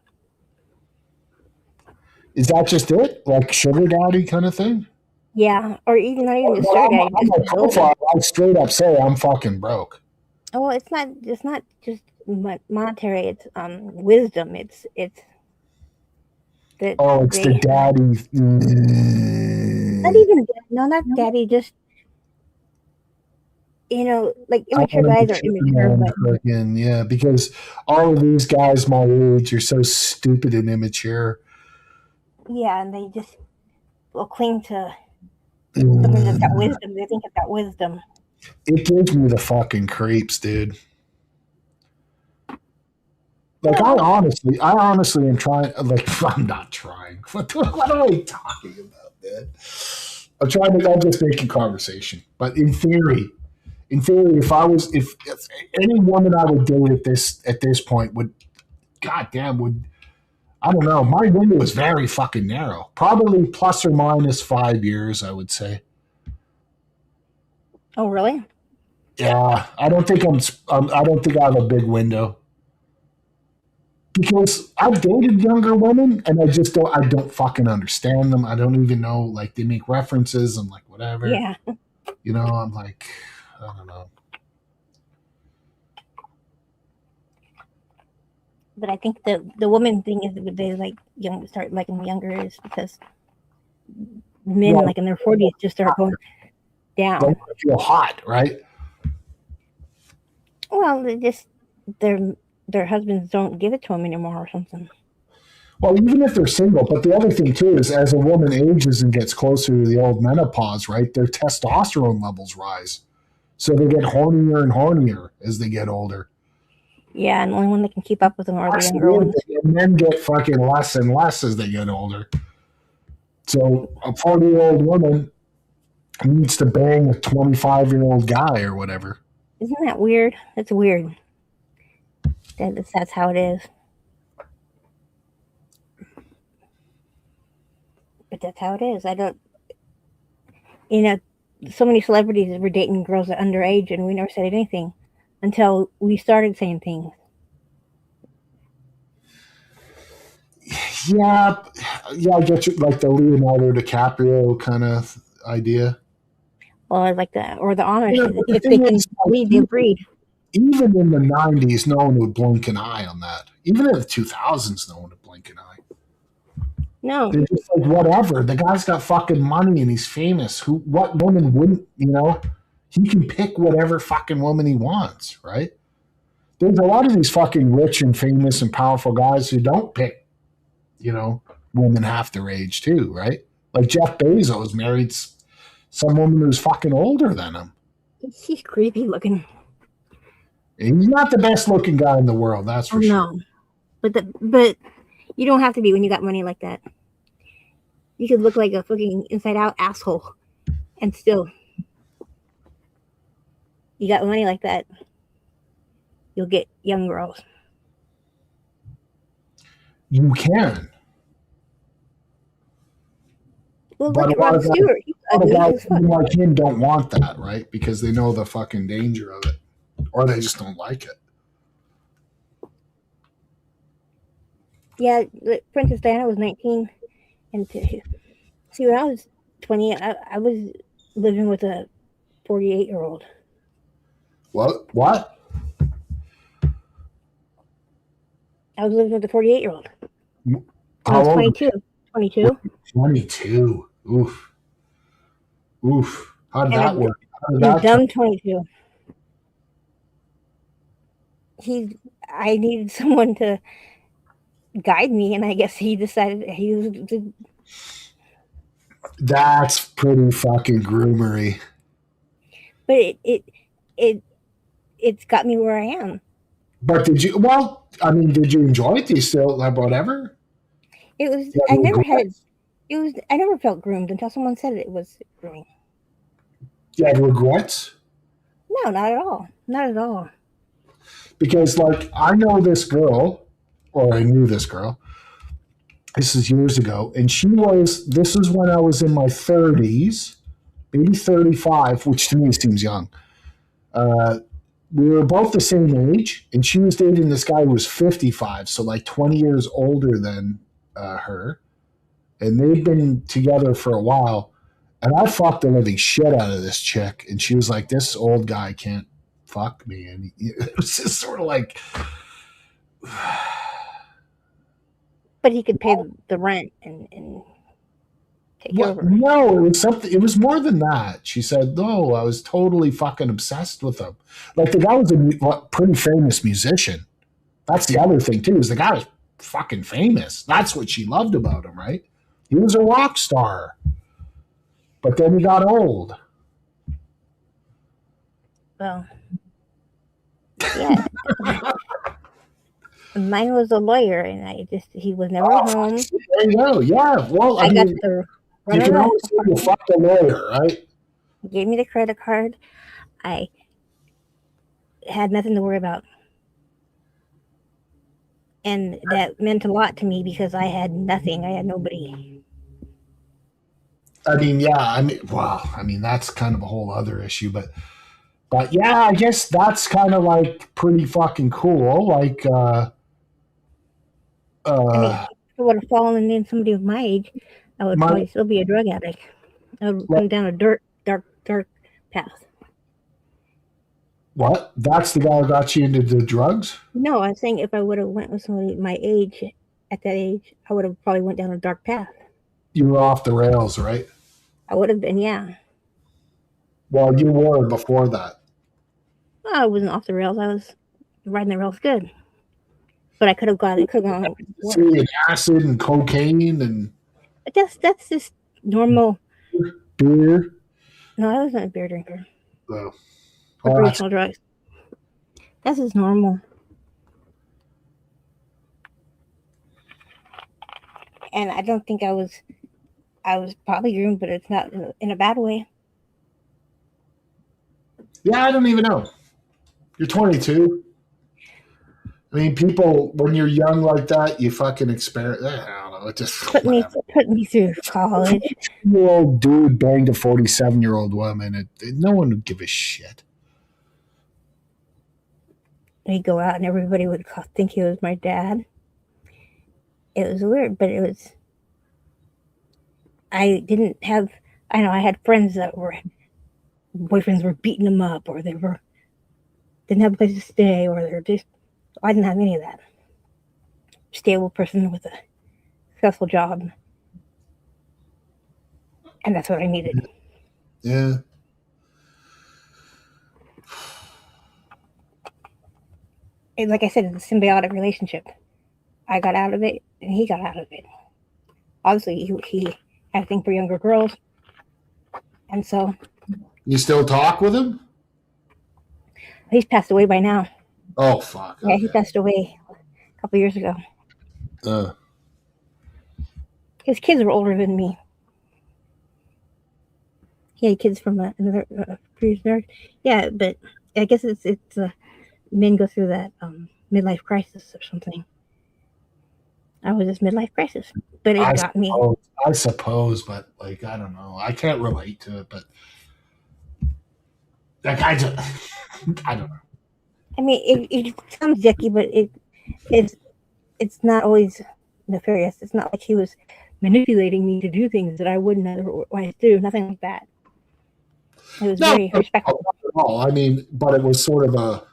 Is that just it? Like sugar daddy kind of thing? Yeah, or even not even But just sugar daddy, on just my stability. profile, I straight up say I'm fucking broke. Oh, it's not just monetary. It's wisdom. It's that Oh, it's the they daddy. not even no, not daddy. Just like I immature want to guys are mature immature, man but again, yeah, because all of these guys my age are so stupid and immature. yeah, and they just will cling to something that's got Mm. wisdom. They think it's got wisdom. It gives me the fucking creeps, dude. Like Well, I honestly am trying. Like I'm not trying. What am I talking about, man? I'm trying to. I'm just making conversation. But in theory, if any woman I would date at this point would, goddamn, would I don't know. My window is very fucking narrow. Probably plus or minus 5 years, I would say. oh really? Yeah, I don't think I don't think I have a big window because I've dated younger women and I don't fucking understand them. I don't even know like they make references. I'm like whatever, Yeah, you know. I'm like I don't know. but I think the woman thing is that they like start liking younger is because men Well, like in their 40s just start going they down. feel hot, right? Well, they just their their husbands don't give it to them anymore or something. Well, even if they're single, but the other thing too is as a woman ages and gets closer to the old menopause, right, their testosterone levels rise. So they get hornier and hornier as they get older. Yeah, and the only one that can keep up with them are the That's the younger weird ones. thing. And men get fucking less and less as they get older. So a 40-year-old woman needs to bang a 25-year-old guy or whatever. Isn't that weird? That's weird. That's how it is. But that's how it is. I don't, you know, so many celebrities were dating girls at underage, and we never said anything until we started saying things. Yeah, yeah, I get you. Like the Leonardo DiCaprio kind of idea. Or like the You Amish, know, but the if they thing can is, like, breed, they breed. even in the 90s, no one would blink an eye on that. Even in the 2000s, no one would blink an eye. No, They're just like, whatever. The guy's got fucking money and he's famous. What woman wouldn't, you know? He can pick whatever fucking woman he wants, right? There's a lot of these fucking rich and famous and powerful guys who don't pick, you know, women half their age too, right? Like Jeff Bezos married some woman who's fucking older than him. he's creepy looking. And he's not the best looking guy in the world, that's Oh for sure. no, but you don't have to be when you got money like that. You could look like a fucking inside out asshole, and still you got money like that. You'll get young girls. You can. Well, look But at Rod Stewart. He's a lot of ugly guys as fuck. even like him don't want that, right? Because they know the fucking danger of it. Or they just don't like it. Yeah, Princess Diana was 19, and see, when I was 20, I was living with a 48-year-old. What? I was living with a 48-year-old. I How was old? 22. 22, 22. Oof. Oof. How did and that work? How did a that turn? dumb 22. He, I needed someone to guide me, and I guess he decided he was. That's pretty fucking groomery. But it it's got me where I am. But did you? Well, I mean, did you enjoy it? Do you still like whatever? It was. Do you I have never had it. regrets? It was. I never felt groomed until someone said it was grooming. Do you have regrets? No, not at all. Not at all. Because like I know this girl, or I knew this girl. This is years ago, and she was. This is when I was in my 30s, maybe 35, which to me seems young. Uh, we were both the same age, and she was dating this guy who was 55, so like 20 years older than her. And they'd been together for a while. And I fucked the living shit out of this chick, and she was like, "This old guy can't fuck me," and it was just sort of like, But he could pay the rent and take care of "What? her. No, it was something. It was more than that." She said, "No, I was totally fucking obsessed with him. Like the guy was a pretty famous musician. That's the other thing too. Is the guy was fucking famous. That's what she loved about him, right? He was a rock star, but then he got old." Well, yeah. Mine was a lawyer, and he was never Oh, home. there you go. Yeah. Well, I I got mean, the you run of can the always say you apartment. fucked a lawyer, right? He gave me the credit card. I had nothing to worry about, and that meant a lot to me because I had nothing. I had nobody. I mean, yeah. I mean, well, I mean that's kind of a whole other issue, but yeah, I guess that's kind of like pretty fucking cool. Like, I mean, uh, if I would have fallen in somebody of my age, I would my probably still be a drug addict. I would like, come down a dark path. what? That's the guy who got you into the drugs. No, I was saying if I would have went with somebody my age at that age, I would have probably went down a dark path. You were off the rails, right? I would have been, yeah. Well, you were before that. Well, I wasn't off the rails. I was riding the rails good, but I could have gone. It could have gone worse. See, and acid and cocaine and But that's just normal. beer. No, I wasn't a beer drinker. So, well, that's Recreational drugs. That's just normal. And I don't think I was. I was probably groomed, but it's not in a bad way. yeah. I don't even know. You're 22. I mean, people when you're young like that, you fucking experiment. I don't know. It just whatever. Put me through college. year old dude banged a 47-year-old woman. No one would give a shit. We'd go out, and everybody would think he was my dad. It was weird, but it was. I didn't have. I know I had friends that were boyfriends were beating them up, or they were didn't have a place to stay, or they're just. I didn't have any of that. Stable person with a successful job, and that's what I needed. Yeah. And like I said, it's a symbiotic relationship. I got out of it, and he got out of it. Obviously, he had a thing for younger girls, and so You still talk with him? he's passed away by now. Oh fuck. Yeah, he Okay. passed away a couple years ago. Uh, His kids were older than me. He had kids from another previous marriage. Yeah, but I guess it's men go through that midlife crisis or something. I was this midlife crisis, but it I got me. suppose. I suppose, but like I don't know. I can't relate to it, but like I just, I don't know. I mean, it sounds yucky, but it's it's not always nefarious. It's not like he was manipulating me to do things that I wouldn't otherwise do. Nothing like that. It was No, very not respectful. at all. I mean, but it was sort of a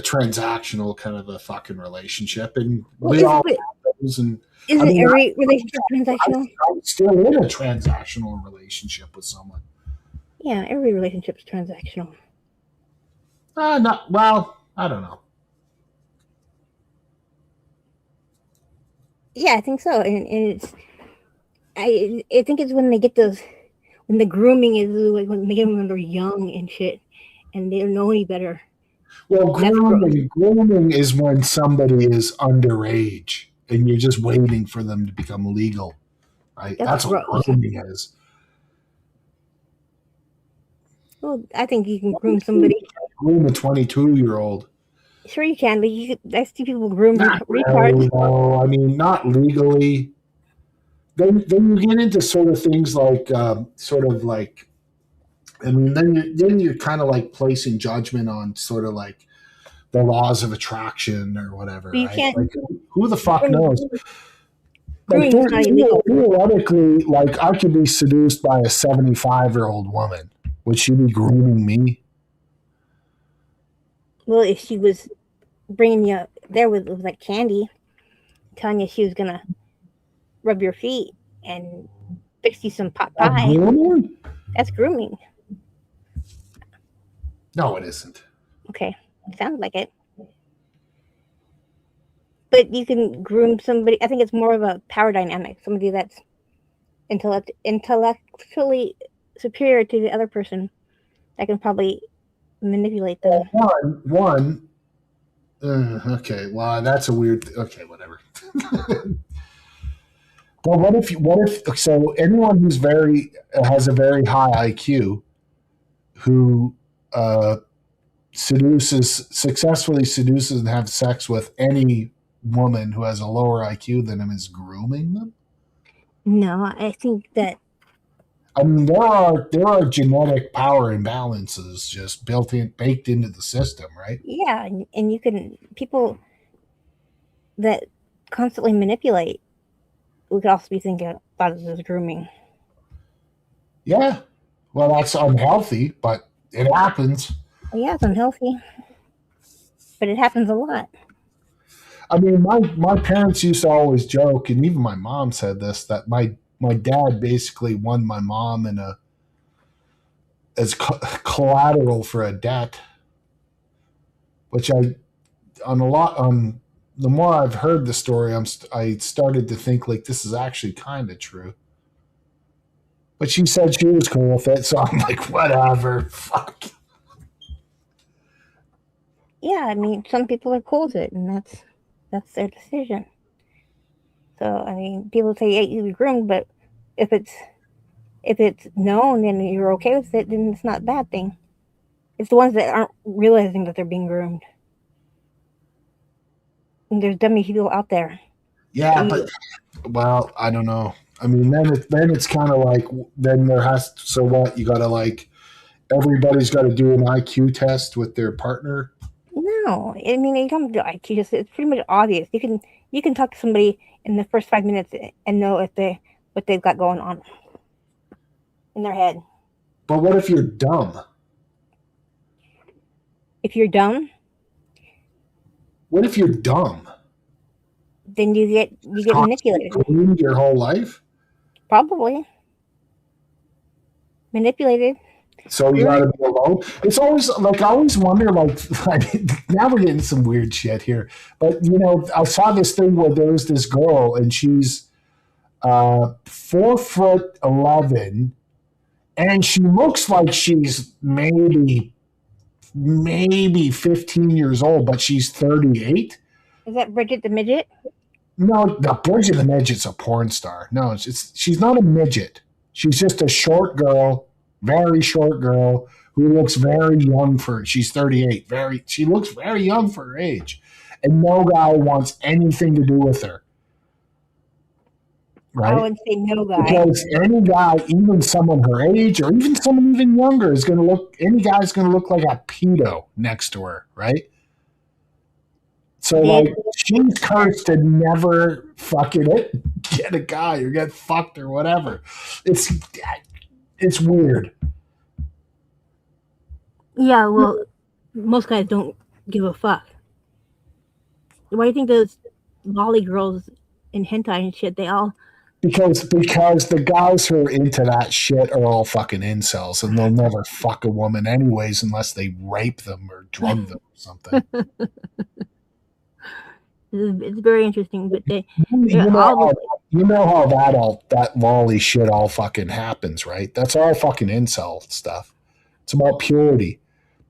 transactional kind of a fucking relationship, and Well, we all have those. And I isn't mean, every relationship transactional? I'm still in a transactional relationship with someone. Yeah, every relationship's transactional. Not well. I don't know. Yeah, I think so. And it's I think it's when they get those when the grooming is like when they get them when they're young and shit, and they don't know any better. Well, That's gross. grooming is when somebody is underage and you're just waiting for them to become legal, right? That's That's what gross. grooming is. Well, I think you can groom You somebody. can't groom a 22-year-old. Sure, you can, but I see people groom Not retards. really, no. I mean, not legally. Then you get into sort of things like, sort of like, I mean, then you're kind of like placing judgment on sort of like the laws of attraction or whatever, But you right? can't Like, who the fuck groom. knows? Like, Grooming is not illegal. theoretically, like, I could be seduced by a 75-year-old woman. Would she be grooming me? Well, if she was bringing you there with like candy, telling you she was gonna rub your feet and fix you some pot That's pie, grooming? that's grooming. No, it isn't. Okay, sounds like it. But you can groom somebody. I think it's more of a power dynamic. Somebody that's intellectually superior to the other person that can probably manipulate them. One. Okay, well, that's a weird. Okay, whatever. Well, what if so anyone who's very has a very high IQ who uh, successfully seduces and have sex with any woman who has a lower IQ than him is grooming them? No, I think that I mean, there are genetic power imbalances just baked into the system, right? yeah, and you can people that constantly manipulate. We could also be thinking about it as grooming. Yeah. Well, that's unhealthy, but it happens. Well, yeah, it's unhealthy, but it happens a lot. I mean, my parents used to always joke, and even my mom said this, that my dad basically won my mom in a as collateral for a debt, which I on a lot on the more I've heard the story, I started to think like this is actually kind of true. But she said she was cool with it, so I'm like, whatever, fuck. Yeah, I mean, some people are cool with it, and that's their decision. So, I mean, people say, "Hey, you be groomed," but if it's if it's known and you're okay with it, then it's not a bad thing. It's the ones that aren't realizing that they're being groomed. And there's dummy people out there. Yeah, but You, well, I don't know. I mean, then it's kind of like then there has so what you got to like everybody's got to do an IQ test with their partner. no, I mean, you don't do IQ. It's pretty much obvious. You can talk to somebody in the first 5 minutes and know if they what they've got going on in their head. But what if you're dumb? If you're dumb, What if you're dumb? then you get Constantly manipulated. groomed your whole life? Probably manipulated. So you got Grooming. to be alone. It's always like I always wonder. Like now we're getting some weird shit here, but I saw this thing where there was this girl and she's 4'11", and she looks like she's maybe 15 years old, but she's 38. Is that Bridget the midget? No, the Bridget the Midget's a porn star. No, she's not a midget. She's just a short girl, very short girl who looks very young for. She's 38. She looks very young for her age, and no guy wants anything to do with her. I Right? would say no guy. Because any guy, even someone her age or even someone even younger, is going to look. Any guy's going to look like a pedo next to her, right? So Did like she's cursed to never fucking get a guy or get fucked or whatever. It's it's weird. yeah. Well, most guys don't give a fuck. Why do you think those lolly girls in hentai and shit? They all Because the guys who are into that shit are all fucking incels and they'll never fuck a woman anyways unless they rape them or drug them or something. it's very interesting, but You they're know all how that lolly shit all fucking happens, right? That's all fucking incel stuff. It's about purity.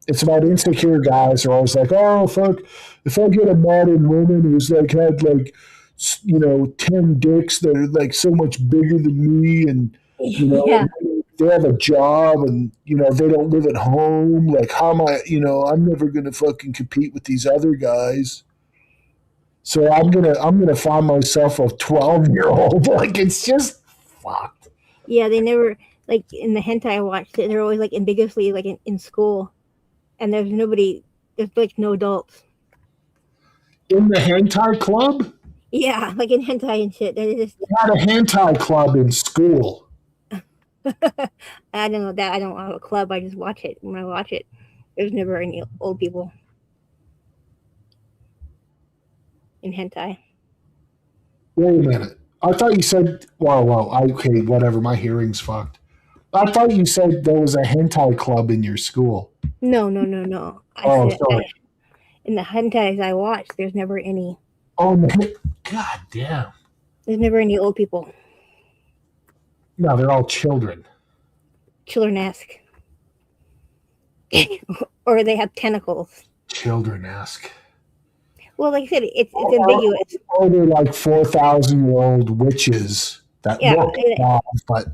It's about insecure guys who are always like, oh fuck, if I get a modern woman who's like had like 10 dicks that are like so much bigger than me, and Yeah, they have a job, and they don't live at home. Like, how am I? I'm never gonna fucking compete with these other guys. So I'm gonna find myself a 12-year old. Like, it's just fucked. yeah. They never like in the hentai I watched it. They're always like ambiguously like in school, and there's nobody. There's like no adults. In the hentai club, Yeah, like in hentai and shit. They just we had a hentai club in school. I don't know that I don't have a club. I just watch it when I watch it. There's never any old people in hentai. Wait a minute. I thought you said, whoa. Okay, whatever. My hearing's fucked. I thought you said there was a hentai club in your school. No, no, no, no. I Oh, said sorry. in the hentais I watch, there's never any. Oh, no. God damn. There's never any old people. No, they're all children. Children esque, or they have tentacles. Children esque. Well, like I said, it's ambiguous. Or they're like 4,000-year-old witches that Yeah, look but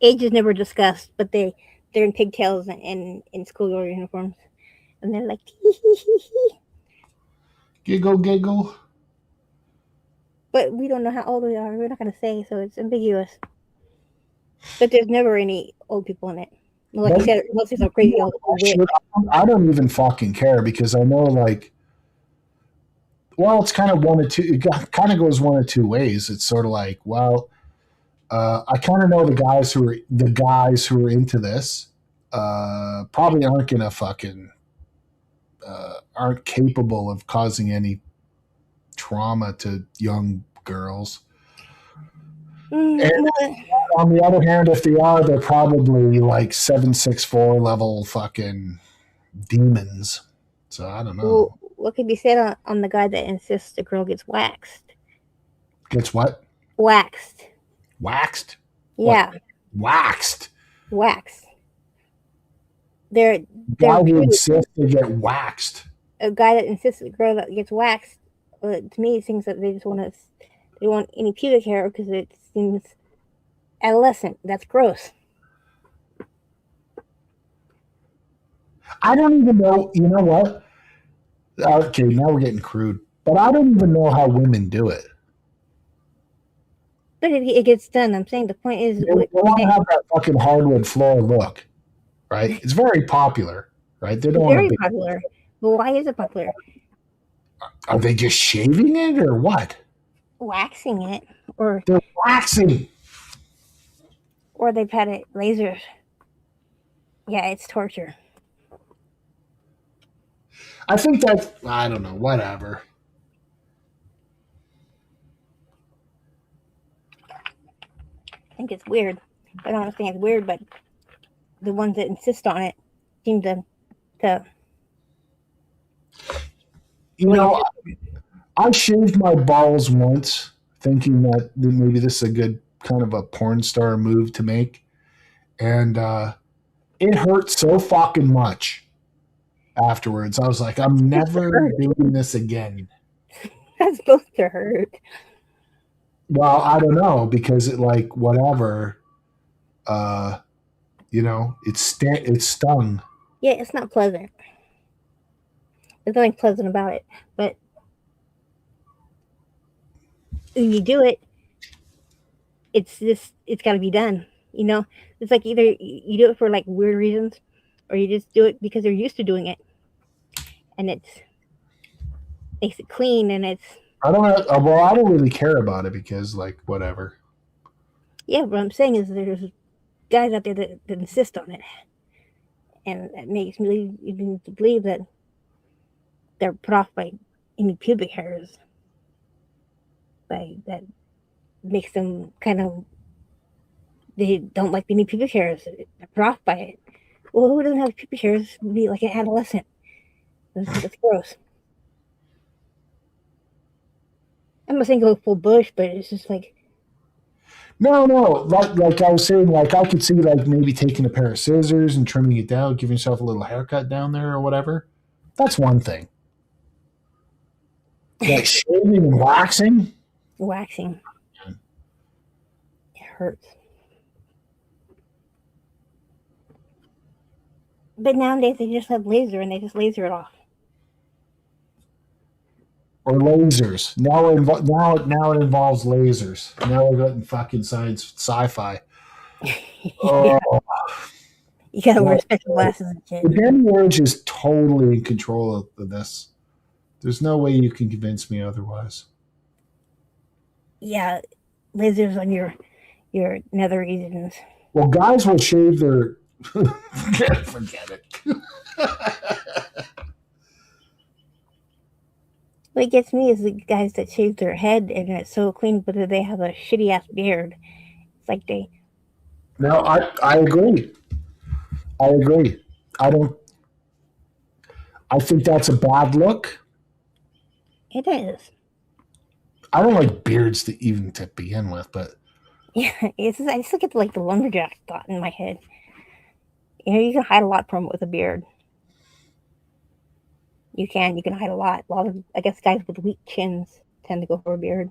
age is never discussed, but they're in pigtails and in school uniforms, and they're like hee hee hee hee. giggle, giggle. But we don't know how old they are. We're not gonna say, so it's ambiguous. But there's never any old people in it. Well, like you But, said, mostly some crazy old witch. I don't even fucking care because I know, like, well, it's kind of one of two. It kind of goes one of two ways. It's sort of like, well, I kind of know the guys who are into this. Probably aren't gonna fucking aren't capable of causing any trauma to young girls. And Well, on the other hand, if they are, they're probably like 764 level fucking demons. So I don't know. what could be said on the guy that insists the girl gets waxed? Gets what? Waxed. Waxed? What? Yeah, Waxed? wax. They're Guy who pretty. insists they get waxed. A guy that insists the girl that gets waxed. To me, it seems that they just want to. They want any pubic hair because it seems adolescent. That's gross. I don't even know. You know what? Okay, now we're getting crude. But I don't even know how women do it. But it gets done. I'm saying the point is, They want to have that fucking hardwood floor look, right? It's very popular, right? They don't it's want to very be. popular. But why is it popular? Are they just shaving it or what? Waxing it, or They're waxing. they've had it lasers. Yeah, it's torture. I think that I don't know. Whatever. I think it's weird. I don't think it's weird, but the ones that insist on it seem to You know, I shaved my balls once, thinking that maybe this is a good kind of a porn star move to make, and it hurt so fucking much afterwards. I was like, I'm never doing this again. that's supposed to hurt. Well, I don't know because it like whatever, uh, it stung. Yeah, it's not pleasant. There's nothing pleasant about it. But when you do it, it's got to be done. You know, it's like either you do it for like weird reasons, or you just do it because they're used to doing it, and it makes it clean, and it's I don't know. Well, I don't really care about it because like whatever. yeah. What I'm saying is there's guys out there that insist on it, and that makes me even to believe that they're put off by any pubic hairs. By that makes them kind of they don't like any pubic hairs. They're put off by it. Well, who doesn't have pubic hairs would be like an adolescent. That's gross. I'm not saying go full bush, but it's just like No, no. Like I was saying, like I could see like maybe taking a pair of scissors and trimming it down, giving yourself a little haircut down there or whatever. That's one thing. Like shaving and waxing. Waxing. It hurts. But nowadays they just have laser and they just laser it off. Or lasers. Now it involves lasers. Now we're getting fucking sci-fi. Yeah, Oh, you gotta wear well, special glasses and the shit. Danny Urge is totally in control of this. There's no way you can convince me otherwise. Yeah, lasers on your nether regions. Well, guys will shave their. Forget it. What gets me is the guys that shave their head and it's so clean, but they have a shitty ass beard. It's like they. No, I agree. I agree. I don't. I think that's a bad look. It is. I don't like beards to even to begin with, but Yeah, it's just, I still get like the lumberjack thought in my head. You can hide a lot from it with a beard. You can hide a lot. A lot of I guess guys with weak chins tend to go for a beard.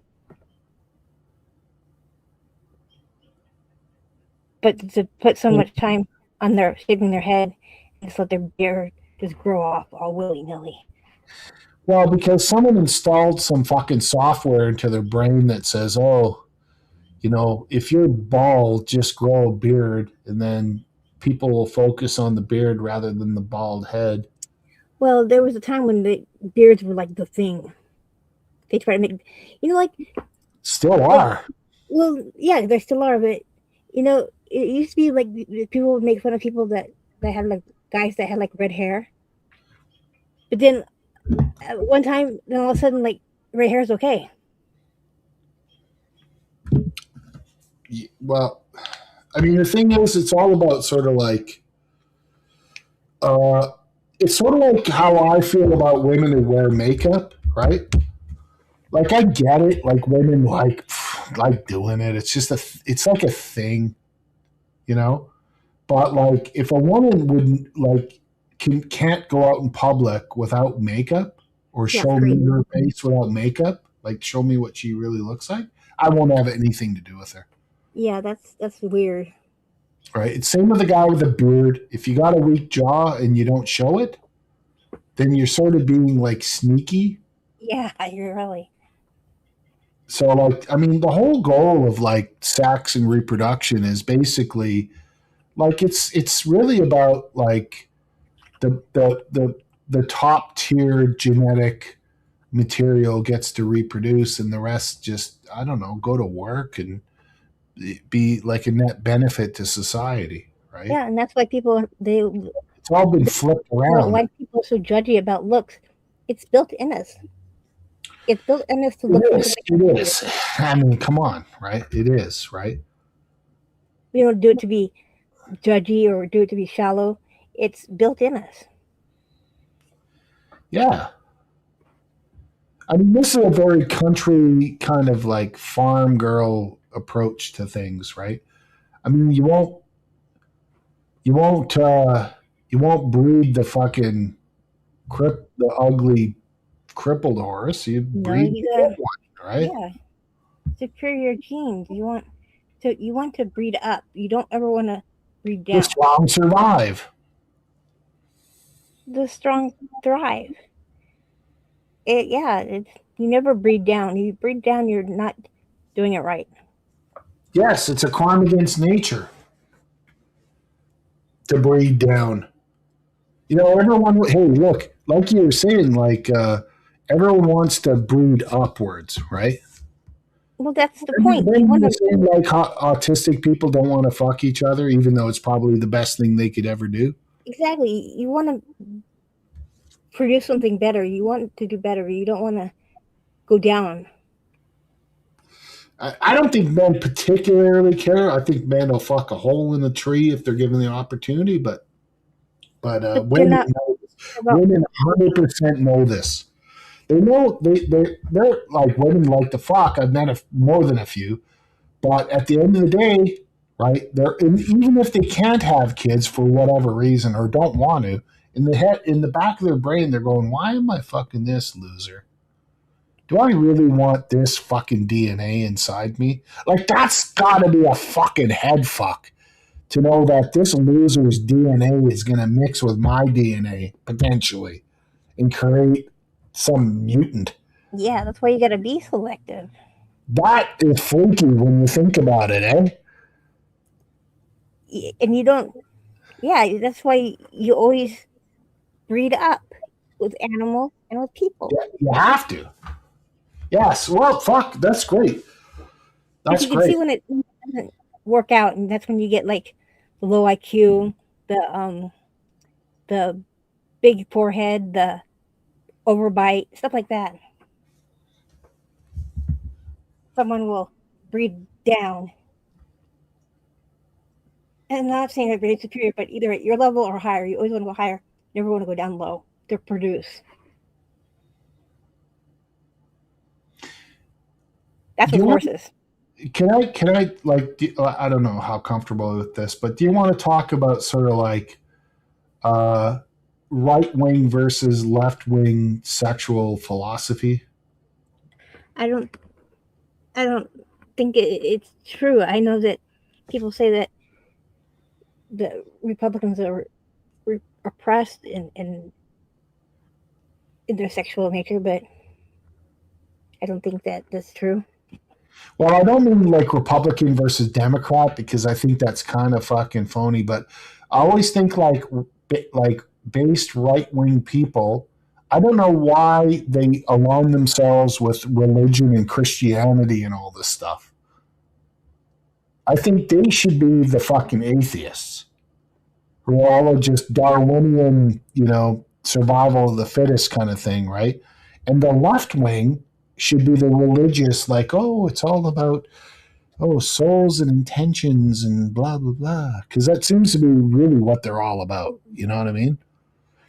But to put so much time on their shaving their head and just let their beard just grow off all willy nilly. well, because someone installed some fucking software into their brain that says, "Oh, if you're bald, just grow a beard, and then people will focus on the beard rather than the bald head." Well, there was a time when the beards were like the thing. They try to make, like Still like are. well, yeah, there still are, but it used to be like people would make fun of people that had like guys that had like red hair, but then one time, then all of a sudden, like red hair is okay. Well, I mean, the thing is, it's all about sort of like, uh, it's sort of like how I feel about women who wear makeup, right? Like I get it, like women like doing it. It's just it's like a thing, you know. But like, if a woman wouldn't like can't go out in public without makeup or Yeah, it's show me crazy. her face without makeup, like show me what she really looks like, I won't have anything to do with her. Yeah, that's weird. Right? It's same with the guy with the beard. If you got a weak jaw and you don't show it, then you're sort of being like sneaky. Yeah, you're really. So like, I mean, the whole goal of like sex and reproduction is basically like it's really about like the top tier genetic material gets to reproduce and the rest just, I don't know, go to work and be like a net benefit to society, right? Yeah, and that's why people It's all been flipped around. why people are so judgy about looks. It's built in us. It's built in us to look It for is. something It prettier. is. I mean, come on, right? It is, right? We don't do it to be judgy or do it to be shallow. It's built in us. Yeah. I mean, this is a very country kind of like farm girl approach to things, right? I mean, you won't, you won't breed the fucking the ugly crippled horse. You breed You the gotta, good one, right? yeah, superior genes. You want to breed up. You don't ever want to breed The down. strong survive. The strong thrive. It's you never breed down. You breed down, you're not doing it right. Yes, it's a crime against nature to breed down. Everyone. Hey, look, like you were saying, like everyone wants to breed upwards, right? Well, that's the point. You Then want the to same like autistic people don't want to fuck each other, even though it's probably the best thing they could ever do. exactly. You want to produce something better. You want to do better. You don't want to go down. I don't think men particularly care. I think men will fuck a hole in a tree if they're given the opportunity, but But they're women not know this. about. Women 100% know this. They know they're like women like to fuck. I've met more than a few, But at the end of the day, right, even if they can't have kids for whatever reason or don't want to, in the back of their brain, they're going, "Why am I fucking this loser? Do I really want this fucking DNA inside me?" Like that's got to be a fucking head fuck to know that this loser's DNA is going to mix with my DNA potentially and create some mutant. Yeah, that's why you gotta be selective. That is freaky when you think about it, eh? And you don't. Yeah, that's why you always breed up with animals and with people. Yeah, you have to. Yes. Well, fuck. That's great. Because That's you can see great. when it doesn't work out, and that's when you get like the low IQ, the big forehead, the overbite, stuff like that. Someone will breed down. And I'm not saying they're very superior, but either at your level or higher. You always want to go higher, never want to go down low to produce. That's Do with you want, horses. can I like I don't know how comfortable with this, but do you want to talk about sort of like uh, right wing versus left wing sexual philosophy? I don't. I don't think it's true. I know that people say that the Republicans are oppressed in their sexual nature, but I don't think that that's true. Well, I don't mean like Republican versus Democrat because I think that's kind of fucking phony. But I always think like based right wing people. I don't know why they align themselves with religion and Christianity and all this stuff. I think they should be the fucking atheists who are all just Darwinian, survival of the fittest kind of thing, right? And the left wing should be the religious, like, oh, it's all about souls and intentions and blah blah blah, because that seems to be really what they're all about. You know what I mean?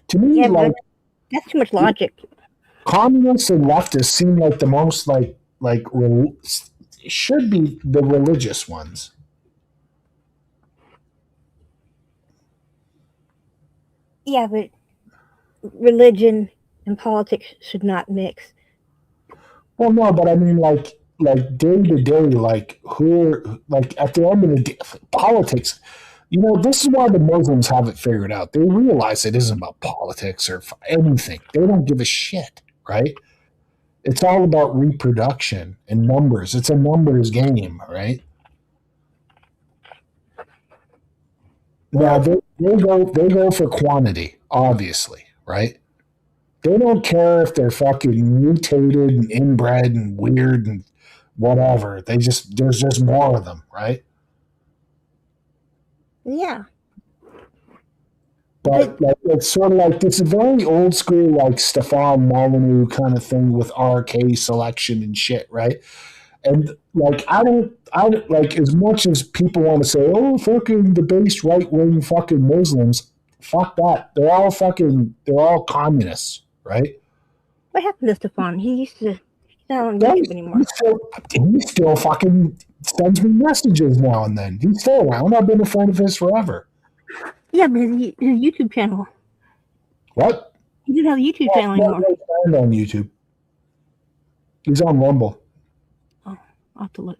To me, Yeah, like but that's too much logic. communists and leftists seem like the most should be the religious ones. Yeah, but religion and politics should not mix. Well, no, but I mean, like day to day, like who are like at the end of the day, politics. This is why the Muslims have it figured out. They realize it isn't about politics or anything. They don't give a shit, right? It's all about reproduction and numbers. It's a numbers game, right? Now Well, they go for quantity, obviously, right? They don't care if they're fucking mutated and inbred and weird and whatever. There's just more of them, right? yeah, but But like it's sort of like this very old school like Stefan Molyneux kind of thing with RK selection and shit, right? And like I don't like as much as people want to say, oh fucking the base right wing fucking Muslims, fuck that. They're all communists, right? what happened to Stefan? He's not on Yeah, YouTube anymore. he still fucking sends me messages now and then. He's still around. I've been a friend of his forever. Yeah, but his YouTube channel. What? He didn't have a YouTube Well, channel he's not anymore. really found on YouTube. He's on Rumble Oh, I'll have to look.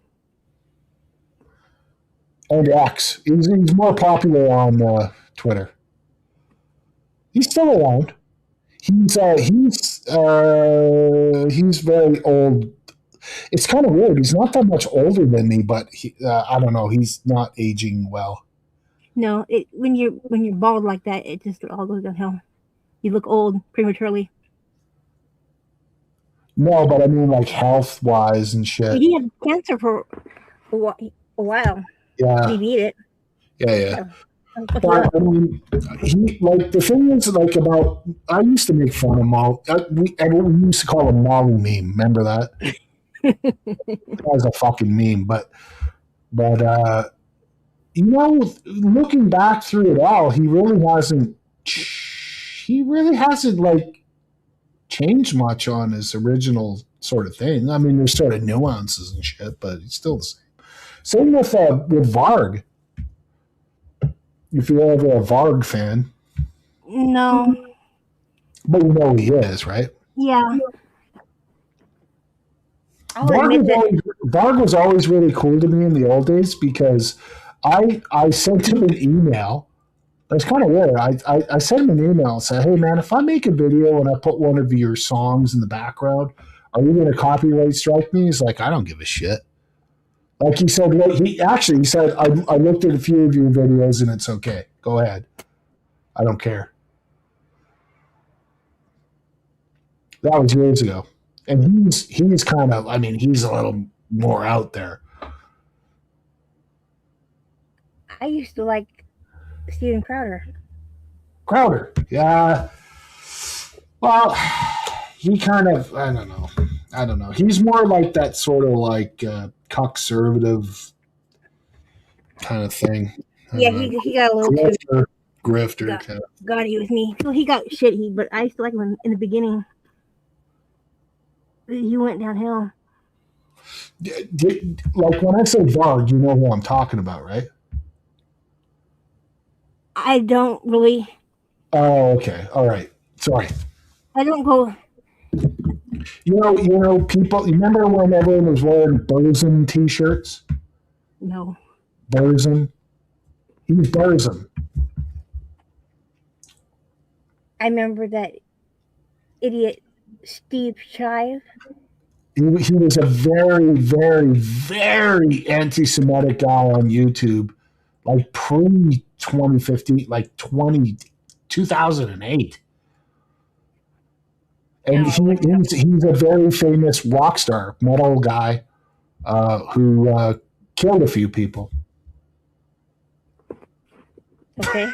and X. He's more popular on Twitter. He's still around. He's very old. It's kind of weird. He's not that much older than me, but I don't know. He's not aging well. No, when you're bald like that, it just all goes downhill. You look old prematurely. No, but I mean like health wise and shit. He had cancer for a while. Yeah, He beat it. yeah, yeah. So look it But up. I mean, he like the thing is like about. I used to make fun of Molly. We used to call him Molly meme. Remember that? That was a fucking meme. But looking back through it all, he really hasn't. He really hasn't like changed much on his original sort of thing. I mean, there's sort of nuances and shit, but he's still the same. Same with Varg. If you're ever a Varg fan, No. but you know who he is, right? Yeah. I'll Varg admit was that. always Varg was always really cool to me in the old days because I sent him an email. It's kind of weird. I sent him an email and said, "Hey man, if I make a video and I put one of your songs in the background, are you going to copyright strike me?" He's like, "I don't give a shit." Like he said, he said, I looked at a few of your videos and it's okay. Go ahead. I don't care. That was years ago. And he's kind of, I mean, he's a little more out there. I used to like Steven Crowder. Crowder, yeah. Well, he kind of, I don't know. He's more like that sort of like conservative kind of thing. I Yeah, don't know. he got a little too Grifter kind of. gaudy with me. Well, he got shitty, but I used to like him in the beginning. He went downhill. Like when I say Varg, you know who I'm talking about, right? I don't really. Oh, okay. All right. Sorry. I don't go. People. You remember when everyone was wearing Burzum t-shirts? No. Burzum. He's Burzum. I remember that idiot Steve Shive. He was a very, very, very anti-Semitic guy on YouTube, like pre 2015, like 2008. And he's a very famous rock star, metal guy who killed a few people. Okay.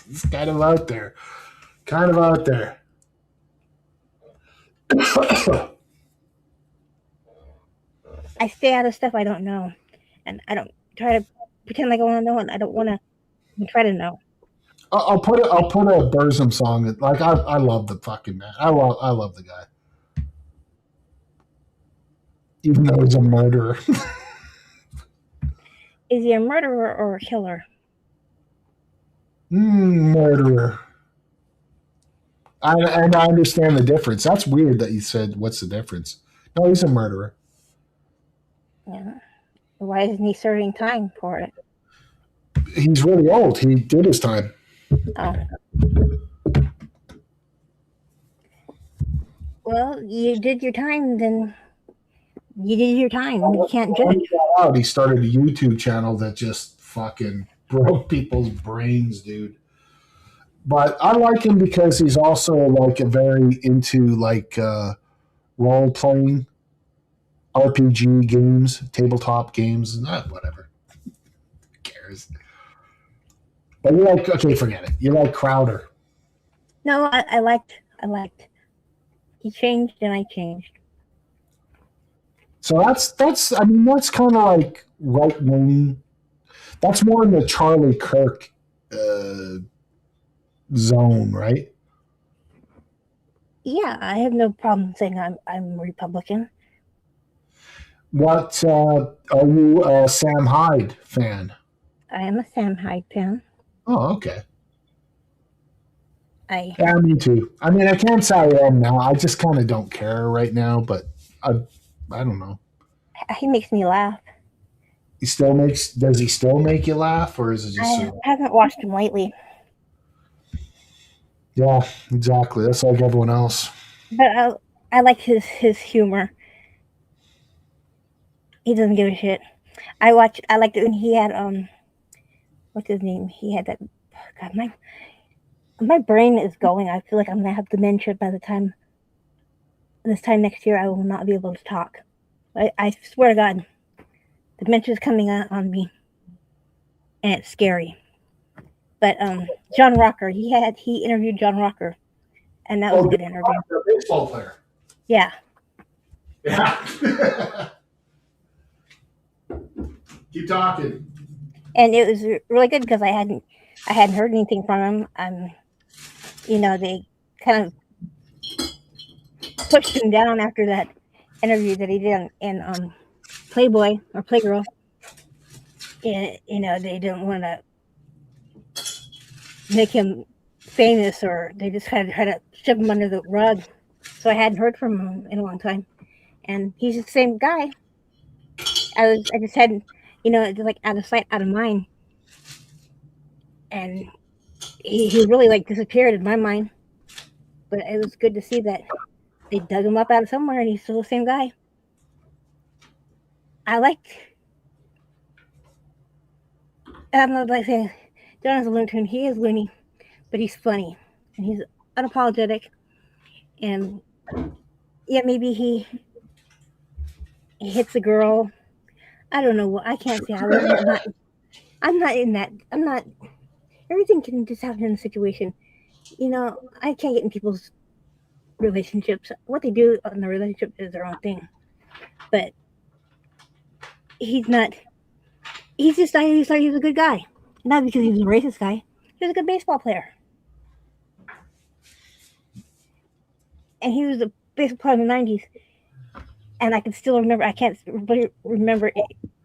It's kind of out there. Kind of out there. I stay out of stuff I don't know, and I don't try to pretend like I want to know, and I don't want to try to know. I'll put a Burzum song. Like I love the fucking man. I love the guy, even though he's a murderer. Is he a murderer or a killer? Murderer. And I understand the difference. That's weird that you said, "What's the difference?" No, he's a murderer. Yeah. Why isn't he serving time for it? He's really old. He did his time. Oh. Well, you did your time, then you did your time. You can't judge. He started a YouTube channel that just fucking broke people's brains, dude. But I like him because he's also like a very into like role playing RPG games, tabletop games, whatever. Who cares? But you like, okay, forget it. You like Crowder. No, I liked. He changed and I changed. So that's I mean that's kind of like right wing. That's more in the Charlie Kirk zone, right? Yeah, I have no problem saying I'm Republican. What are you a Sam Hyde fan? I am a Sam Hyde fan. Oh, okay. I Me too. I mean, I can't say I am now. I just kind of don't care right now, but I don't know. he makes me laugh. Does he still make you laugh, or is it just? I haven't watched him lately, Yeah, exactly. That's like everyone else. but I like his humor. He doesn't give a shit. I liked it when he had what's his name? He had that. God, my brain is going. I feel like I'm gonna have dementia by the time this time next year. I will not be able to talk. I swear to God, dementia is coming on me, and it's scary. But John Rocker, he interviewed John Rocker, and that was a good interview. The baseball player. Yeah. Yeah. Keep talking. And it was really good because I hadn't heard anything from him. They kind of pushed him down after that interview that he did in Playboy or Playgirl. They don't want to make him famous, or they just kind of try to shove him under the rug. So I hadn't heard from him in a long time, and he's the same guy. I just hadn't, it's like out of sight, out of mind, and he really like disappeared in my mind. But it was good to see that they dug him up out of somewhere, and he's still the same guy. I like. I'm not like saying John is a looney tune. He is loony, but he's funny and he's unapologetic. And yeah, maybe he hits a girl. I don't know what. I can't say. I'm not. I'm not in that. I'm not. Everything can just happen in a situation. I can't get in people's relationships. What they do in the relationship is their own thing. But he's not. He's just. I just thought he was a good guy, not because he was a racist guy. He was a good baseball player, and he was a baseball player in the '90s. And I can still remember. I can't really remember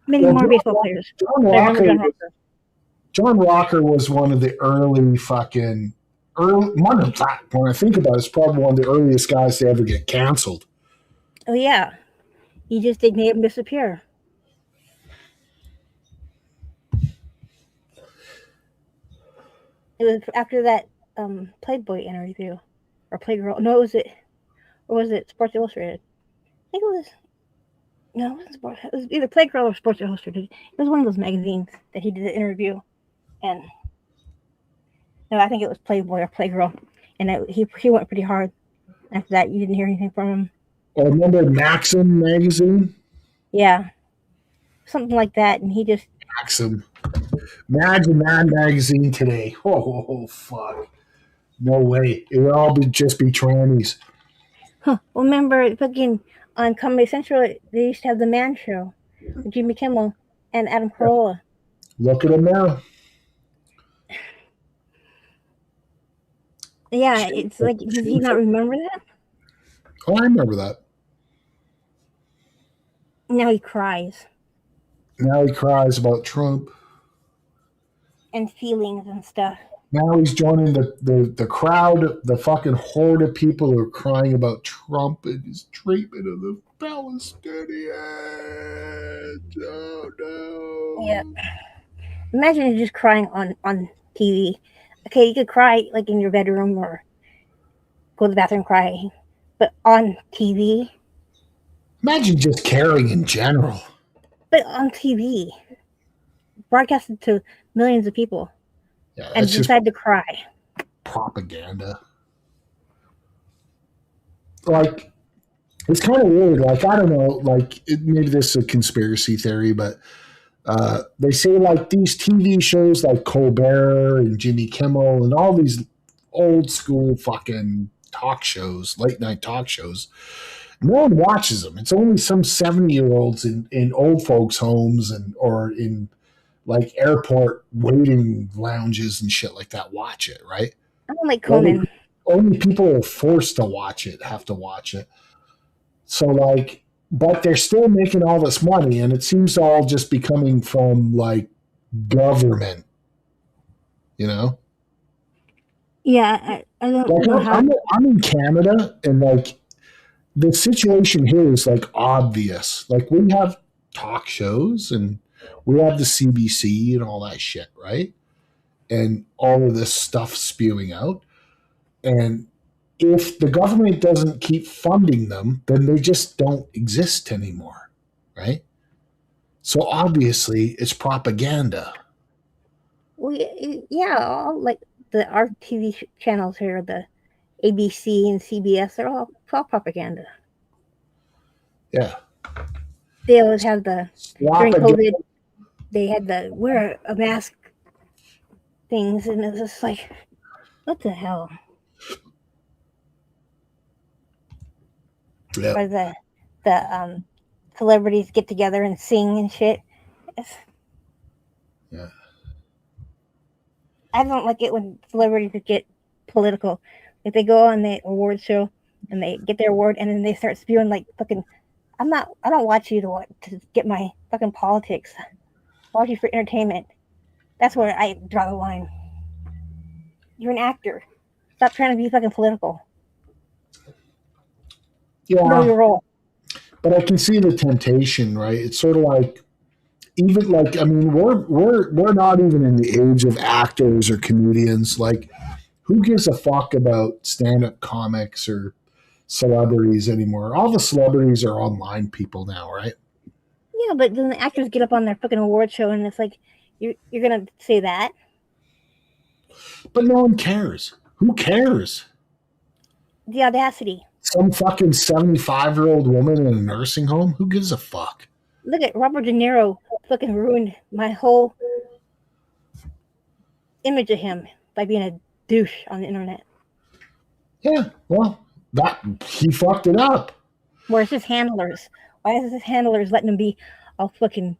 many Well, more baseball players. John But I remember Walker. John Walker. John Walker was one of the early fucking early. One of when I think about it, it's probably one of the earliest guys to ever get canceled. Oh yeah, he just did made him disappear. It was after that Playboy interview or Playgirl. No, or was it Sports Illustrated? I think it was. No, it wasn't Sports. It was either Playgirl or Sports Illustrated. It was one of those magazines that he did the interview, and no, I think it was Playboy or Playgirl, and he went pretty hard. After that, you didn't hear anything from him. I remember Maxim magazine. Yeah, something like that, and he just. Maxim. Imagine that magazine today. Fuck. No way. It would all just be trannies. Huh. Well, remember fucking on Comedy Central, they used to have the Man Show with Jimmy Kimmel and Adam Carolla. Look at him now. Yeah, it's like, does he not remember that? Oh, I remember that. Now he cries Now he cries about Trump. and feelings and stuff. Now he's joining the crowd, the fucking horde of people who are crying about Trump and his treatment of the Palestinians. Oh Yeah. no. Imagine you just crying on TV. Okay, you could cry like in your bedroom or go to the bathroom and cry, but on TV. Imagine just caring in general. But on TV, broadcasted to millions of people, Yeah, and that's just decide to cry. propaganda. Like, it's kind of weird. Like, I don't know. Like, maybe this is a conspiracy theory, but they say like these TV shows like Colbert and Jimmy Kimmel and all these old school fucking talk shows, late night talk shows. No one watches them. It's only some 70-year-olds in old folks' homes and or in like airport waiting lounges and shit like that watch it, right? I don't like Only, Conan. only people who are forced to watch it have to watch it. So like, but they're still making all this money, and it seems to all just be coming from like government, you know. Yeah, I don't Like know how. I'm in Canada, and like the situation here is like obvious. Like we have talk shows, and we have the CBC and all that shit, right? And all of this stuff spewing out, and if the government doesn't keep funding them, then they just don't exist anymore, right? So obviously, it's propaganda. Yeah, all like our TV channels here, the ABC and CBS, they're all propaganda. Yeah. They always have during Propaganda. COVID, they had the wear a mask things, and it's just like, what the hell? Yeah. Or the celebrities get together and sing and shit. It's, Yeah. I don't like it when celebrities get political. If they go on the award show and they get their award and then they start spewing like fucking. I don't watch you to get my fucking politics. watch you for entertainment. That's where I draw the line. You're an actor. Stop trying to be fucking political. Know Yeah, your role. but I can see the temptation, right? It's sort of like even like I mean, we're not even in the age of actors or comedians. Like, who gives a fuck about stand up comics or celebrities anymore? All the celebrities are online people now, right? Yeah, but then the actors get up on their fucking award show and it's like, you're gonna say that? But no one cares. Who cares? The audacity. Some fucking 75-year-old woman in a nursing home? Who gives a fuck? Look at Robert De Niro fucking ruined my whole image of him by being a douche on the internet. Yeah, well, that he fucked it up. Where's his handlers? Why is his handlers letting him be all fucking?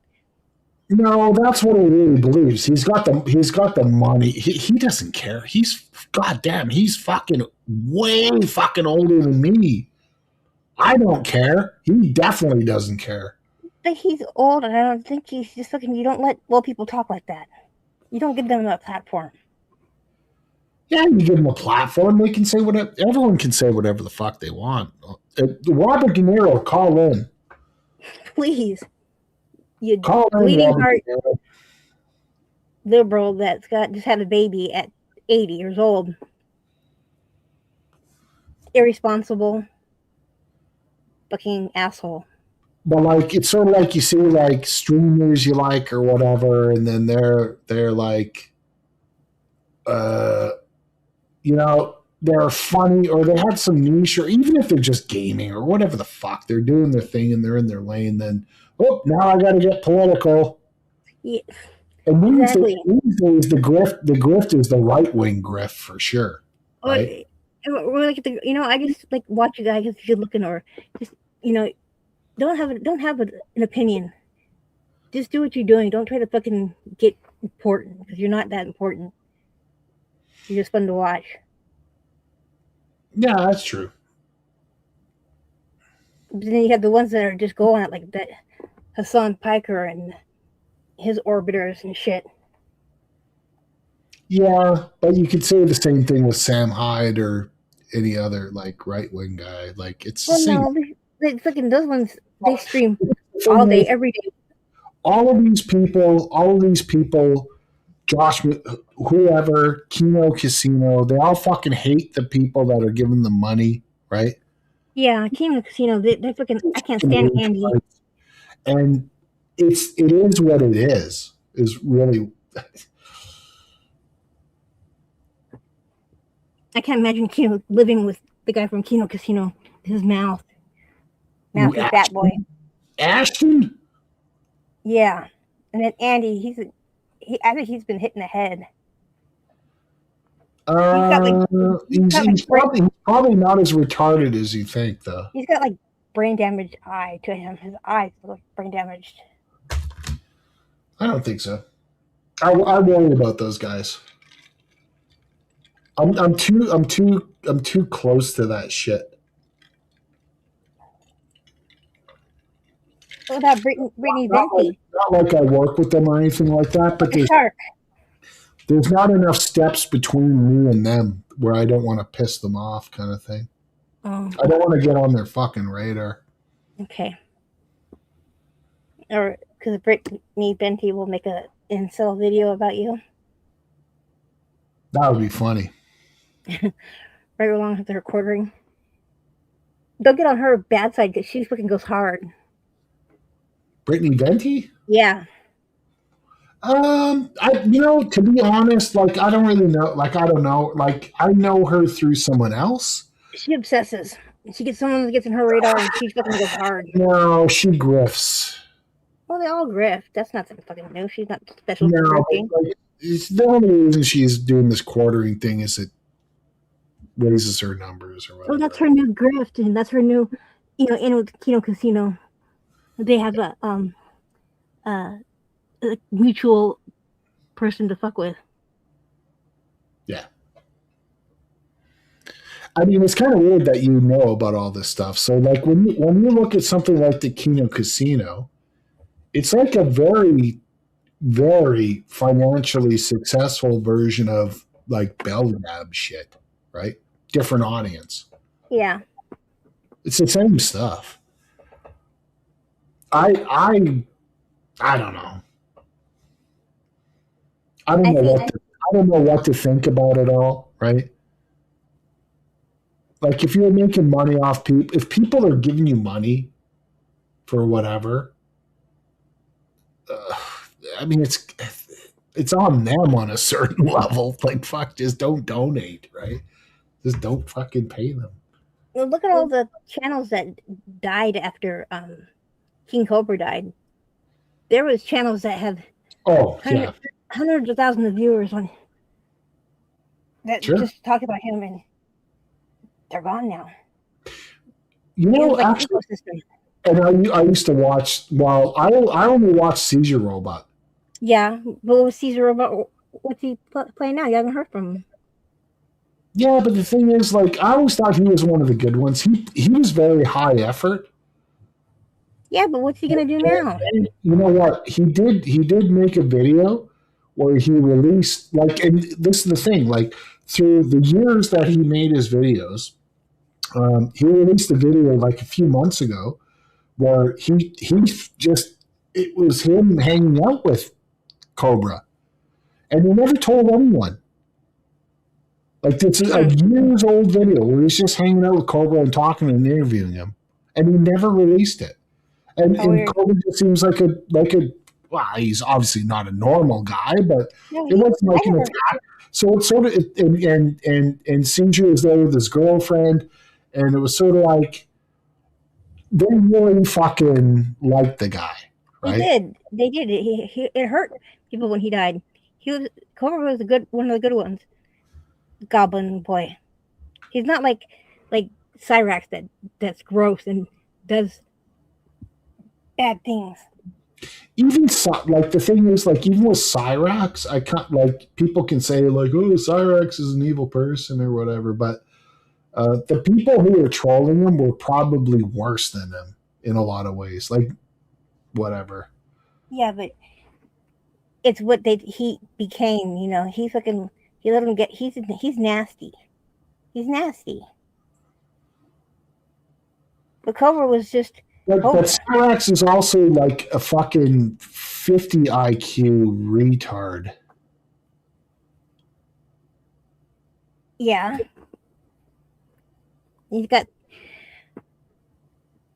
No, that's what he really believes. He's got the money. He doesn't care. He's goddamn. He's fucking way fucking older than me. I don't care. He definitely doesn't care. But he's old, and I don't think he's just fucking. You don't let old people talk like that. You don't give them a platform. Yeah, you give them a platform. They can say whatever. Everyone can say whatever the fuck they want. Robert De Niro, call in. Please, you Call in, bleeding Robert heart De Niro. liberal that's got just had a baby at 80 years old. Irresponsible, fucking asshole. But like, it's sort of like you see like streamers you like or whatever, and then they're like, uh, you know, they're funny or they had some niche, or even if they're just gaming or whatever the fuck, they're doing their thing and they're in their lane. Then, oh, now I got to get political. Yeah, And exactly. these days, the grift is the right wing grift for sure, right? Or like I just like watch you guys if you're looking, or just don't have an opinion. Just do what you're doing. Don't try to fucking get important because you're not that important. You're just fun to watch. Yeah, that's true. But then you have the ones that are just going at like that Hassan Piker and his orbiters and shit. Yeah, but you could say the same thing with Sam Hyde or any other like right wing guy. Like it's the Well, same. no, they fucking those ones they stream The thing all day, is, every day. all of these people, Josh, whoever, Kino Casino, they all fucking hate the people that are giving them money, right? Yeah, Kino Casino, they're fucking. I can't stand Andy. And it is what it is really. I can't imagine Kino living with the guy from Kino Casino. His mouthy fat boy. Ashton? Yeah, and then Andy, I think he's been hit in the head. He's probably not as retarded as you think, though. He's got like brain damaged eye to him. His eyes look brain damaged. I don't think so. I worry about those guys. I'm too close to that shit. What about Brittany Venti? Not like I work with them or anything like that, but there's not enough steps between me and them where I don't want to piss them off, kind of thing. Oh. I don't want to get on their fucking radar. Okay. Or because Brittany Venti will make a incel video about you. That would be funny. Right along with her quartering. Don't get on her bad side because she fucking goes hard. Brittany Venti? Yeah. To be honest, like I don't really know. Like I don't know. Like I know her through someone else. She obsesses. She gets someone that gets in her radar and she fucking goes hard. No, she grifts. Well, they all grift. That's not something fucking new. She's not special No, for grifting. like, the only reason she's doing this quartering thing is it raises her numbers or whatever. Oh, that's her new grift, and that's her new, in with Kino Casino. They have a mutual person to fuck with. Yeah. I mean, it's kind of weird that you know about all this stuff. So, like, when you look at something like the Kino Casino, it's like a very very financially successful version of like Bell Lab shit, right? Different audience. Yeah. It's the same stuff. I I don't know. I don't I know think, I don't know what to think about it all, right? Like if you're making money off people, if people are giving you money for whatever, uh, I mean it's on them on a certain level. Like fuck, just don't donate, right? Just don't fucking pay them. well, look at all the channels that died after King Cobra died. There was channels that have Oh hundred, yeah, hundreds of thousands of viewers on that sure. just talk about him, and they're gone now. You It was know, like an actually, ecosystem. and I used to watch. Well, I only watched Seizure Robot. Yeah, but with Caesar about what's he playing now? You haven't heard from him. Yeah, but the thing is, like, I always thought he was one of the good ones. He was very high effort. Yeah, but what's he gonna do now? And you know what? He did make a video where he released like, and this is the thing, like through the years that he made his videos, he released a video like a few months ago where he just it was him hanging out with Cobra, and he never told anyone. Like it's a Hmm. years old video where he's just hanging out with Cobra and talking and interviewing him, and he never released it. How And weird. Cobra just seems like a well, he's obviously not a normal guy, but No, it wasn't I like an never. attack. So it's sort of and CJ was there with his girlfriend, and it was sort of like they really fucking liked the guy, They right? did. They did. It hurt people when he died. He was Cobra was a good one of the good ones. Goblin boy. He's not like Cyrax that's gross and does bad things. Even like the thing is like even with Cyrax, I can't like people can say like oh Cyrax is an evil person or whatever, but the people who were trolling him were probably worse than him in a lot of ways. Like whatever. Yeah, but it's what he became. You know, he fucking he let him get. He's nasty. He's nasty. But Cobra was just But Cobra. Cyrax is also like a fucking 50 IQ retard. Yeah, he's got.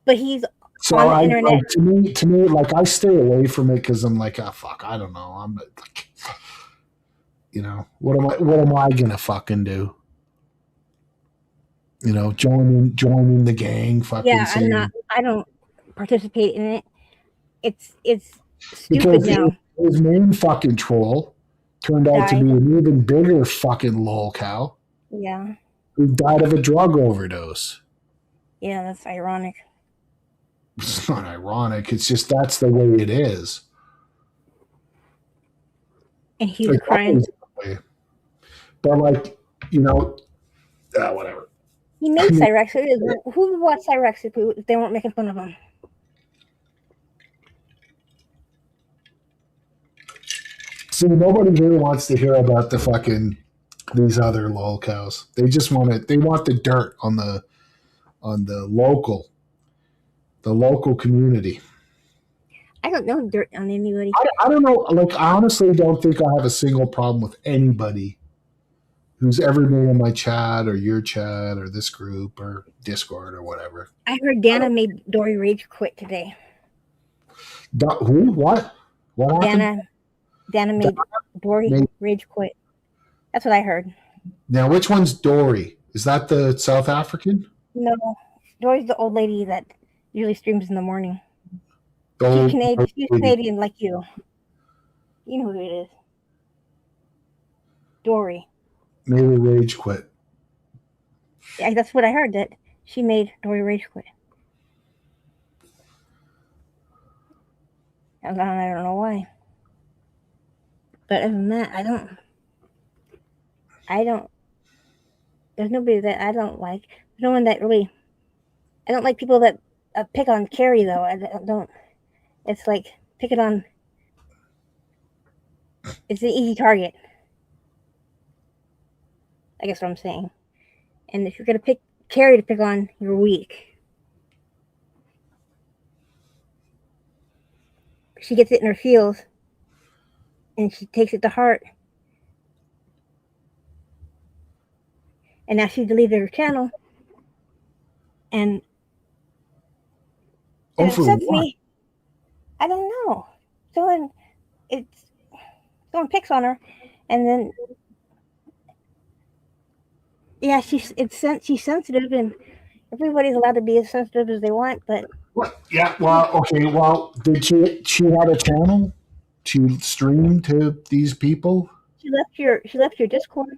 But he's So on the I internet. like to me like I stay away from it because I'm like oh fuck I don't know I'm like, you know what am I gonna fucking do, you know, joining the gang fucking Yeah, I'm not. saying I don't participate in it. It's stupid because now. his main fucking troll turned out to Died. be an even bigger fucking lol cow Yeah, who died of a drug overdose. yeah, that's ironic. It's not ironic. It's just that's the way it is. And he's It's crying. always that way. But like, you know, whatever. He I made mean, Cyrex. Who would watch Cyrex if they weren't making fun of him? see, nobody really wants to hear about the fucking these other lol cows. They just want it. They want the dirt on the local community. I don't know dirt on anybody. I don't know. Like, I honestly don't think I have a single problem with anybody who's ever been in my chat or your chat or this group or Discord or whatever. I heard I Dana don't. made Dory Rage quit today. Who? What? What happened? Dana made Dory Maybe, Rage quit. That's what I heard. now, which one's Dory? Is that the South African? No, Dory's the old lady that usually streams in the morning. The old She's lady. Canadian like you. You know who it is. Dory. Maybe rage quit. Yeah, that's what I heard. That she made Dory Rage quit. I don't know why. But other than that, I don't. I don't. There's nobody that I don't like. There's no one that really. I don't like people that pick on Carrie though. I don't. It's like picking on It's an easy target. I guess what I'm saying. And if you're gonna pick Carrie to pick on, you're weak. She gets it in her feels, and she takes it to heart. And now she deleted her channel, and Oh, it for upsets what? me. I don't know. Someone it's someone picks on her, and then yeah, she's sensitive, and everybody's allowed to be as sensitive as they want. But What? Yeah. Well, okay. Well, did she had a channel to stream to these people? she left your Discord,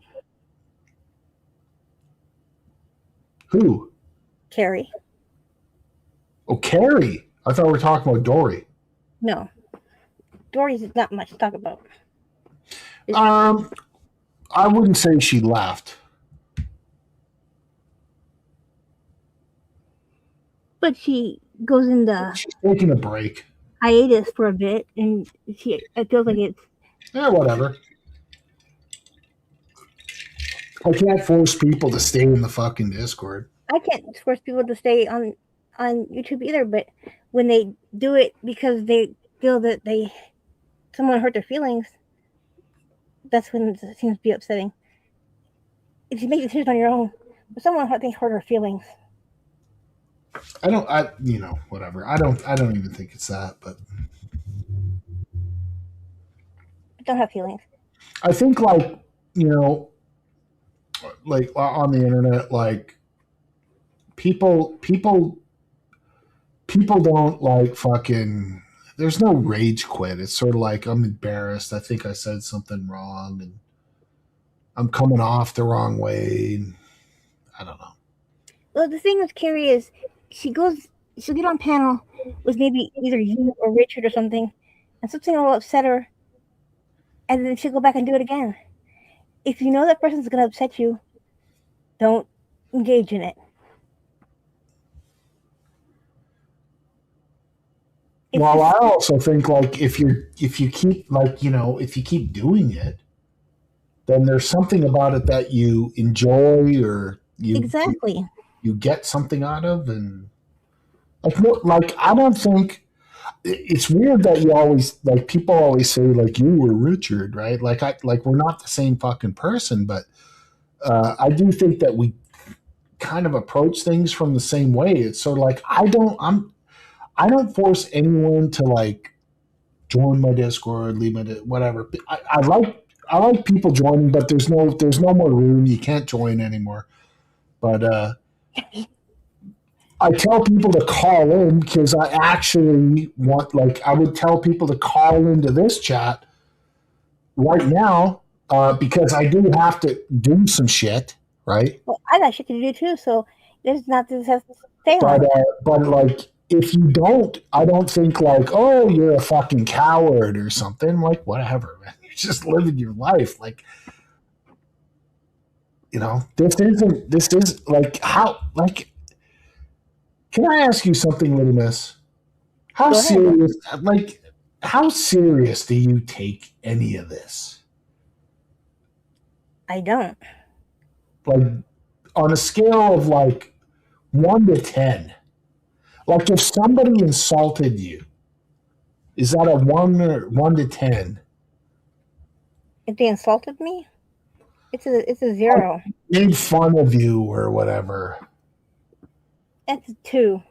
Who? Carrie. Oh, Carrie. I thought we were talking about Dory. No, Dory's not much to talk about. Um, I wouldn't say she left. But she goes into She's taking a break. hiatus for a bit, and it feels like it's. Yeah, whatever. I can't force people to stay in the fucking Discord. I can't force people to stay on YouTube either, but when they do it because they feel that someone hurt their feelings, that's when it seems to be upsetting. If you make decisions on your own, but someone hurt her feelings, I don't. Whatever. I don't even think it's that. But don't have feelings. I think you know, like on the internet, like people don't like fucking. There's no rage quit. It's sort of like I'm embarrassed. I think I said something wrong, and I'm coming off the wrong way. I don't know. Well, the thing with Carrie is she'll get on panel with maybe either you or Richard or something, and something will upset her, and then she'll go back and do it again. If you know that person's going to upset you, don't engage in it. Well, I also think like if you keep if you keep doing it, then there's something about it that you enjoy or Exactly. you get something out of, and like I don't think it's weird that you always like people always say like you were Richard, right? Like we're not the same fucking person, but I do think that we kind of approach things from the same way. It's sort of like I don't force anyone to like join my Discord, leave my whatever. I like people joining, but there's no more room. You can't join anymore. But I tell people to call in because I actually want like I would tell people to call into this chat right now because I do have to do some shit, right? Well, I got shit to do too, so there's not this has to stay on. But like if you don't, I don't think like, oh, you're a fucking coward or something. Like, whatever, man. You're just living your life. Like, this is like how like can I ask you something, little miss? How Go ahead. serious like how serious do you take any of this? I don't. Like on a scale of like 1 to 10. Like if somebody insulted you, is that a 1 to 10? If they insulted me, it's a 0. Made fun of you or whatever. That's a 2.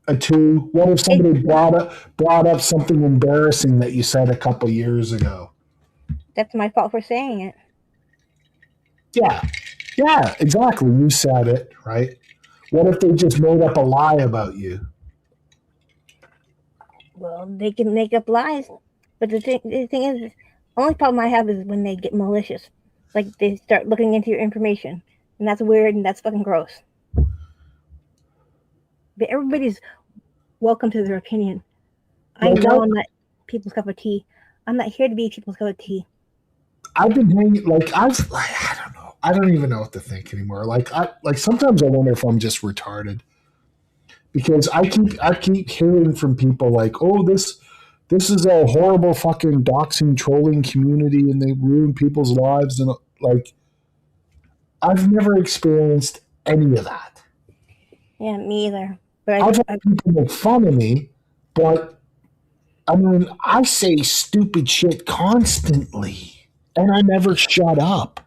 A 2. What if somebody brought up something embarrassing that you said a couple years ago? That's my fault for saying it. Yeah, exactly. You said it, right? What if they just made up a lie about you? Well, they can make up lies, but the thing is, only problem I have is when they get malicious, like they start looking into your information, and that's weird and that's fucking gross. But everybody's welcome to their opinion. I know I'm not people's cup of tea. I'm not here to be people's cup of tea. I've been hanging I don't know. I don't even know what to think anymore. Like sometimes I wonder if I'm just retarded because I keep hearing from people like, oh, This is a horrible fucking doxing trolling community, and they ruin people's lives. And like, I've never experienced any of that. Yeah, me either. But I've had people make fun of me, but I mean, I say stupid shit constantly, and I never shut up.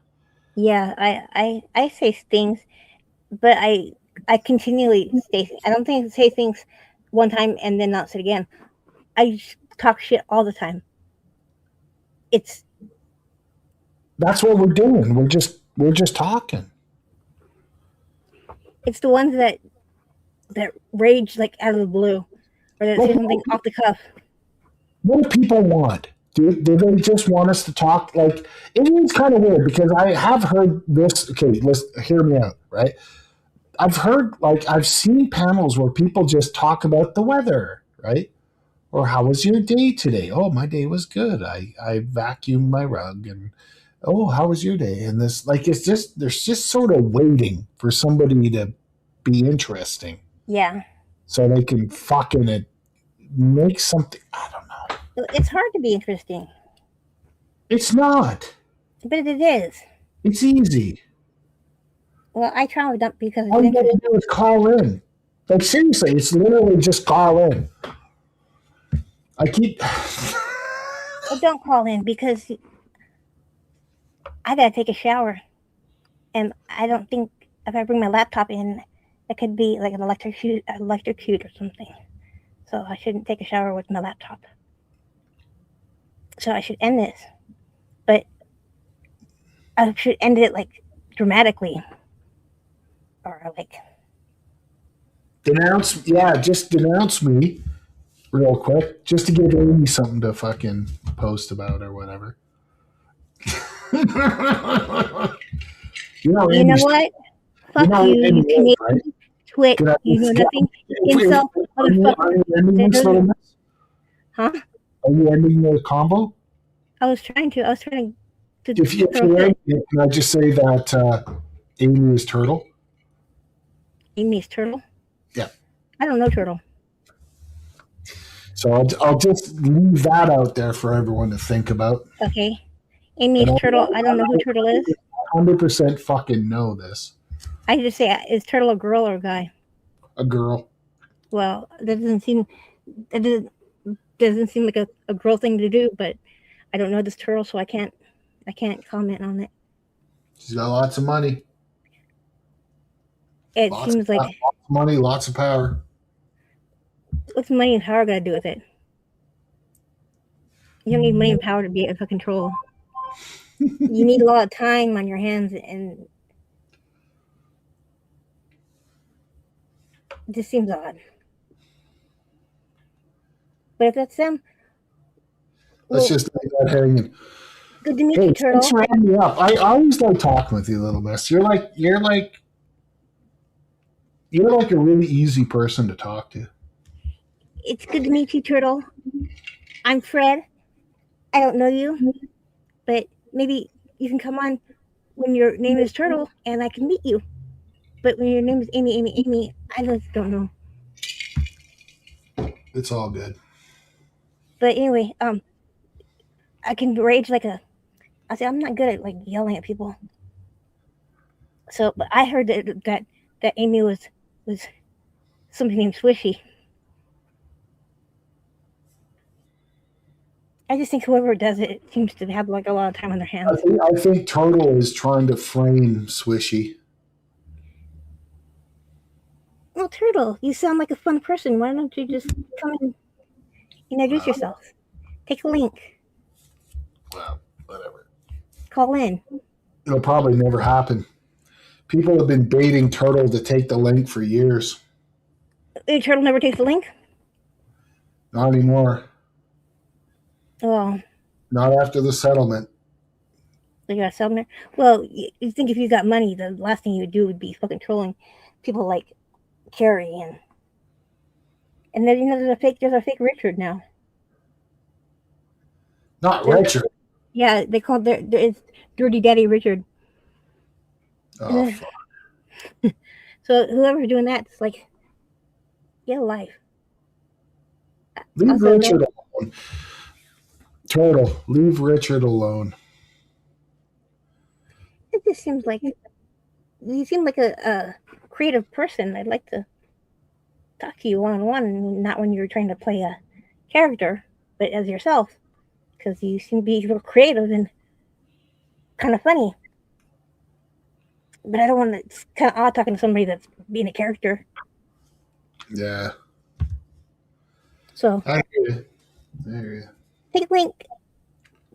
yeah, I say things, but I continually say. I don't think I say things one time and then not say it again. I just talk shit all the time. It's That's what we're doing. We're just talking. it's the ones that rage like out of the blue, or that What, say something off the cuff. what do people want? Do they just want us to talk? Like, it is kind of weird because I have heard this. Okay, let's hear me out, right? I've heard, like, I've seen panels where people just talk about the weather, right? Or how was your day today? Oh, my day was good. I vacuumed my rug. And oh, how was your day? And this, like, it's just, there's just sort of waiting for somebody to be interesting Yeah, so they can fucking make something. I don't know. it's hard to be interesting, It's not. but it is. It's easy. Well, I try not because it's All you got to interesting. do is call in. Like, seriously, it's literally just call in. I keep. Well, don't call in because I gotta take a shower, and I don't think if I bring my laptop in, it could be like an electrocute or something. So I shouldn't take a shower with my laptop. So I should end this, but I should end it like dramatically, or like Denounce, yeah, just denounce me real quick, just to give Amy something to fucking post about or whatever. You know, you know Amy's, what? you Fuck know, you, Amy you is, right? Canadian twit. Can I, You know yeah, nothing. Incel are motherfucker. you ending this little mess? Huh? Are you ending the combo? I was trying to. I was trying to If throw a you're fit. ending it, can I just say that Amy is turtle? Amy's turtle. Yeah. I don't know turtle. So I'll just leave that out there for everyone to think about. Okay. And Amy's turtle. I don't know who turtle is. 100% fucking know this. I just say is turtle a girl or a guy? A girl. Well, that doesn't seem like a girl thing to do. But I don't know this turtle, so I can't comment on it. She's got lots of money. It seems like Lots of money, lots of power. what's money and power got to do with it? You don't need money and power to be out of control. You need a lot of time on your hands, and it just seems odd. But if that's them, Let's well, just leave that hanging. good to meet Hey, you, thanks turtle. for having me up. I always like talking with you, little miss. You're like a really easy person to talk to. It's good to meet you, turtle. I'm Fred. I don't know you, but maybe you can come on when your name is Turtle and I can meet you. But when your name is Amy, I just don't know. It's all good. But anyway, I can rage like a. I say I'm not good at like yelling at people. So, but I heard that Amy was something named Swishy. I just think whoever does it seems to have like a lot of time on their I hands. think, I think Turtle is trying to frame Swishy. Well, Turtle, you sound like a fun person. Why don't you just come and introduce Uh, yourself? Take a link. well, whatever. Call in. It'll probably never happen. People have been baiting Turtle to take the link for years. Turtle never takes the link. Not anymore. Well, Not after the settlement. they got sell there. Well, you think if you got money, the last thing you would do would be fucking trolling people like Carrie and then there's a fake Richard now. Not There's, Richard. yeah, they call it's Dirty Daddy Richard. Oh, fuck. So whoever's doing that, it's like get a life. Leave Also, Richard alone. alone. Turtle, leave Richard alone. It just seems like you seem like a creative person. I'd like to talk to you one on one, not when you're trying to play a character, but as yourself, because you seem to be real creative and kind of funny. But I don't want to. It's kind of odd talking to somebody that's being a character. Yeah. So I hear you. I hear you. take a link,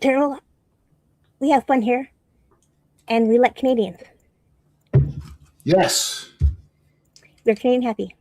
Turtle. We have fun here, and we like Canadians. Yes. We're Canadian happy.